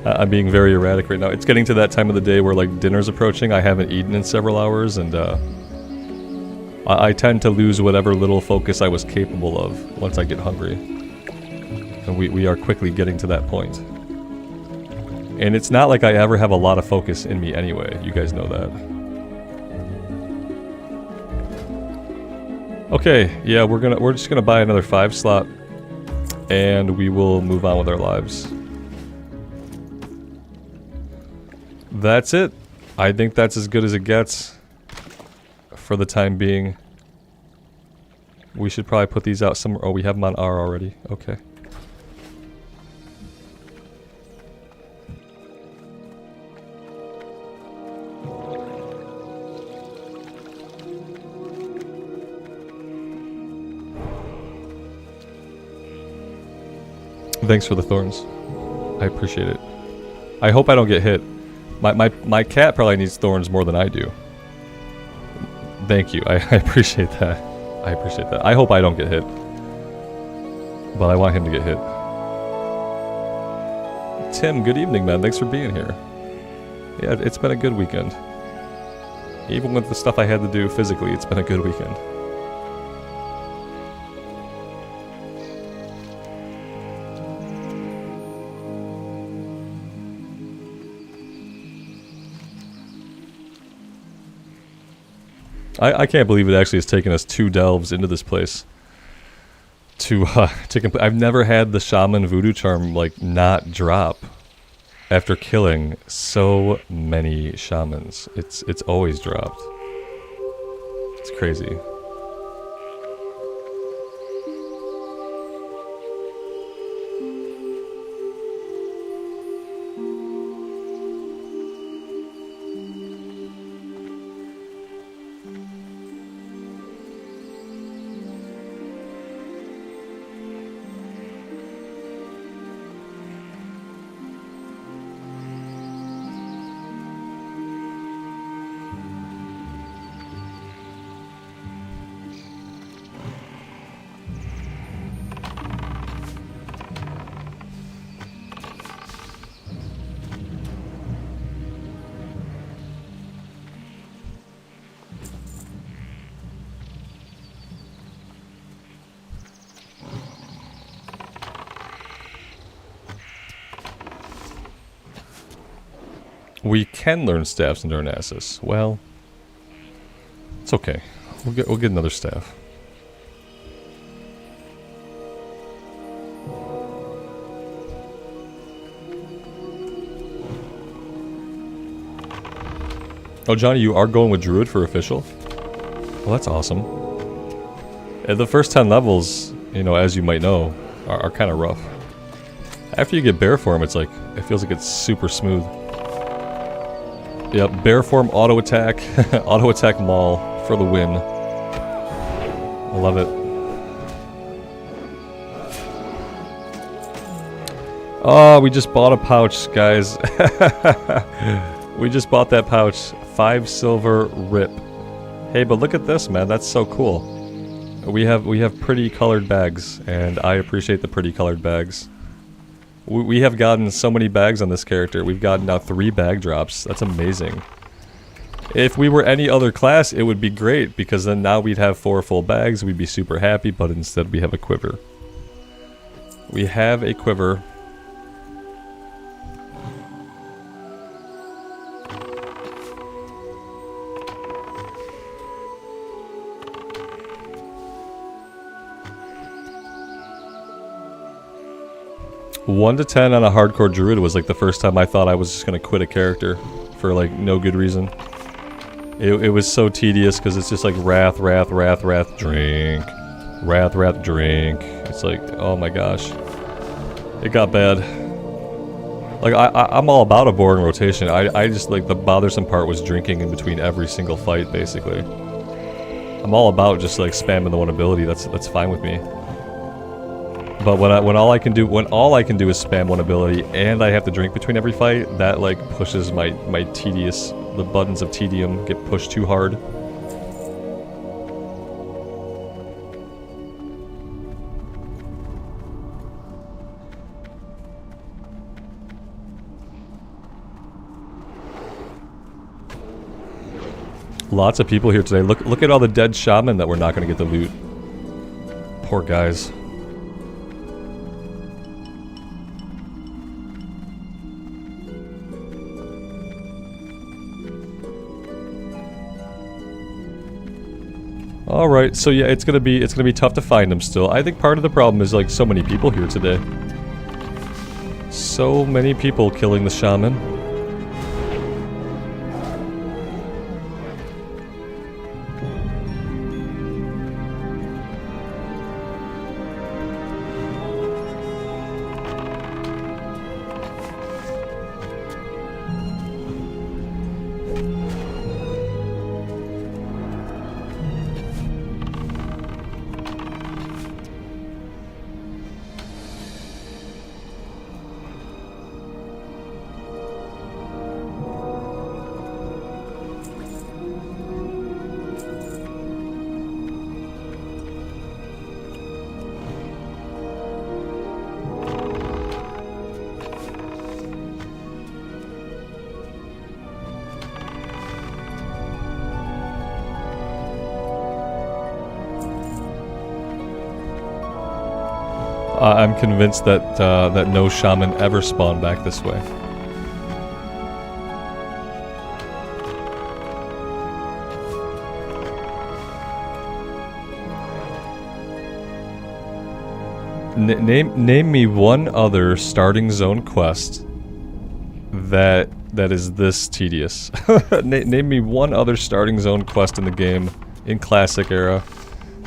I'm being very erratic right now. It's getting to that time of the day where, like, dinner's approaching. I haven't eaten in several hours, and, I tend to lose whatever little focus I was capable of once I get hungry. And we are quickly getting to that point. And it's not like I ever have a lot of focus in me anyway. You guys know that. Okay, yeah, we're just gonna buy another 5 slot, and we will move on with our lives. That's it. I think that's as good as it gets for the time being. We should probably put these out somewhere. Oh, we have them on R already. Okay. Thanks for the thorns. I appreciate it. I hope I don't get hit. My cat probably needs thorns more than I do. Thank you. I appreciate that. I appreciate that. I hope I don't get hit. But I want him to get hit. Tim, good evening, man. Thanks for being here. Yeah, it's been a good weekend. Even with the stuff I had to do physically, it's been a good weekend. I can't believe it actually has taken us 2 delves into this place to complete. I've never had the Shaman Voodoo Charm, like, not drop after killing so many shamans. It's always dropped. It's crazy. We can learn staffs in Darnassus. Well, it's okay. We'll get another staff. Oh, Johnny, you are going with Druid for official? Well, that's awesome. The first 10 levels, you know, as you might know, are kind of rough. After you get Bear form, it's like, it feels like it's super smooth. Yep, bear form auto attack. Auto attack maul for the win. I love it. Oh, we just bought a pouch, guys. We just bought that pouch. 5 silver rip. Hey, but look at this, man. That's so cool. We have pretty colored bags, and I appreciate the pretty colored bags. We have gotten so many bags on this character. We've gotten now 3 bag drops. That's amazing. If we were any other class, it would be great, because then now we'd have 4 full bags. We'd be super happy, but instead we have a quiver. We have a quiver. One to 10 on a hardcore druid was like the first time I thought I was just gonna quit a character for like no good reason. It was so tedious because it's just like wrath, drink. Wrath, drink. It's like, oh my gosh. It got bad. Like, I'm all about a boring rotation. I just, like, the bothersome part was drinking in between every single fight, basically. I'm all about just, like, spamming the one ability. That's fine with me. But when all I can do is spam one ability and I have to drink between every fight, that like pushes my tedious, the buttons of tedium get pushed too hard. Lots of people here today. Look at all the dead shaman that we're not going to get the loot. Poor guys. Alright, so yeah, it's gonna be tough to find them still. I think part of the problem is like so many people here today. So many people killing the shaman. I'm convinced that that no shaman ever spawned back this way. Name me one other starting zone quest that is this tedious. Name me one other starting zone quest in the game in classic era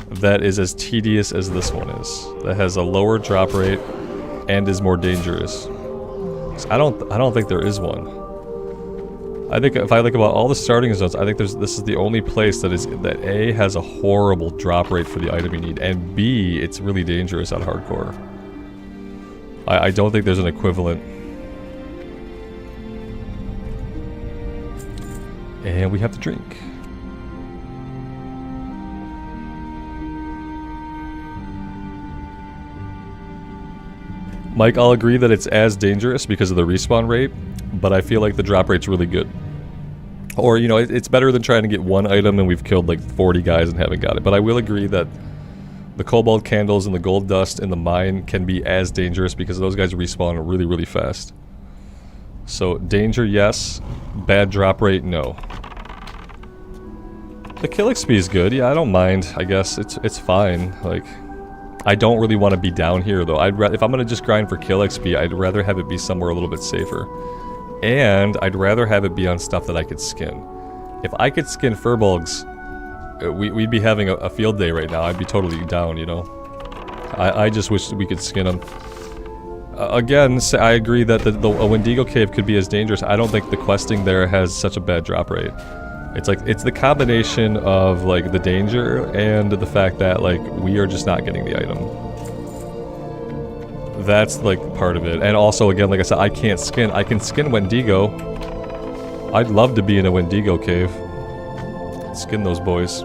that is as tedious as this one is. That has a lower drop rate and is more dangerous. I don't think there is one. I think if I think about all the starting zones, I think this is the only place that A has a horrible drop rate for the item you need, and B, it's really dangerous on hardcore. I don't think there's an equivalent. And we have to drink. Mike, I'll agree that it's as dangerous because of the respawn rate, but I feel like the drop rate's really good. Or, you know, it's better than trying to get one item and we've killed like 40 guys and haven't got it. But I will agree that the cobalt candles and the gold dust in the mine can be as dangerous because those guys respawn really, really fast. So, danger, yes. Bad drop rate, no. The kill XP is good. Yeah, I don't mind, I guess. It's fine. Like, I don't really want to be down here, though. If I'm going to just grind for kill XP, I'd rather have it be somewhere a little bit safer. And I'd rather have it be on stuff that I could skin. If I could skin furbolgs, we'd be having a field day right now. I'd be totally down, you know. I just wish we could skin them. Again, I agree that a Wendigo cave could be as dangerous. I don't think the questing there has such a bad drop rate. It's like, it's the combination of like the danger and the fact that like we are just not getting the item. That's like part of it. And also, again, like I said, I can't skin. I can skin Wendigo. I'd love to be in a Wendigo cave. Skin those boys.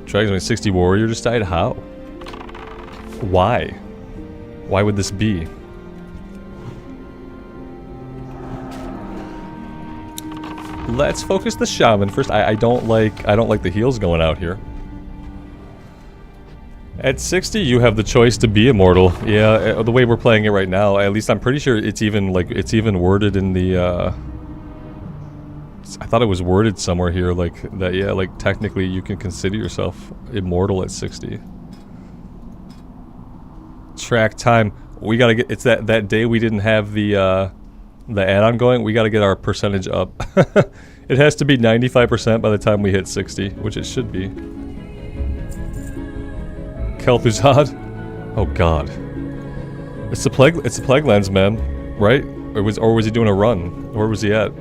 Dragon's Wing 60 warrior just died? How? Why? Why would this be? Let's focus the shaman first. I don't like the heals going out here. At 60 you have the choice to be immortal. Yeah, the way we're playing it right now, at least I'm pretty sure it's even worded in the I thought it was worded somewhere here like that, yeah, like technically you can consider yourself immortal at 60. Track time. We gotta get, it's that day we didn't have the add-on going, we gotta get our percentage up. It has to be 95% by the time we hit 60, which it should be. Kel'Thuzad? Oh god. It's the plague lens, man, right? Or was he doing a run? Where was he at?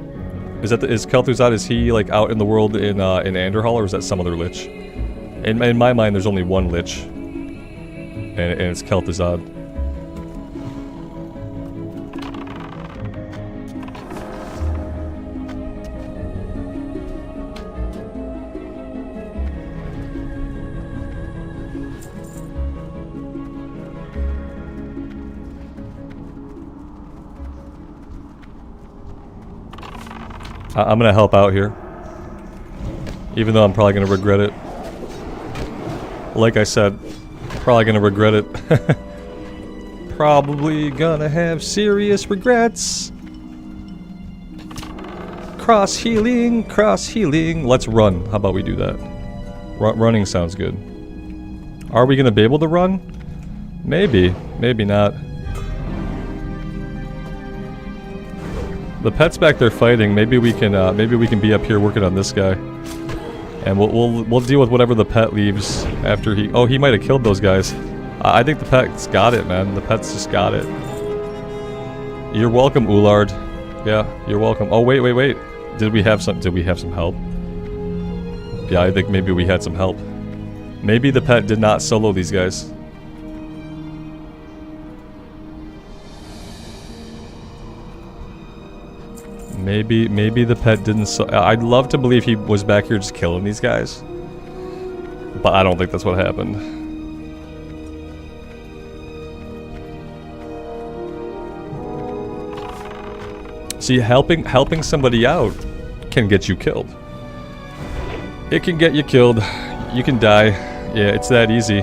Is Kel'Thuzad, is he like out in the world in Anderhall, or is that some other lich? In my mind, there's only one lich, and it's Kel'Thuzad. I'm gonna help out here, even though I'm probably gonna regret it. Like I said, probably gonna regret it. Probably gonna have serious regrets. Cross healing, cross healing. Let's run. How about we do that? Running sounds good. Are we gonna be able to run? Maybe, maybe not. The pet's back there fighting. Maybe we can be up here working on this guy, and we'll deal with whatever the pet leaves after he. Oh, he might have killed those guys. I think the pet's got it, man. The pet's just got it. You're welcome, Ullard. Yeah, you're welcome. Oh wait. Did we have some help? Yeah, I think maybe we had some help. Maybe the pet did not solo these guys. Maybe the pet didn't I'd love to believe he was back here just killing these guys, but I don't think that's what happened. See, helping somebody out can get you killed. It can get you killed. You can die. Yeah, it's that easy.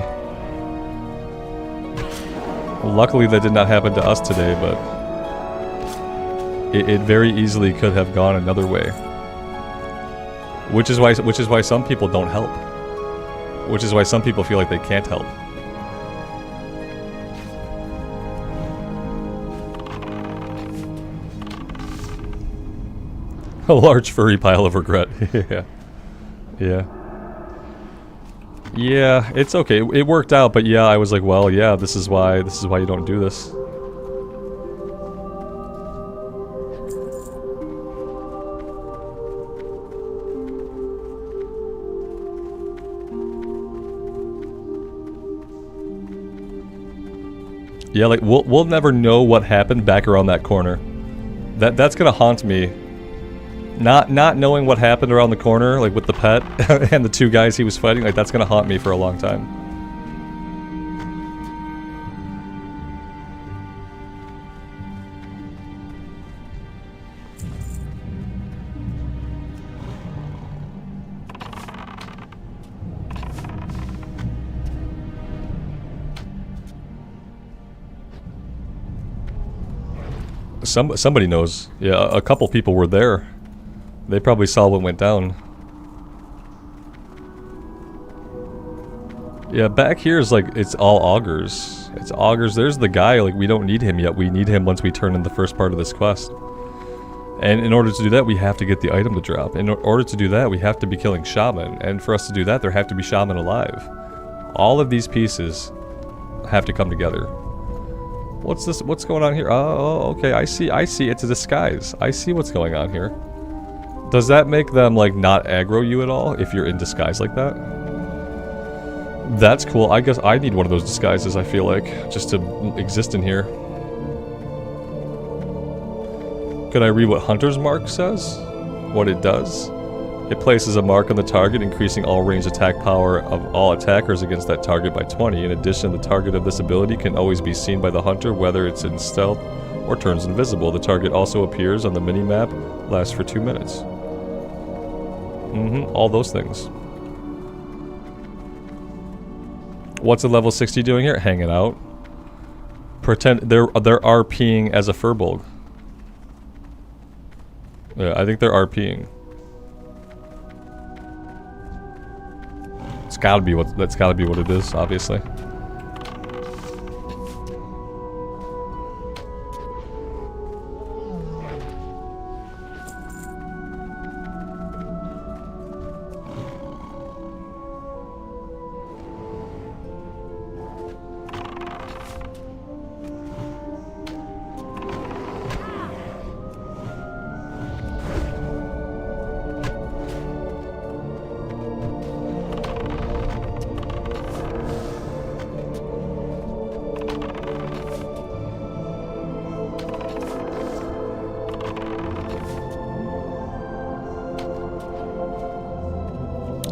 Luckily that did not happen to us today, but it very easily could have gone another way. Which is why some people don't help. Which is why some people feel like they can't help. A large furry pile of regret. Yeah. Yeah, it's okay. It worked out, but yeah, I was like, well, yeah, this is why you don't do this. Yeah, like we'll never know what happened back around that corner. That's gonna haunt me. Not knowing what happened around the corner, like with the pet and the two guys he was fighting, like that's gonna haunt me for a long time. Somebody knows. Yeah, a couple people were there. They probably saw what went down. Yeah, back here is like, it's all augurs. It's augurs. There's the guy, like, we don't need him yet. We need him once we turn in the first part of this quest. And in order to do that, we have to get the item to drop. In order to do that, we have to be killing shaman. And for us to do that, there have to be shaman alive. All of these pieces have to come together. What's this? What's going on here? Oh, okay, I see. It's a disguise. I see what's going on here. Does that make them, like, not aggro you at all if you're in disguise like that? That's cool. I guess I need one of those disguises, I feel like, just to exist in here. Can I read what Hunter's Mark says? What it does? It places a mark on the target, increasing all ranged attack power of all attackers against that target by 20. In addition, the target of this ability can always be seen by the hunter, whether it's in stealth or turns invisible. The target also appears on the mini-map, lasts for 2 minutes. All those things. What's a level 60 doing here? Hanging out. Pretend they're RPing as a furbolg. Yeah, I think they're RPing. That's gotta be what it is, obviously.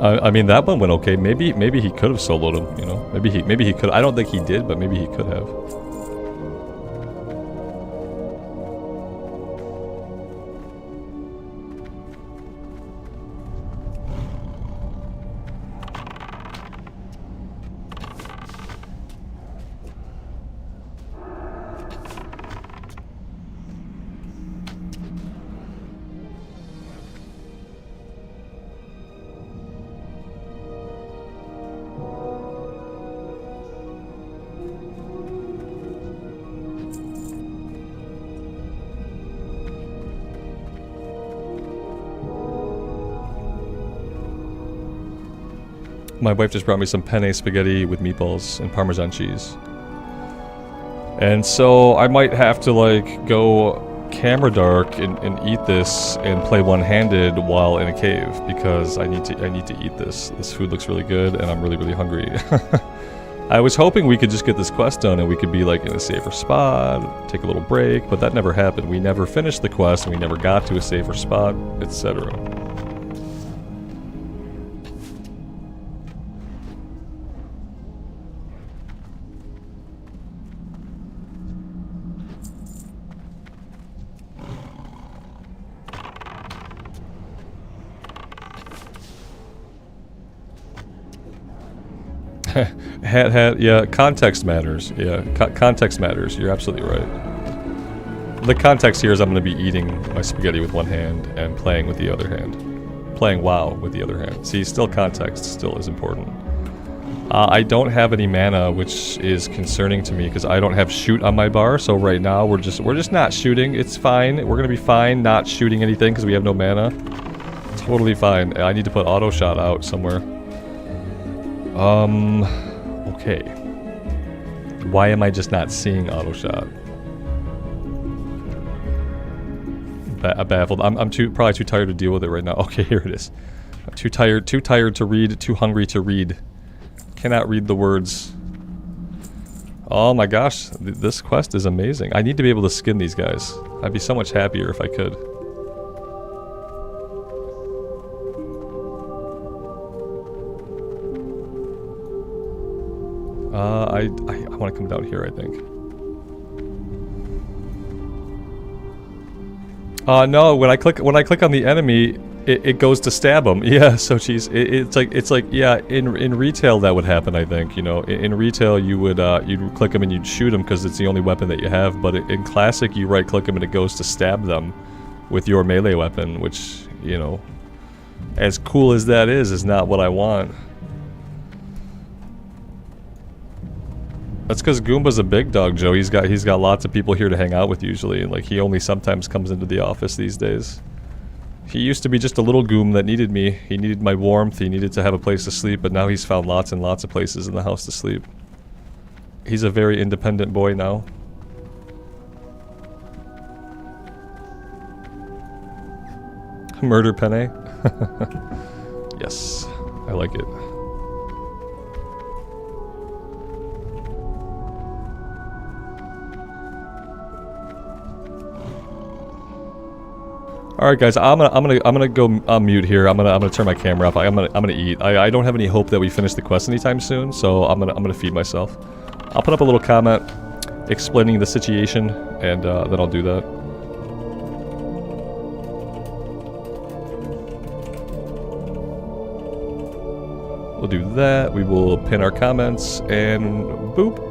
I mean, that one went okay. Maybe he could have soloed him, you know? Maybe he could. I don't think he did, but maybe he could have. My wife just brought me some penne spaghetti with meatballs and Parmesan cheese. And so I might have to, like, go camera dark and eat this and play one-handed while in a cave because I need to eat this. This food looks really good and I'm really, really hungry. I was hoping we could just get this quest done and we could be, like, in a safer spot, take a little break, but that never happened. We never finished the quest and we never got to a safer spot, etc. Yeah, context matters. Yeah, context matters. You're absolutely right. The context here is I'm going to be eating my spaghetti with one hand and playing with the other hand. Playing WoW with the other hand. See, still context still is important. I don't have any mana, which is concerning to me because I don't have shoot on my bar. So right now we're just not shooting. It's fine. We're going to be fine not shooting anything because we have no mana. Totally fine. I need to put auto shot out somewhere. Okay. Why am I just not seeing auto shot? Baffled. I'm probably too tired to deal with it right now. Okay, here it is. I'm too tired to read, too hungry to read. Cannot read the words. Oh my gosh, this quest is amazing. I need to be able to skin these guys. I'd be so much happier if I could. I want to come down here, I think. No, when I click on the enemy, it goes to stab him. Yeah, so it's like yeah, in retail that would happen, I think, you know. In retail you would you'd click him and you'd shoot him because it's the only weapon that you have, but in classic you right click him and it goes to stab them with your melee weapon, which, you know, as cool as that is not what I want. That's because Goomba's a big dog, Joe. He's got lots of people here to hang out with usually, and like he only sometimes comes into the office these days. He used to be just a little goom that needed me. He needed my warmth, he needed to have a place to sleep, but now he's found lots and lots of places in the house to sleep. He's a very independent boy now. Murder Penne? Yes, I like it. All right, guys. I'm gonna go on mute here. I'm gonna turn my camera off. I'm gonna eat. I don't have any hope that we finish the quest anytime soon, so I'm gonna feed myself. I'll put up a little comment explaining the situation, and then I'll do that. We'll do that. We will pin our comments and boop.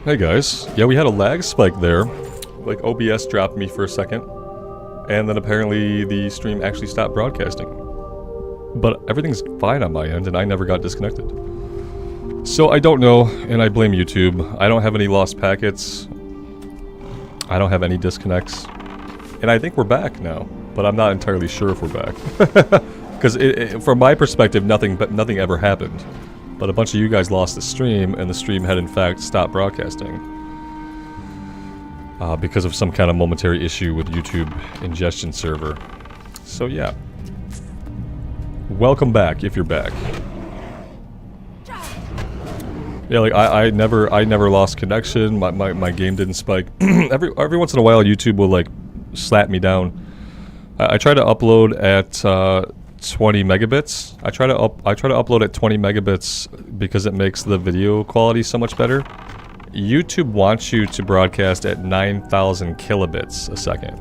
Hey guys. Yeah, we had a lag spike there. Like OBS dropped me for a second. And then apparently the stream actually stopped broadcasting. But everything's fine on my end and I never got disconnected. So I don't know, and I blame YouTube. I don't have any lost packets. I don't have any disconnects. And I think we're back now. But I'm not entirely sure if we're back. Because from my perspective, nothing ever happened. But a bunch of you guys lost the stream, and the stream had in fact stopped broadcasting. Because of some kind of momentary issue with YouTube ingestion server. So yeah. Welcome back, if you're back. Yeah, like I never lost connection, my game didn't spike. Every once in a while YouTube will like slap me down. I try to upload at 20 megabits. I try to upload at 20 megabits because it makes the video quality so much better. YouTube wants you to broadcast at 9,000 kilobits a second.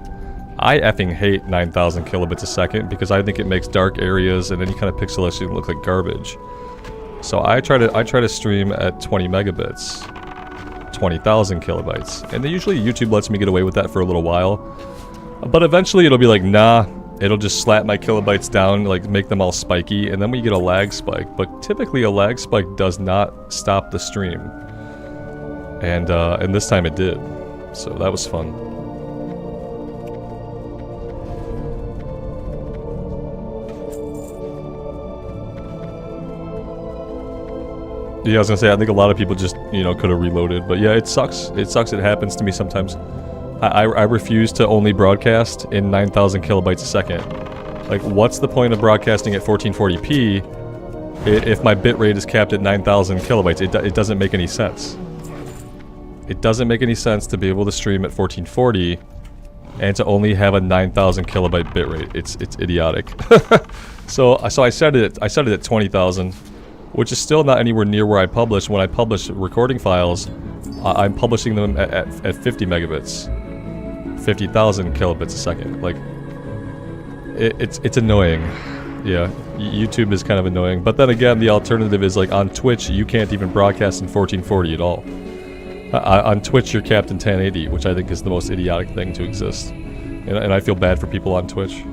I effing hate 9,000 kilobits a second because I think it makes dark areas and any kind of pixelation look like garbage. So I try to stream at 20 megabits, 20,000 kilobytes, and then usually YouTube lets me get away with that for a little while. But eventually it'll be like, nah. It'll just slap my kilobytes down, like make them all spiky, and then we get a lag spike. But typically a lag spike does not stop the stream. And this time it did. So that was fun. Yeah, I was gonna say, I think a lot of people just, you know, could have reloaded. But yeah, it sucks. It sucks. It happens to me sometimes. I refuse to only broadcast in 9,000 kilobytes a second. Like, what's the point of broadcasting at 1440p if my bitrate is capped at 9,000 kilobytes? It doesn't make any sense. It doesn't make any sense to be able to stream at 1440 and to only have a 9,000 kilobyte bitrate. It's idiotic. So I set it at 20,000, which is still not anywhere near where I publish. When I publish recording files, I'm publishing them at 50 megabits. 50,000 kilobits a second. Like, it's annoying. Yeah, YouTube is kind of annoying. But then again, the alternative is like on Twitch, you can't even broadcast in 1440 at all. On Twitch, you're capped in 1080, which I think is the most idiotic thing to exist. And I feel bad for people on Twitch.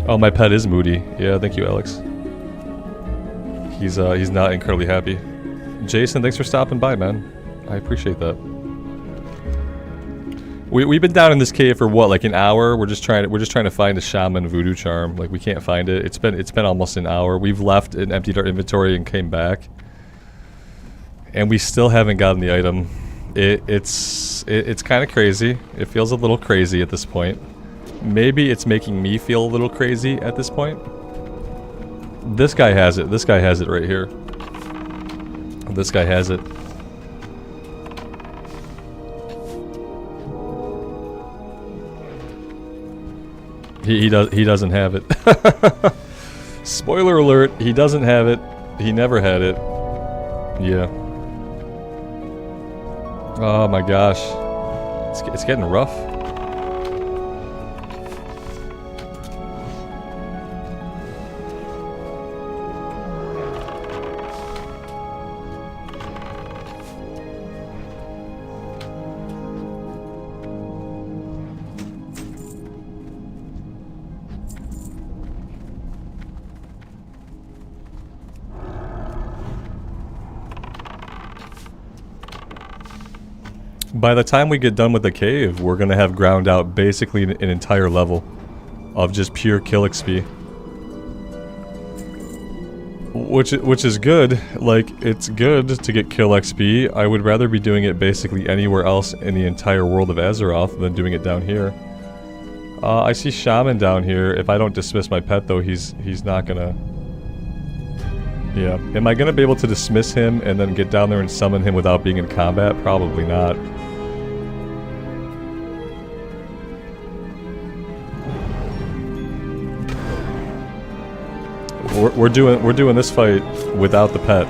Oh, my pet is moody. Yeah, thank you, Alex. He's not incredibly happy. Jason, thanks for stopping by, man. I appreciate that. We've been down in this cave for what, like an hour? We're just trying to find a shaman voodoo charm. Like, we can't find it. It's been almost an hour. We've left and emptied our inventory and came back, and we still haven't gotten the item. It's kind of crazy. It feels a little crazy at this point. Maybe it's making me feel a little crazy at this point. This guy has it. This guy has it right here. This guy has it. He doesn't have it. Spoiler alert, he doesn't have it. He never had it. Yeah. Oh my gosh. It's getting rough. By the time we get done with the cave, we're gonna have ground out basically an entire level of just pure kill XP. Which is good. Like, it's good to get kill XP. I would rather be doing it basically anywhere else in the entire world of Azeroth than doing it down here. I see Shaman down here. If I don't dismiss my pet though, he's not gonna... Yeah. Am I gonna be able to dismiss him and then get down there and summon him without being in combat? Probably not. We're doing this fight without the pet.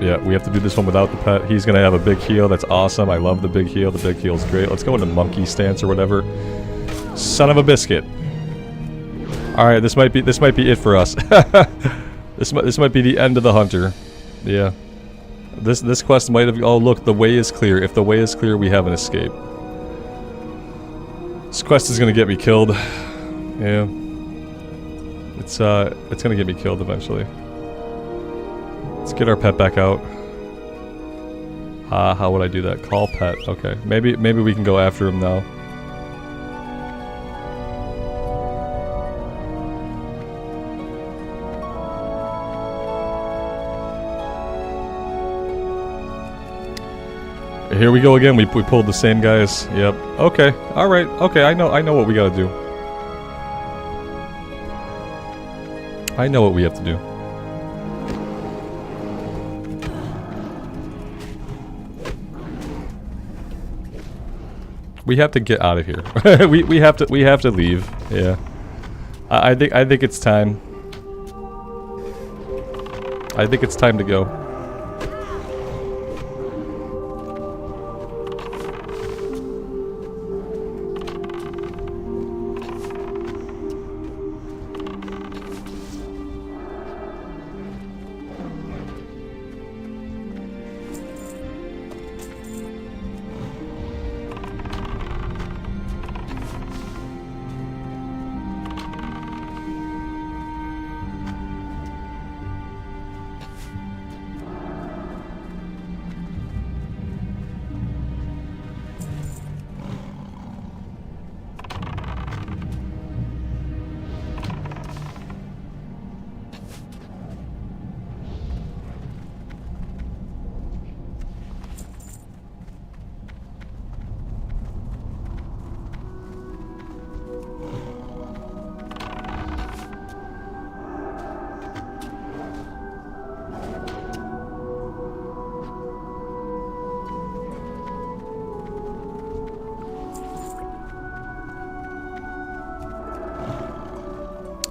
Yeah, we have to do this one without the pet. He's gonna have a big heal. That's awesome. I love the big heal. The big heal's great. Let's go into monkey stance or whatever. Son of a biscuit. All right, this might be it for us. This might be the end of the hunter. Yeah. This quest might have... Oh, look, the way is clear. If the way is clear, we have an escape. This quest is gonna get me killed. Yeah. It's gonna get me killed eventually. Let's get our pet back out. How would I do that? Call pet. Okay. Maybe we can go after him now. Here we go again. We pulled the same guys. Yep. Okay. All right. Okay. I know what we gotta do. I know what we have to do. We have to get out of here. we have to leave. Yeah. I think it's time. I think it's time to go.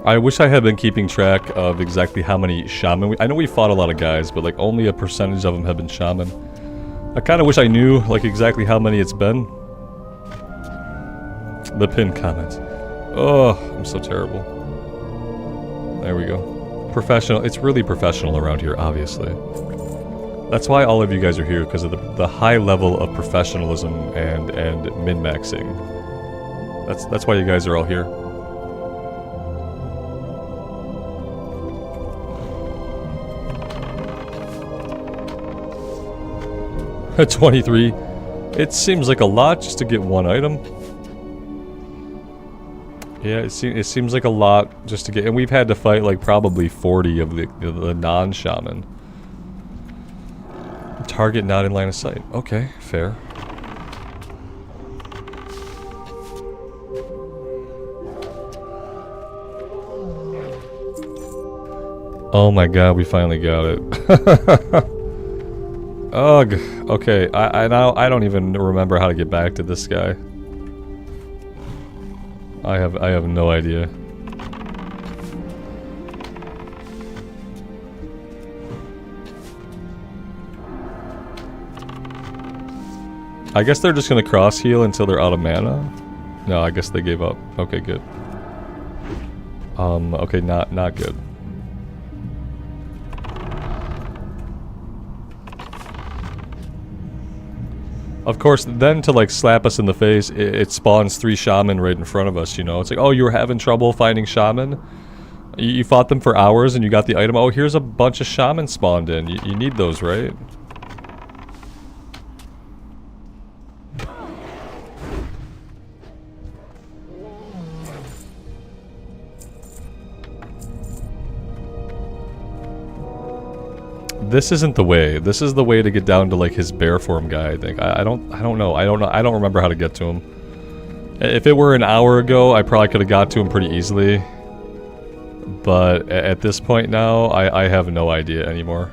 I wish I had been keeping track of exactly how many shaman I know we fought a lot of guys, but like only a percentage of them have been shaman. I kind of wish I knew like exactly how many it's been. The pin comment. Oh, I'm so terrible. There we go. Professional. It's really professional around here, obviously. That's why all of you guys are here, because of the high level of professionalism and min-maxing. That's why you guys are all here. 23. It seems like a lot just to get one item. Yeah, it seems like a lot just to get, and we've had to fight like probably 40 of the non-shaman. Target not in line of sight. Okay, fair. Oh my god, we finally got it. Ugh. Okay, I don't even remember how to get back to this guy. I have no idea. I guess they're just gonna cross heal until they're out of mana. No, I guess they gave up. Okay, good. Okay, not good. Of course, then to like slap us in the face, it spawns 3 shaman right in front of us, you know? It's like, oh, you were having trouble finding shaman? You fought them for hours and you got the item. Oh, here's a bunch of shaman spawned in. You need those, right? This isn't the way. This is the way to get down to like his bear form guy, I think. I don't know. I don't remember how to get to him. If it were an hour ago, I probably could have got to him pretty easily. But at this point now, I have no idea anymore.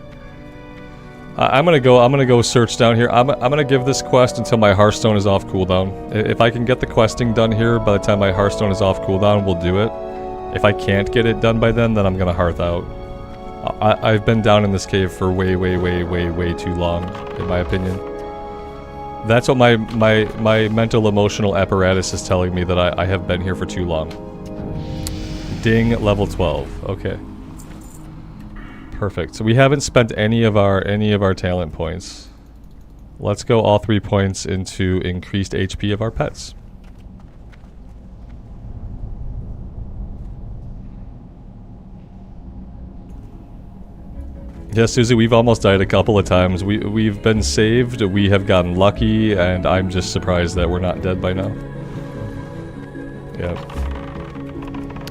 I'm gonna go search down here. I'm gonna give this quest until my Hearthstone is off cooldown. If I can get the questing done here by the time my Hearthstone is off cooldown, we'll do it. If I can't get it done by then I'm gonna hearth out. I've been down in this cave for way too long, in my opinion. That's what my mental emotional apparatus is telling me, that I have been here for too long. Ding, level 12. Okay. Perfect. So we haven't spent any of our talent points. Let's go all 3 points into increased HP of our pets. Yeah, Susie, we've almost died a couple of times. We've been saved, we have gotten lucky, and I'm just surprised that we're not dead by now. Yeah.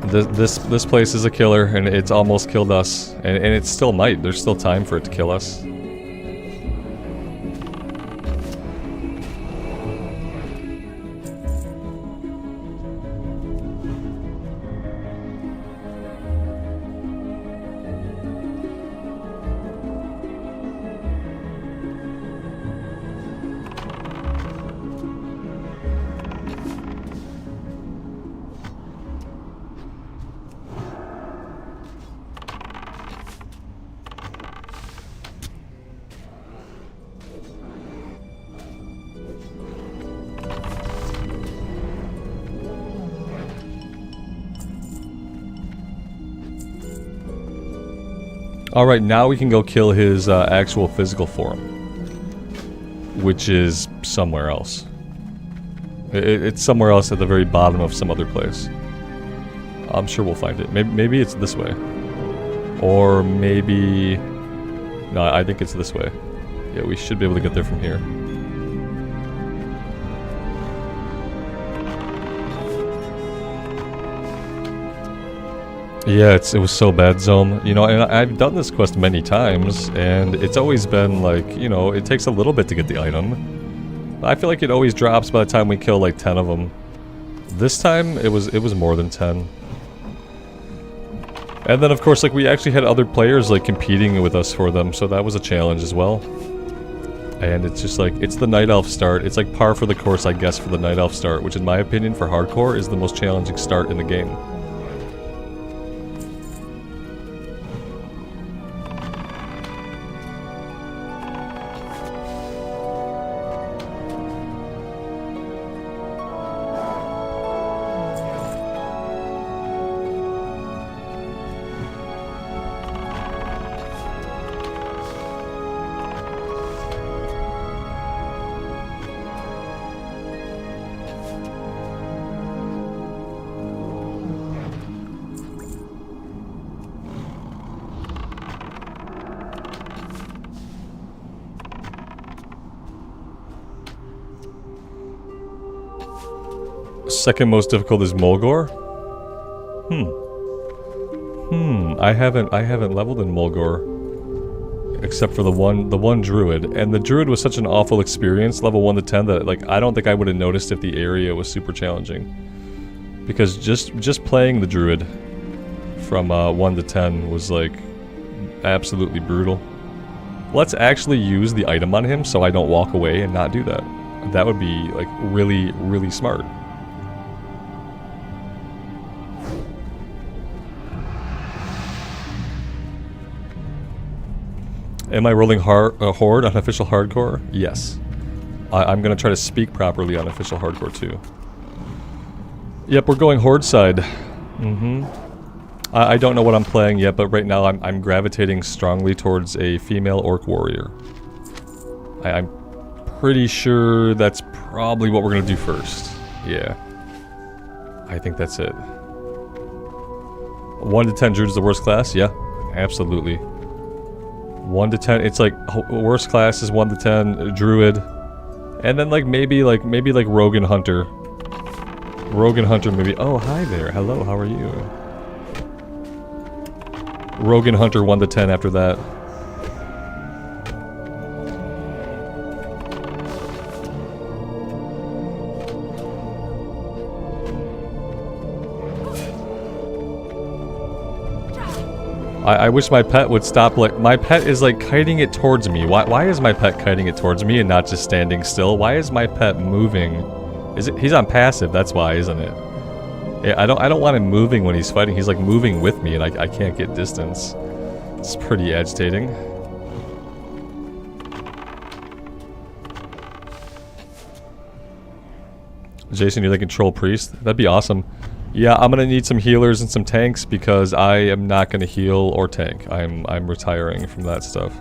This place is a killer, and it's almost killed us. And it still might. There's still time for it to kill us. Alright, now we can go kill his actual physical form. Which is somewhere else. It's somewhere else at the very bottom of some other place. I'm sure we'll find it. Maybe it's this way. Or maybe... No, I think it's this way. Yeah, we should be able to get there from here. Yeah, it was so bad, Zome. You know, and I've done this quest many times, and it's always been like, you know, it takes a little bit to get the item. I feel like it always drops by the time we kill like 10 of them. This time, it was more than 10. And then, of course, like, we actually had other players, like, competing with us for them, so that was a challenge as well. And it's just like, it's the Night Elf start. It's like par for the course, I guess, for the Night Elf start, which in my opinion, for hardcore, is the most challenging start in the game. Second most difficult is Mulgore? I haven't leveled in Mulgore. Except for the one druid. And the druid was such an awful experience, level 1 to 10, that like I don't think I would have noticed if the area was super challenging. Because just playing the druid from 1 to 10 was like absolutely brutal. Let's actually use the item on him so I don't walk away and not do that. That would be like really, really smart. Am I rolling Horde on official hardcore? Yes. I'm gonna try to speak properly on official hardcore too. Yep, we're going Horde side. I don't know what I'm playing yet, but right now I'm gravitating strongly towards a female orc warrior. I'm pretty sure that's probably what we're gonna do first. Yeah. I think that's it. 1 to 10 druid is the worst class? Yeah, absolutely. 1 to 10, it's like worst class is 1 to 10 druid, and then like maybe rogue and hunter. Rogue and hunter maybe. Oh, hi there. Hello. How are you? Rogue and hunter 1 to 10 after that. I wish my pet would stop, like, my pet is like kiting it towards me. Why is my pet kiting it towards me and not just standing still? Why is my pet moving? He's on passive, that's why, isn't it? Yeah, I don't want him moving when he's fighting. He's like moving with me and I can't get distance. It's pretty agitating. Jason, you're the control priest? That'd be awesome. Yeah, I'm gonna need some healers and some tanks because I am not gonna heal or tank. I'm retiring from that stuff.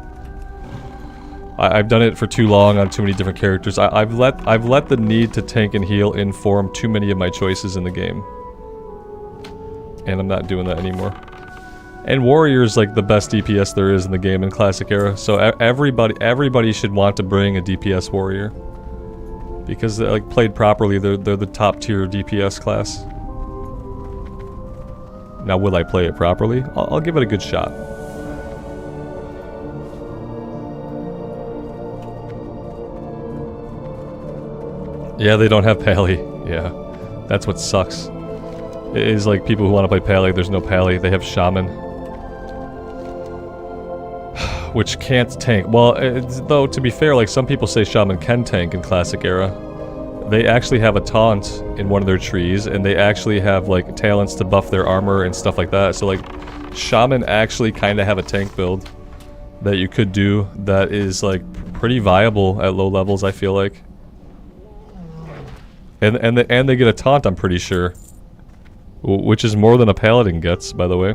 I've done it for too long on too many different characters. I've let the need to tank and heal inform too many of my choices in the game. And I'm not doing that anymore. And warrior is like the best DPS there is in the game in classic era. So everybody should want to bring a DPS warrior. Because like played properly, they're the top tier DPS class. Now will I play it properly? I'll give it a good shot. Yeah, they don't have Pally. Yeah, that's what sucks. It is like people who want to play Pally, there's no Pally, they have Shaman. Which can't tank. Well, though, to be fair, like some people say Shaman can tank in Classic Era. They actually have a taunt in one of their trees, and they actually have like talents to buff their armor and stuff like that. So like, Shaman actually kind of have a tank build that you could do that is like pretty viable at low levels, I feel like. And they get a taunt, I'm pretty sure. Which is more than a paladin gets, by the way.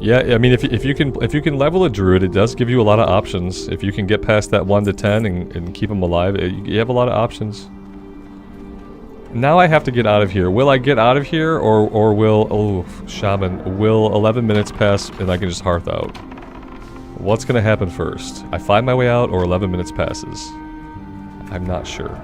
Yeah, I mean, if you can level a druid, it does give you a lot of options. If you can get past that 1 to 10 and keep them alive, you have a lot of options. Now I have to get out of here. Will I get out of here, or will... Oh, Shaman. Will 11 minutes pass and I can just hearth out? What's gonna happen first? I find my way out, or 11 minutes passes? I'm not sure.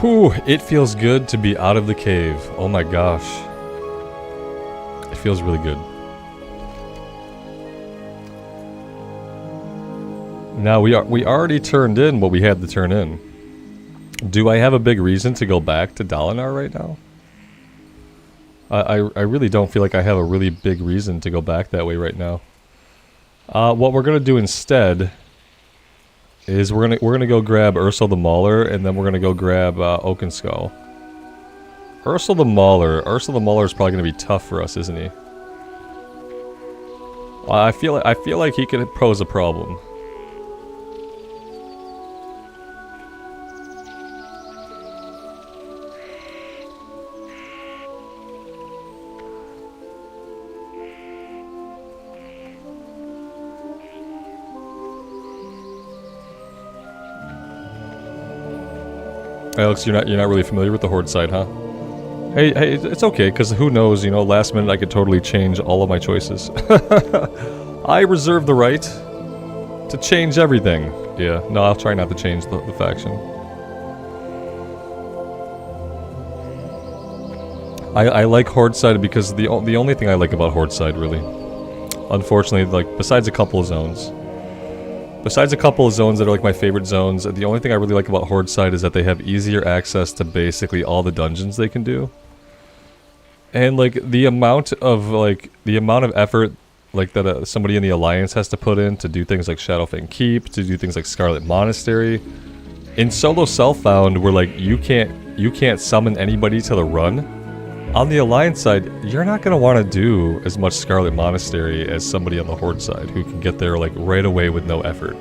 Whew, it feels good to be out of the cave. Oh my gosh. It feels really good. Now we already turned in what we had to turn in. Do I have a big reason to go back to Dalinar right now? I really don't feel like I have a really big reason to go back that way right now. What we're gonna do instead is we're gonna go grab Ursel the Mauler, and then we're gonna go grab Oakenskull. Ursel the Mauler is probably gonna be tough for us, isn't he? Well, I feel like he could pose a problem. Alex, you're not really familiar with the Horde side, huh? Hey, it's okay, because who knows, you know, last minute I could totally change all of my choices. I reserve the right to change everything. Yeah, no, I'll try not to change the faction. I like Horde side because the only thing I like about Horde side, really, unfortunately, like, besides a couple of zones that are like my favorite zones, the only thing I really like about Horde side is that they have easier access to basically all the dungeons they can do. And like the amount of effort like that somebody in the Alliance has to put in to do things like Shadowfang Keep, to do things like Scarlet Monastery. In solo self-found, where like you can't summon anybody to the run. On the Alliance side, you're not going to want to do as much Scarlet Monastery as somebody on the Horde side who can get there like right away with no effort.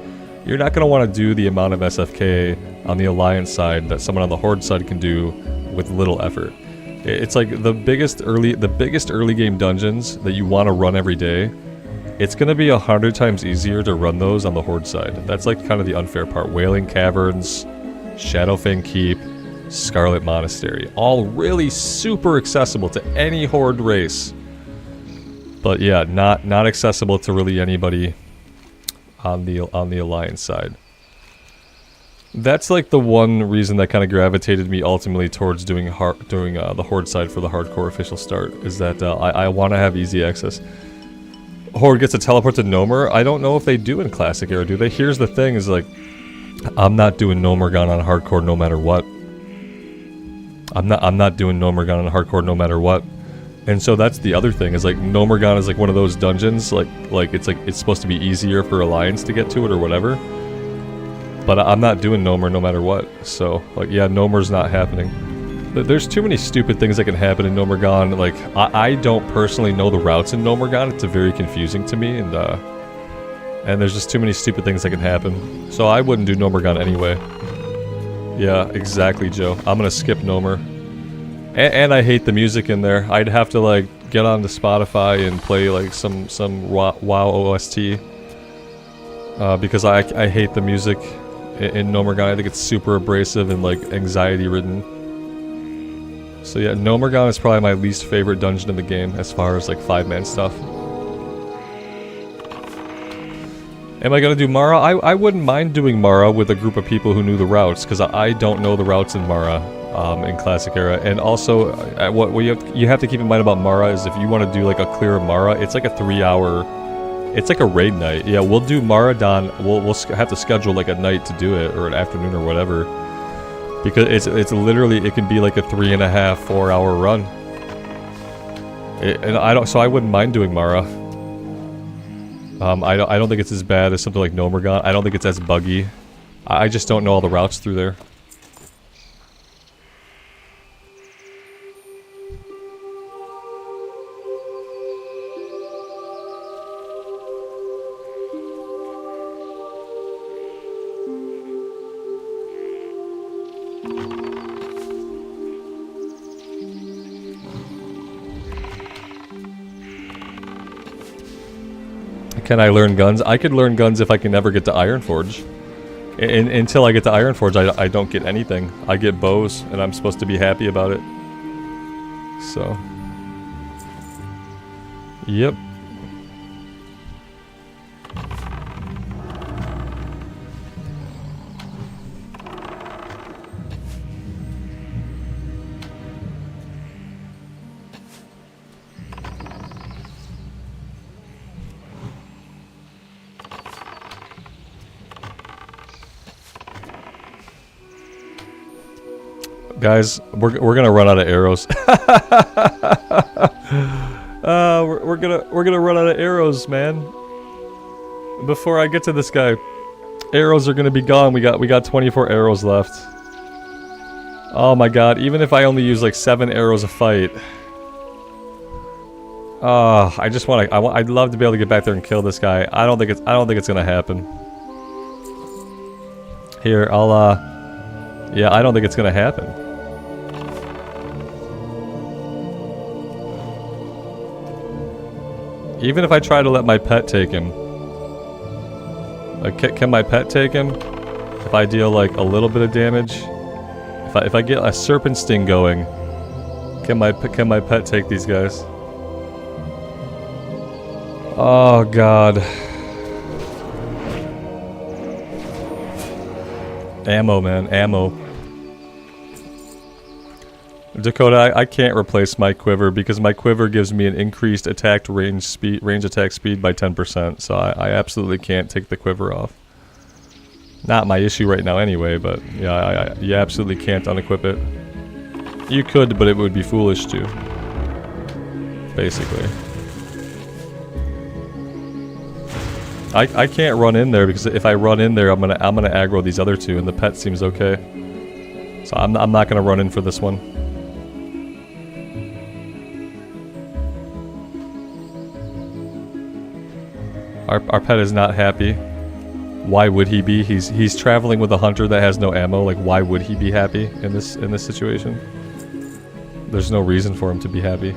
You're not going to want to do the amount of SFK on the Alliance side that someone on the Horde side can do with little effort. It's like the biggest early game dungeons that you want to run every day. It's gonna be 100 times easier to run those on the Horde side. That's like kind of the unfair part. Wailing Caverns, Shadowfang Keep, Scarlet Monastery, all really super accessible to any Horde race. But yeah, not accessible to really anybody on the Alliance side. That's like the one reason that kind of gravitated me ultimately towards doing the Horde side for the hardcore official start, is that I want to have easy access. Horde gets a teleport to Nomer. I don't know if they do in Classic Era, do they? Here's the thing, is like, I'm not doing Nomergon on hardcore no matter what. I'm not doing Nomergon on hardcore no matter what. And so that's the other thing, is like Nomergon is like one of those dungeons, like it's supposed to be easier for Alliance to get to it or whatever. But I'm not doing Nomer no matter what. So like, yeah, Nomer's not happening. There's too many stupid things that can happen in Nomergon. Like, I don't personally know the routes in Nomergon. It's very confusing to me, and there's just too many stupid things that can happen. So I wouldn't do Nomergon anyway. Yeah, exactly, Joe. I'm gonna skip Nomer. And I hate the music in there. I'd have to like get onto Spotify and play like some WoW OST. Because I hate the music in Nomergon. I think it's super abrasive and like anxiety ridden. So yeah, Nomergon is probably my least favorite dungeon in the game as far as like 5-man stuff. Am I gonna do Mara? I wouldn't mind doing Mara with a group of people who knew the routes, because I don't know the routes in Mara in Classic Era. And also, what you have to keep in mind about Mara is if you want to do like a clear Mara, it's like a 3-hour, it's like a raid night. Yeah, we'll do Marathon. We'll have to schedule like a night to do it, or an afternoon or whatever. Because it's literally, it can be like a 3.5, 4-hour run. So I wouldn't mind doing Mara. I don't think it's as bad as something like Nomergon. I don't think it's as buggy. I just don't know all the routes through there. Can I learn guns? I could learn guns if I can never get to Ironforge. Until I get to Ironforge, I don't get anything. I get bows, and I'm supposed to be happy about it. So. Yep. Guys, we're gonna run out of arrows. We're gonna run out of arrows, man. Before I get to this guy, arrows are gonna be gone. We got 24 arrows left. Oh my god! Even if I only use like 7 arrows a fight. I just want to. I'd love to be able to get back there and kill this guy. I don't think it's gonna happen. Here, yeah, I don't think it's gonna happen. Even if I try to let my pet take him. Can my pet take him? If I deal like a little bit of damage? If I get a serpent sting going, can my pet take these guys? Oh god. Ammo, man, ammo. Dakota, I can't replace my quiver because my quiver gives me an increased range attack speed by 10%, so I absolutely can't take the quiver off. Not my issue right now anyway, but yeah, you absolutely can't unequip it. You could, but it would be foolish to. Basically. I can't run in there because if I run in there, I'm gonna aggro these other two, and the pet seems okay. So I'm not gonna run in for this one. Our pet is not happy. Why would he be? He's traveling with a hunter that has no ammo. Like, why would he be happy in this situation? There's no reason for him to be happy.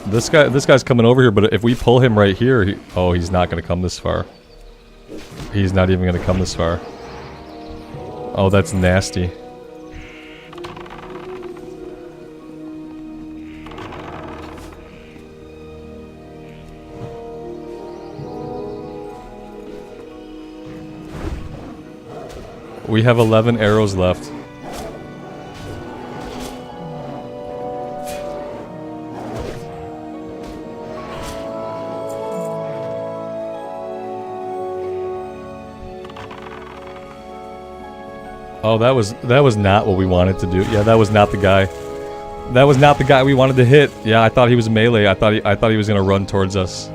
This guy's coming over here, but if we pull him right here, oh, he's not going to come this far. He's not even going to come this far. Oh, that's nasty. We have 11 arrows left. Oh, that was not what we wanted to do. Yeah, that was not the guy. That was not the guy we wanted to hit. Yeah, I thought he was melee. I thought he was gonna run towards us,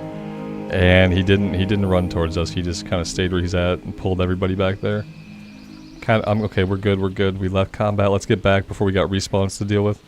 and he didn't run towards us. He just kind of stayed where he's at and pulled everybody back there. Okay. We're good. We're good. We left combat. Let's get back before we got respawns to deal with.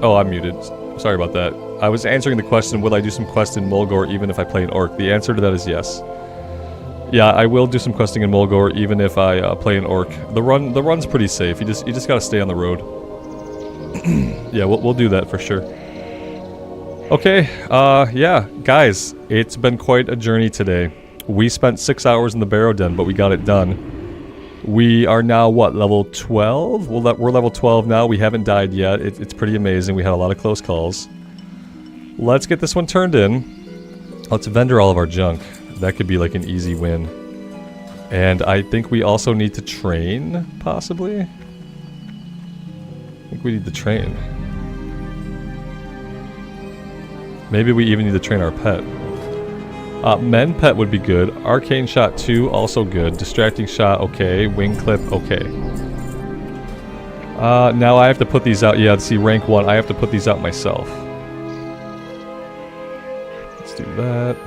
Oh, I'm muted. Sorry about that. I was answering the question, will I do some quests in Mulgore even if I play an Orc? The answer to that is yes. Yeah, I will do some questing in Mulgore even if I play an Orc. The run's pretty safe. You just gotta stay on the road. Yeah, we'll do that for sure. Okay, yeah, guys, it's been quite a journey today. We spent 6 hours in the Barrow Den, but we got it done. We are now, what, level 12? We're level 12 now. We haven't died yet. It's pretty amazing. We had a lot of close calls. Let's get this one turned in. Let's vendor all of our junk. That could be like an easy win. And I think we also need to train, possibly? I think we need to train. Maybe we even need to train our pet. Men pet would be good. Arcane shot 2, also good. Distracting shot, okay. Wing clip, okay. Now I have to put these out. Yeah, see, rank 1. I have to put these out myself. Let's do that.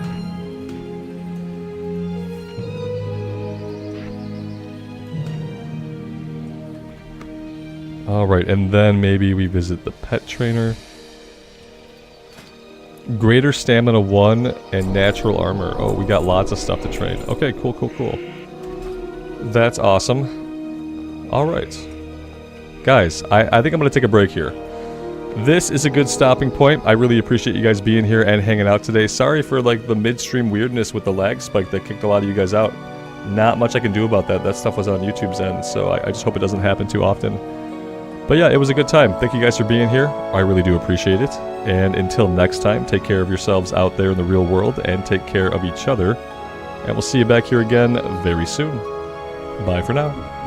Alright, and then maybe we visit the pet trainer. Greater stamina 1 and natural armor. Oh, we got lots of stuff to train. Okay, cool. That's awesome. Alright. Guys, I think I'm going to take a break here. This is a good stopping point. I really appreciate you guys being here and hanging out today. Sorry for like the midstream weirdness with the lag spike that kicked a lot of you guys out. Not much I can do about that. That stuff was on YouTube's end, so I just hope it doesn't happen too often. But yeah, it was a good time. Thank you guys for being here. I really do appreciate it. And until next time, take care of yourselves out there in the real world and take care of each other. And we'll see you back here again very soon. Bye for now.